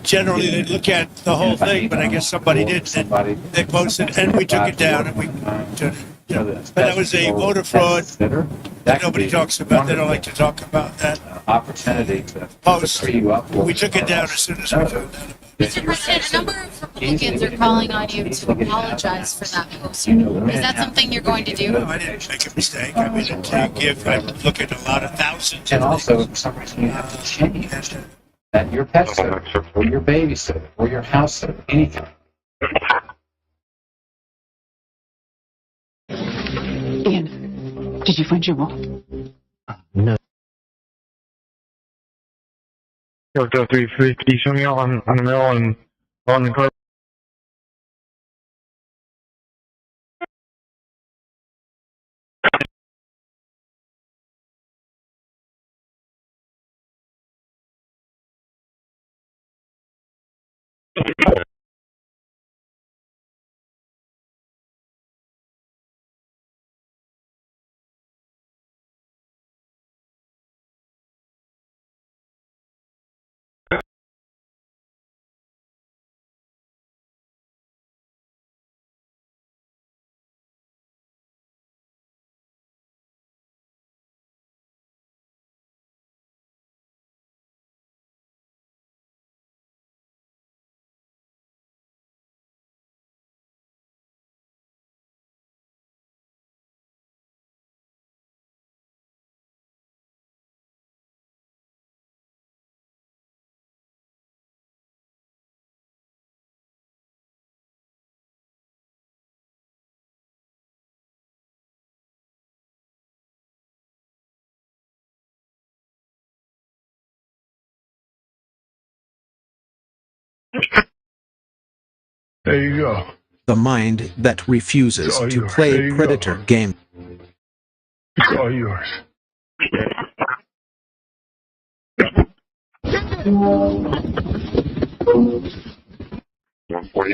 [SPEAKER 1] Generally, they look at the whole thing, but I guess somebody did. And they posted, and we took it down, and we took it. But that was a voter fraud that nobody talks about. They don't like to talk about that.
[SPEAKER 28] Opportunity to
[SPEAKER 1] post.
[SPEAKER 28] free you up.
[SPEAKER 1] We took it down as soon as we found out.
[SPEAKER 5] Mr. President, a number of Republicans are calling on you to apologize for that post. Is that something you're going to do?
[SPEAKER 1] No, I didn't make a mistake. I mean, I look at a lot of thousands
[SPEAKER 28] And
[SPEAKER 1] of
[SPEAKER 28] also,
[SPEAKER 1] things.
[SPEAKER 28] for some reason, you have to change that your pet sitter, or your babysitter, or your house sitter, anything.
[SPEAKER 11] Ian, did you find your wall?
[SPEAKER 20] No. Yo, 350, can you show me out on the mill and on the car? There you go.
[SPEAKER 9] The mind that refuses
[SPEAKER 20] Oh,
[SPEAKER 9] to
[SPEAKER 20] there
[SPEAKER 9] play
[SPEAKER 20] you
[SPEAKER 9] predator
[SPEAKER 20] go.
[SPEAKER 9] game.
[SPEAKER 20] It's all yours. You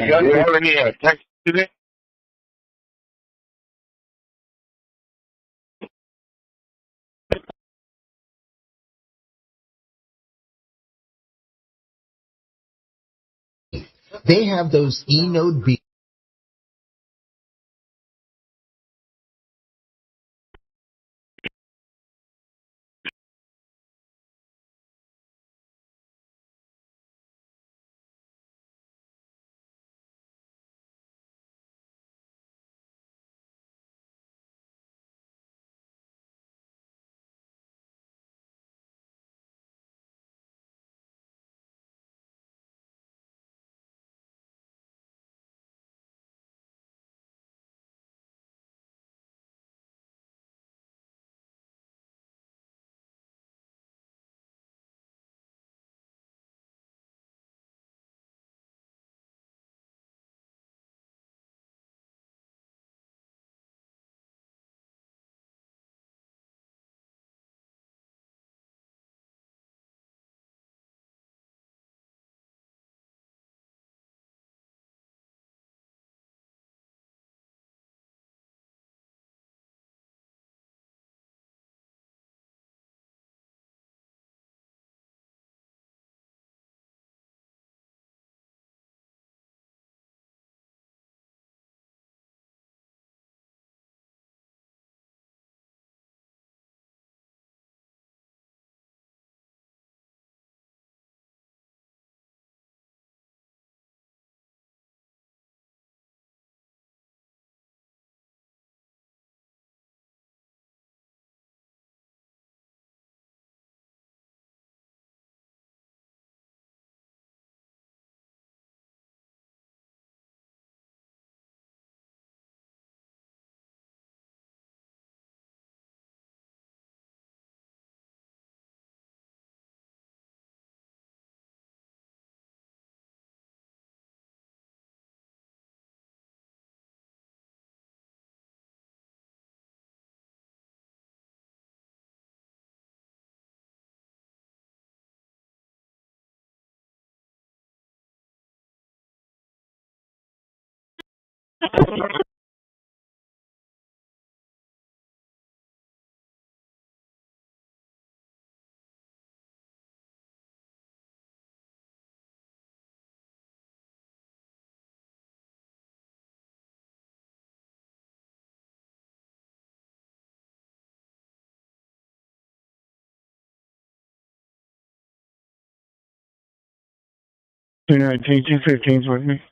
[SPEAKER 20] guys have any text today?
[SPEAKER 8] They have those e-node B.
[SPEAKER 20] 219, 215's with me.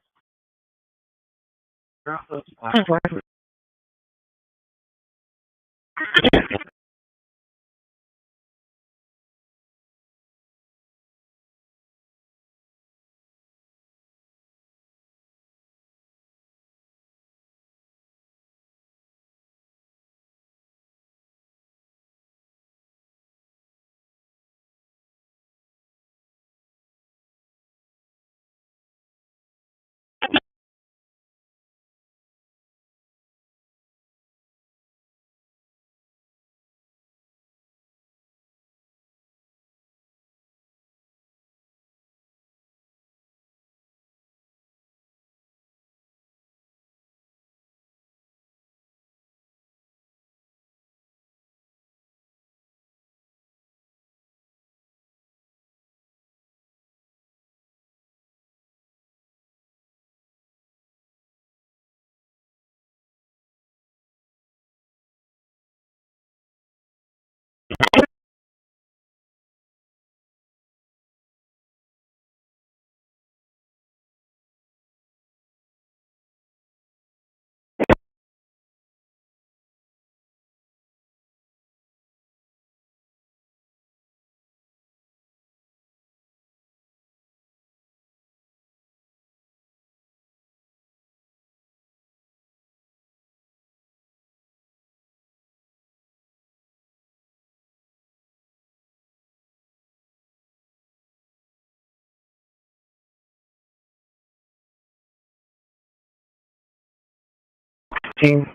[SPEAKER 20] Team.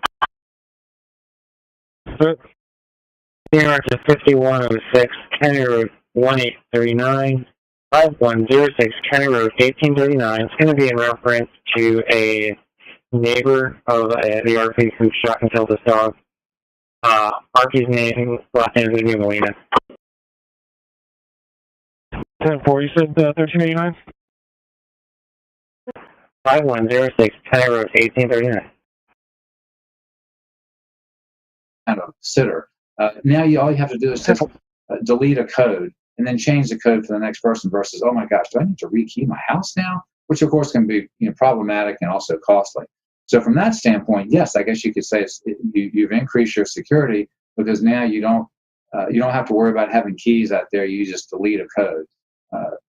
[SPEAKER 20] Here to 5106 County Road 1839, 5106 County Road 1839. It's going to be in reference to a neighbor of the RP who shot and killed his dog. RP's name, last name is going to be Molina. 10-4, you said 1389? 5106 County Road 1839.
[SPEAKER 28] Kind of consider. Now all you have to do is just delete a code and then change the code for the next person versus, oh my gosh, do I need to rekey my house now? Which of course can be problematic and also costly. So from that standpoint, yes, I guess you could say you've increased your security because now you don't have to worry about having keys out there. You just delete a code.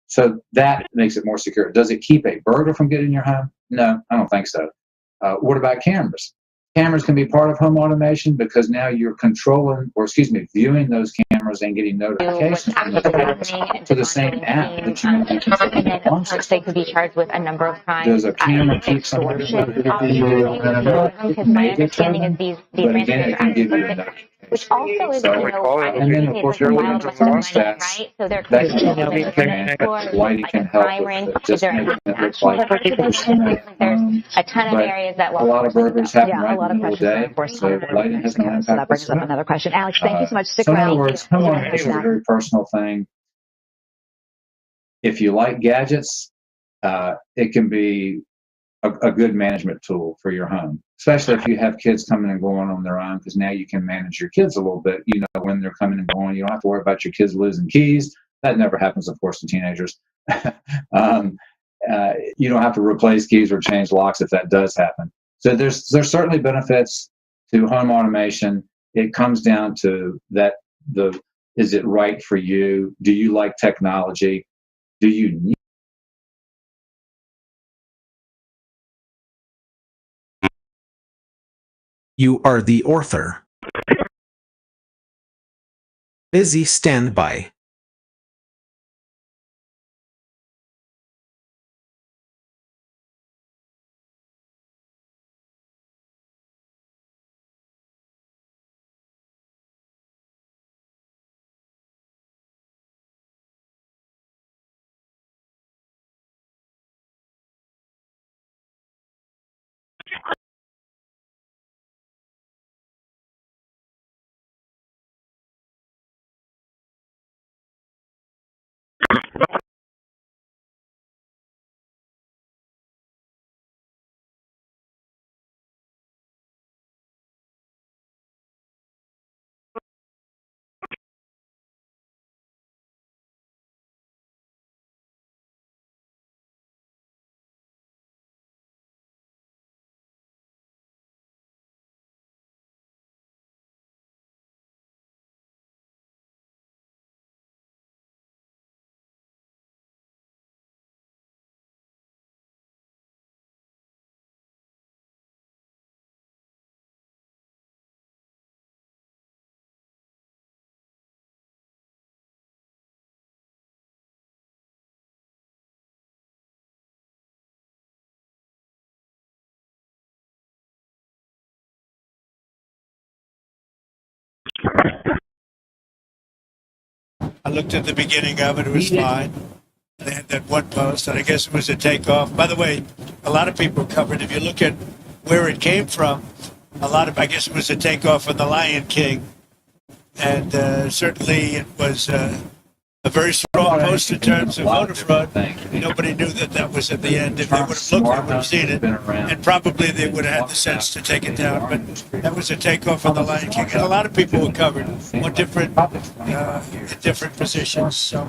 [SPEAKER 28] So that makes it more secure. Does it keep a burglar from getting in your home? No, I don't think so. What about cameras? Cameras can be part of home automation because now you're viewing those cameras and getting notifications from the cameras to the same app that you may be controlling the alarm system.
[SPEAKER 13] They could be charged with a number of crimes.
[SPEAKER 28] Does a camera keep somebody from
[SPEAKER 13] because my understanding is these
[SPEAKER 28] but again, it can give you a notification.
[SPEAKER 13] which also is,
[SPEAKER 28] And then, of course, your alarm stats,
[SPEAKER 13] right? So there
[SPEAKER 28] that can lighting can help with just making it look like
[SPEAKER 13] there's a ton of areas that
[SPEAKER 28] a lot of burglars happen right in the middle of the day, so lighting has no impact.
[SPEAKER 13] So that brings up another question. Alex, thank you so much. Stick
[SPEAKER 28] So in
[SPEAKER 13] around.
[SPEAKER 28] other words, home automation is a very personal thing. If you like gadgets, it can be a good management tool for your home, especially if you have kids coming and going on their own, because now you can manage your kids a little bit. You know when they're coming and going. You don't have to worry about your kids losing keys. That never happens, of course, to teenagers. You don't have to replace keys or change locks if that does happen. So there's certainly benefits to home automation. It comes down to is it right for you? Do you like technology? Do you need
[SPEAKER 9] You are the author. Busy standby.
[SPEAKER 1] I looked at the beginning of it. It was fine. They had that one post, and I guess it was a takeoff. By the way, a lot of people covered. If you look at where it came from, I guess it was a takeoff of the Lion King. And certainly it was a very strong post in terms of voter fraud. Nobody knew that was at the end. If they would have looked, they would have seen it. And probably they would have had the sense to take it down. But that was a takeoff of the Lion King. And a lot of people were covered on different positions. So,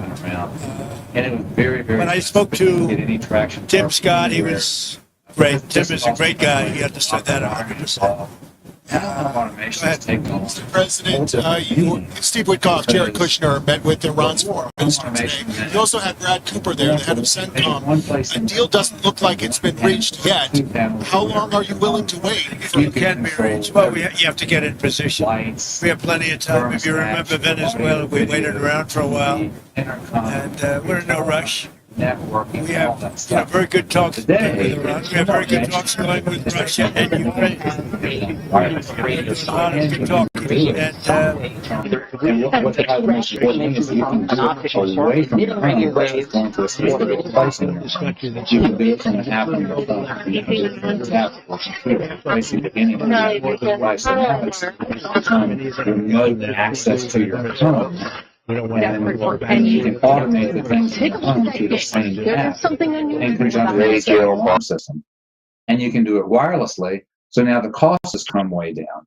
[SPEAKER 1] when I spoke to Tim Scott, he was great. Tim is a great guy. He understood that 100%.
[SPEAKER 14] Mr. President, Steve Witkoff, Jared Kushner met with Iran's foreign minister today. You also had Brad Cooper there, the head of CENTCOM. A deal doesn't look like it's been reached yet. How long are you willing to wait?
[SPEAKER 1] It can be reached. Well, you have to get in position. We have plenty of time. If you remember Venezuela, we waited around for a while, and we're in no rush. We have very good talks with Iran. We have very good talks going with Russia and Ukraine. There's a lot of good talk. And
[SPEAKER 28] what the most important thing is that you can do it away from your home versus going to a specific place in your home. You can do it from an app on your phone. You can do it from an app basically anywhere. Right, so now it's remote access to your home. And you can automate the things in your home through the same app in conjunction with the alarm system. And you can do it wirelessly, so now the cost has come way down.